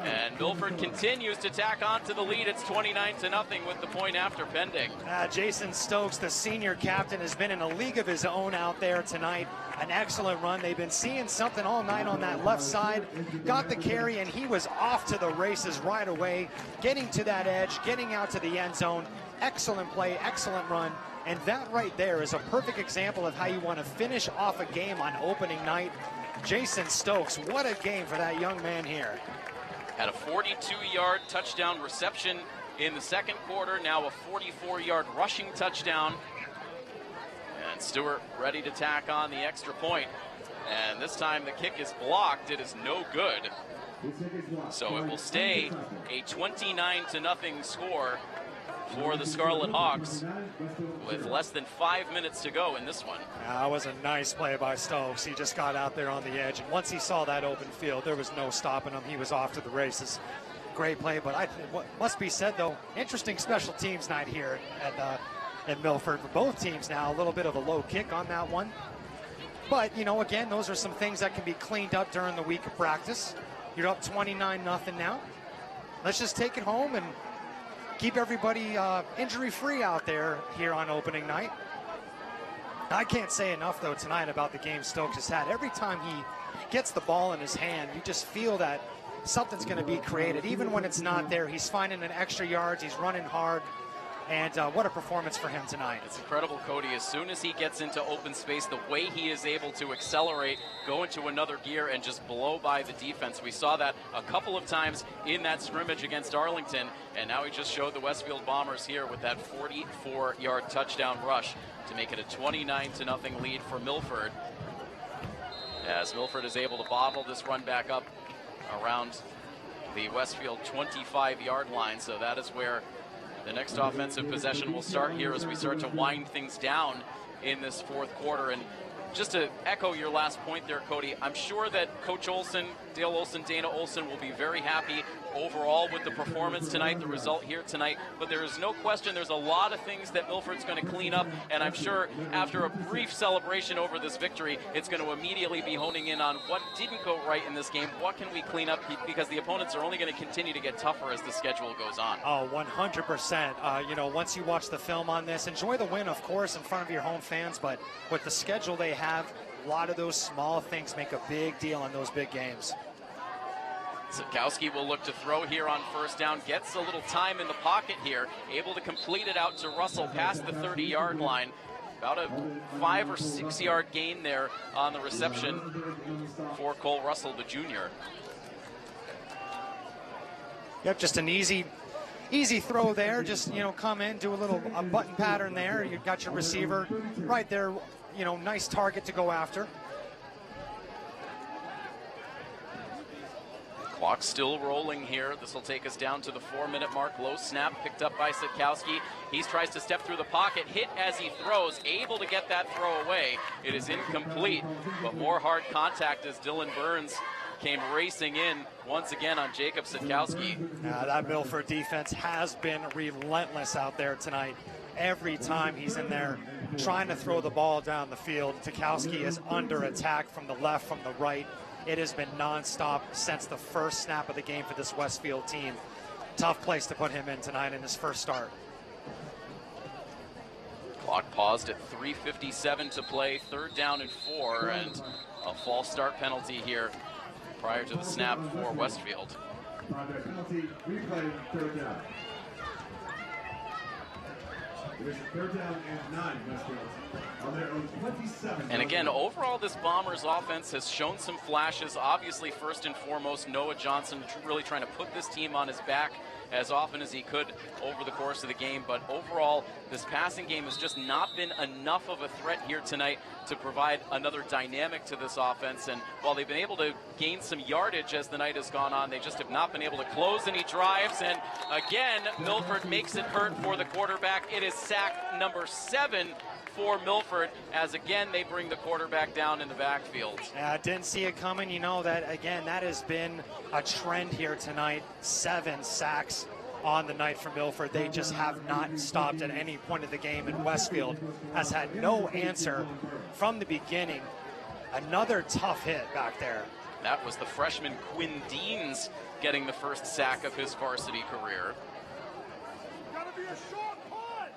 B: And Milford continues to tack on to the lead. It's 29-0 with the point after pending.
C: Jason Stokes, the senior captain, has been in a league of his own out there tonight. An excellent run. They've been seeing something all night on that left side. Got the carry, and he was off to the races right away, getting to that edge, getting out to the end zone. Excellent play, excellent run. And that right there is a perfect example of how you want to finish off a game on opening night. Jason Stokes, what a game for that young man here.
B: Had a 42-yard touchdown reception in the second quarter, now a 44-yard rushing touchdown. And Stewart ready to tack on the extra point. And this time the kick is blocked. It is no good. So it will stay a 29-0 score for the Scarlet Hawks with less than 5 minutes to go in this one.
C: That was a nice play by Stokes. He just got out there on the edge, and once he saw that open field, there was no stopping him. He was off to the races. Great play, but what must be said, though, interesting special teams night here at Milford for both teams now. A little bit of a low kick on that one. But, again, those are some things that can be cleaned up during the week of practice. You're up 29-0 now. Let's just take it home and keep everybody injury-free out there here on opening night. I can't say enough, though, tonight about the game Stokes has had. Every time he gets the ball in his hand, you just feel that something's going to be created. Even when it's not there, he's finding an extra yards, he's running hard. And what a performance for him tonight.
B: It's incredible, Cody. As soon as he gets into open space, the way he is able to accelerate, go into another gear, and just blow by the defense. We saw that a couple of times in that scrimmage against Arlington, and now he just showed the Westfield Bombers here with that 44-yard touchdown rush to make it a 29-0 lead for Milford. As Milford is able to bottle this run back up around the Westfield 25-yard line, so that is where the next offensive possession will start here as we start to wind things down in this fourth quarter. And just to echo your last point there, Cody, I'm sure that Coach Olson, Dale Olson, Dana Olson will be very happy overall with the performance tonight, the result here tonight. But there is no question there's a lot of things that Milford's going to clean up. And I'm sure after a brief celebration over this victory, it's going to immediately be honing in on what didn't go right in this game. What can we clean up? Because the opponents are only going to continue to get tougher as the schedule goes on.
C: Oh, 100%. Once you watch the film on this, enjoy the win, of course, in front of your home fans. But with the schedule they have, a lot of those small things make a big deal in those big games.
B: Sikowski will look to throw here on first down, gets a little time in the pocket here, able to complete it out to Russell past the 30-yard line. About a 5 or 6 yard gain there on the reception for Cole Russell, the junior.
C: Yep, just an easy throw there. Just, come in, do a button pattern there. You've got your receiver right there, nice target to go after.
B: Clock still rolling here. This will take us down to the 4-minute mark. Low snap picked up by Sikowski. He tries to step through the pocket, hit as he throws, able to get that throw away. It is incomplete, but more hard contact as Dylan Burns came racing in once again on Jacob Sitkowski.
C: That Milford defense has been relentless out there tonight. Every time he's in there trying to throw the ball down the field, Sitkowski is under attack from the left, from the right. It has been nonstop since the first snap of the game for this Westfield team. Tough place to put him in tonight in his first start.
B: Clock paused at 3:57 to play, 3rd down and 4, and a false start penalty here prior to the snap for Westfield.
E: Penalty, replay, 3rd down. It is 3rd down and 9, Westfield. On their own 27.
B: And again, overall, this Bombers offense has shown some flashes. Obviously, first and foremost, Noah Johnson really trying to put this team on his back as often as he could over the course of the game. But overall, this passing game has just not been enough of a threat here tonight to provide another dynamic to this offense. And while they've been able to gain some yardage as the night has gone on, they just have not been able to close any drives. And again, Milford makes it hurt for the quarterback. It is sack number 7 for Milford, as again they bring the quarterback down in the backfield.
C: Yeah, didn't see it coming. You know that, again, that has been a trend here tonight. 7 sacks on the night for Milford. They just have not stopped at any point of the game, and Westfield has had no answer from the beginning. Another tough hit back there.
B: That was the freshman Quinn Deans getting the first sack of his varsity career.
D: Gotta be a short punt.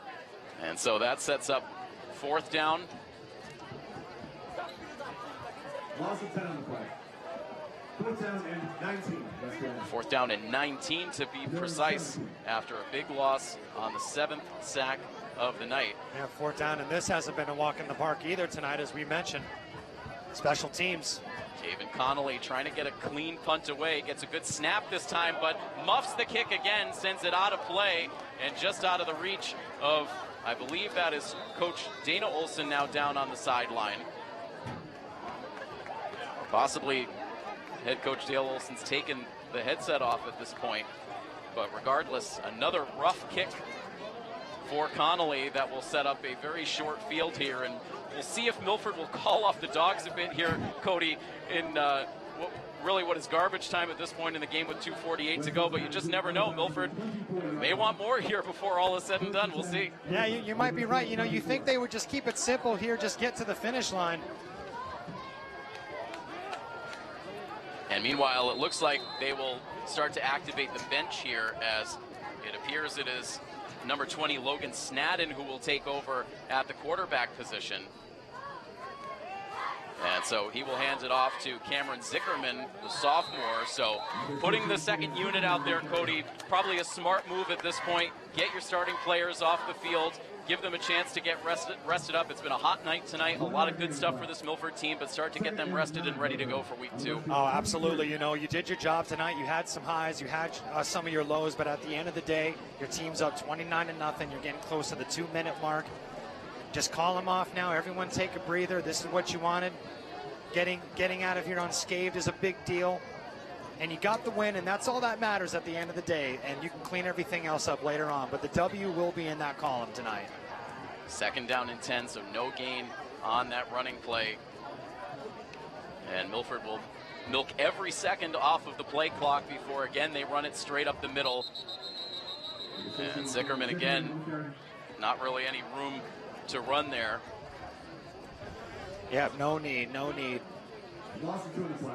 B: And so that sets up 4th down.
E: Loss of 10 on the play. 4th down and 19.
B: 4th down and 19 to be precise after a big loss on the 7th sack of the night.
C: Yeah, 4th down, and this hasn't been a walk in the park either tonight, as we mentioned. Special teams.
B: Caven Connolly trying to get a clean punt away. Gets a good snap this time, but muffs the kick again, sends it out of play and just out of the reach of, I believe that is Coach Dana Olson now down on the sideline. Possibly head coach Dale Olson's taken the headset off at this point. But regardless, another rough kick for Connolly that will set up a very short field here. And we'll see if Milford will call off the dogs a bit here, Cody, in really what is garbage time at this point in the game with 2:48 to go. But you just never know. Milford may want more here before all is said and done. We'll see.
C: Yeah, you might be right. You know, you think they would just keep it simple here, just get to the finish line.
B: And meanwhile, it looks like they will start to activate the bench here, as it appears it is number 20, Logan Snadden, who will take over at the quarterback position. And so he will hand it off to Cameron Zickerman, the sophomore. So putting the second unit out there, Cody, probably a smart move at this point. Get your starting players off the field. Give them a chance to get rested up. It's been a hot night tonight. A lot of good stuff for this Milford team, but start to get them rested and ready to go for week 2.
C: Oh, absolutely. You know, you did your job tonight. You had some highs, you had some of your lows, but at the end of the day, your team's up 29-0. You're getting close to the 2-minute mark. Just call them off now. Everyone take a breather. This is what you wanted. Getting out of here unscathed is a big deal. And you got the win, and that's all that matters at the end of the day. And you can clean everything else up later on. But the W will be in that column tonight.
B: 2nd down and 10, so no gain on that running play. And Milford will milk every second off of the play clock before, again, they run it straight up the middle. And Zickerman, again, not really any room to run there.
C: Yeah, no need.
E: Loss of 2 on the play.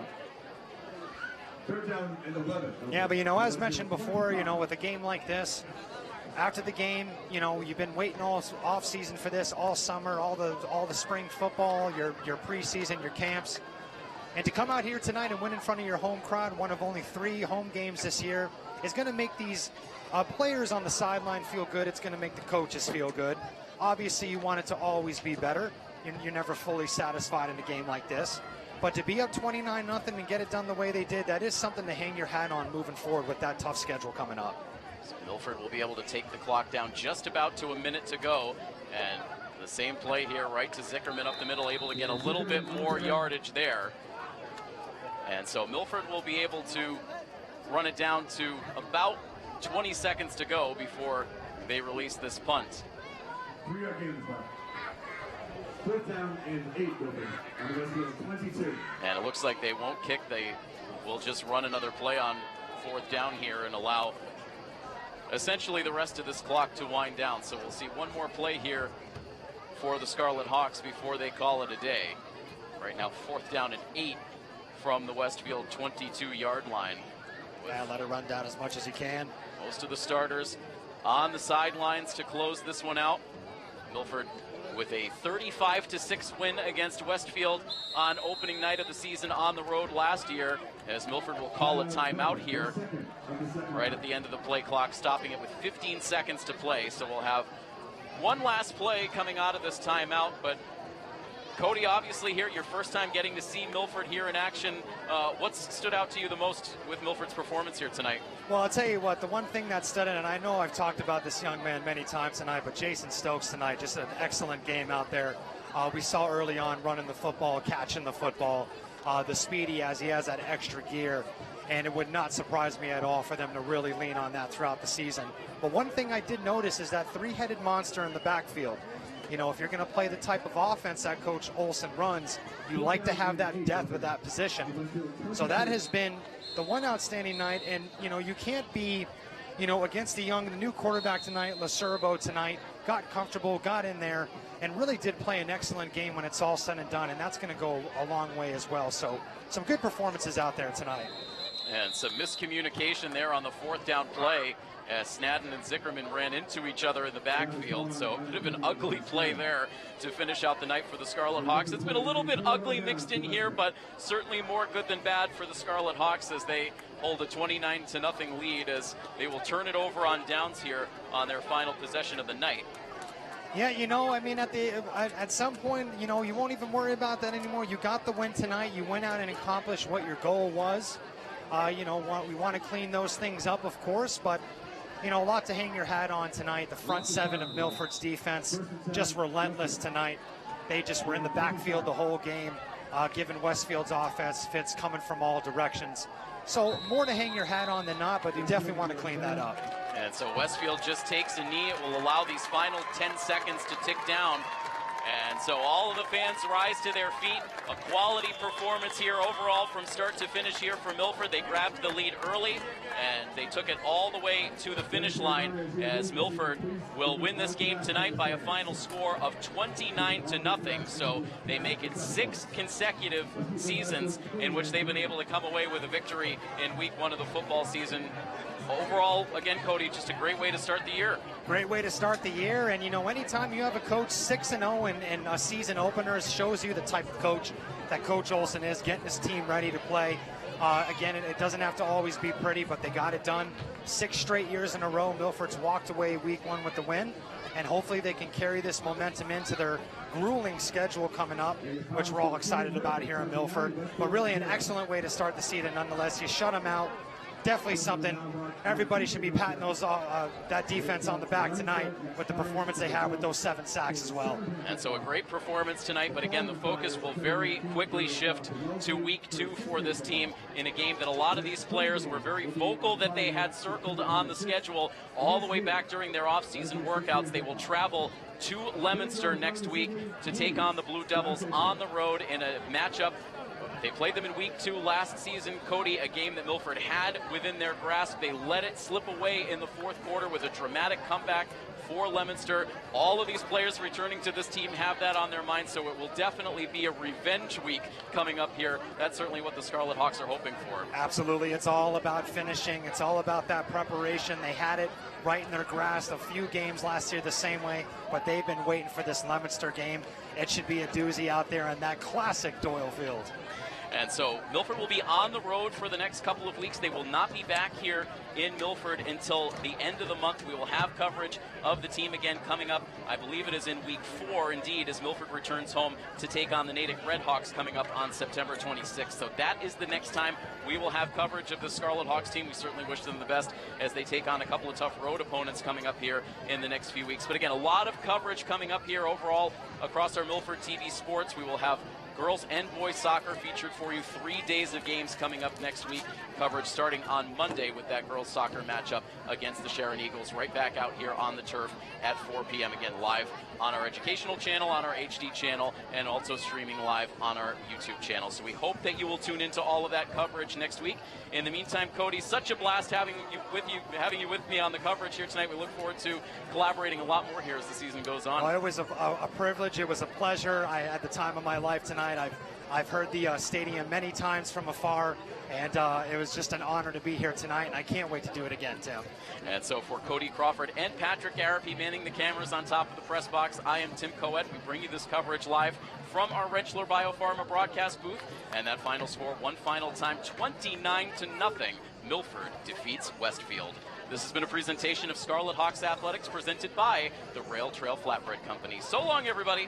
E: 3rd down and 11.
C: Yeah, but, you know, as mentioned before, you know, with a game like this, after the game, you know, you've been waiting all off season for this, all summer, all the spring football, your preseason, your camps. And to come out here tonight and win in front of your home crowd, one of only 3 home games this year, is going to make these players on the sideline feel good. It's going to make the coaches feel good. Obviously, you want it to always be better. You're never fully satisfied in a game like this. But to be up 29-0 and get it done the way they did, that is something to hang your hat on moving forward with that tough schedule coming up.
B: So Milford will be able to take the clock down just about to a minute to go. And the same play here, right to Zickerman up the middle, able to get a little bit more yardage there. And so Milford will be able to run it down to about 20 seconds to go before they release this punt.
E: 3-yard gain on the play. 4th down and 8, Milford. On the Westfield 22.
B: And it looks like they won't kick. They will just run another play on 4th down here and allow essentially the rest of this clock to wind down. So we'll see one more play here for the Scarlet Hawks before they call it a day. Right now, 4th down and 8 from the Westfield 22-yard line.
C: Yeah, let it run down as much as you can.
B: Most of the starters on the sidelines to close this one out. Milford with a 35-6 win against Westfield on opening night of the season on the road last year, as Milford will call a timeout here right at the end of the play clock, stopping it with 15 seconds to play. So we'll have one last play coming out of this timeout. But Cody, obviously here, your first time getting to see Milford here in action. What's stood out to you the most with Milford's performance here tonight?
C: Well, I'll tell you what, the one thing that stood out, and I know I've talked about this young man many times tonight, but Jason Stokes tonight, just an excellent game out there. We saw early on running the football, catching the football, the speed he has that extra gear, and it would not surprise me at all for them to really lean on that throughout the season. But one thing I did notice is that three-headed monster in the backfield. You know, if you're going to play the type of offense that Coach Olson runs, you like to have that depth with that position. So that has been the one outstanding night. And, you know, you can't be, you know, against the new quarterback tonight, Lacerbo tonight, got comfortable, got in there, and really did play an excellent game when it's all said and done. And that's going to go a long way as well. So some good performances out there tonight.
B: And some miscommunication there on the 4th down play, as Snadden and Zickerman ran into each other in the backfield. So a bit of an ugly play there to finish out the night for the Scarlet Hawks. It's been a little bit ugly mixed in here, but certainly more good than bad for the Scarlet Hawks as they hold a 29-0 lead, as they will turn it over on downs here on their final possession of the night.
C: Yeah, you know, I mean, at some point, you know, you won't even worry about that anymore. You got the win tonight. You went out and accomplished what your goal was. You know, we want to clean those things up, of course, but you know, a lot to hang your hat on tonight. The front seven of Milford's defense, just relentless tonight. They just were in the backfield the whole game, giving Westfield's offense fits coming from all directions. So more to hang your hat on than not, but you definitely want to clean that up.
B: And so Westfield just takes a knee. It will allow these final 10 seconds to tick down. And so all of the fans rise to their feet. A quality performance here overall from start to finish here for Milford. They grabbed the lead early, and they took it all the way to the finish line, as Milford will win this game tonight by a final score of 29-0. So they make it 6 consecutive seasons in which they've been able to come away with a victory in week 1 of the football season. Overall, again, Cody, just a great way to start the year.
C: Great way to start the year, and you know, anytime you have a coach 6-0 in a season opener, shows you the type of coach that Coach Olson is, getting his team ready to play. Again, it doesn't have to always be pretty, but they got it done. 6 straight years in a row, Milford's walked away week 1 with the win, and hopefully they can carry this momentum into their grueling schedule coming up, which we're all excited about here in Milford. But really an excellent way to start the season nonetheless. You shut them out. Definitely something everybody should be patting that defense on the back tonight with the performance they had with those 7 sacks as well.
B: And so a great performance tonight, but again, the focus will very quickly shift to week 2 for this team in a game that a lot of these players were very vocal that they had circled on the schedule all the way back during their off-season workouts. They will travel to Leominster next week to take on the Blue Devils on the road in a matchup. They played them in week 2 last season, Cody, a game that Milford had within their grasp. They let it slip away in the 4th quarter with a dramatic comeback for Leominster. All of these players returning to this team have that on their mind, so it will definitely be a revenge week coming up here. That's certainly what the Scarlet Hawks are hoping for.
C: Absolutely. It's all about finishing. It's all about that preparation. They had it right in their grasp a few games last year the same way, but they've been waiting for this Leominster game. It should be a doozy out there on that classic Doyle Field.
B: And so Milford will be on the road for the next couple of weeks. They will not be back here in Milford until the end of the month. We will have coverage of the team again coming up. I believe it is in week 4, indeed, as Milford returns home to take on the Natick Redhawks coming up on September 26th. So that is the next time we will have coverage of the Scarlet Hawks team. We certainly wish them the best as they take on a couple of tough road opponents coming up here in the next few weeks. But again, a lot of coverage coming up here overall across our Milford TV sports. We will have girls and boys soccer featured for you. 3 days of games coming up next week. Coverage starting on Monday with that girls soccer matchup against the Sharon Eagles, right back out here on the turf at 4 p.m. Again, live on our educational channel, on our HD channel, and also streaming live on our YouTube channel. So we hope that you will tune into all of that coverage next week. In the meantime, Cody, such a blast having you with me on the coverage here tonight. We look forward to collaborating a lot more here as the season goes on.
C: Well, it was a privilege. It was a pleasure. I had the time of my life tonight. I've heard the stadium many times from afar, and it was just an honor to be here tonight, and I can't wait to do it again, Tim.
B: And so for Cody Crawford and Patrick Arapi manning the cameras on top of the press box, I am Tim Coet. We bring you this coverage live from our Rentschler Biopharma broadcast booth, and that final score, one final time, 29-0. Milford defeats Westfield. This has been a presentation of Scarlet Hawks Athletics presented by the Rail Trail Flatbread Company. So long, everybody.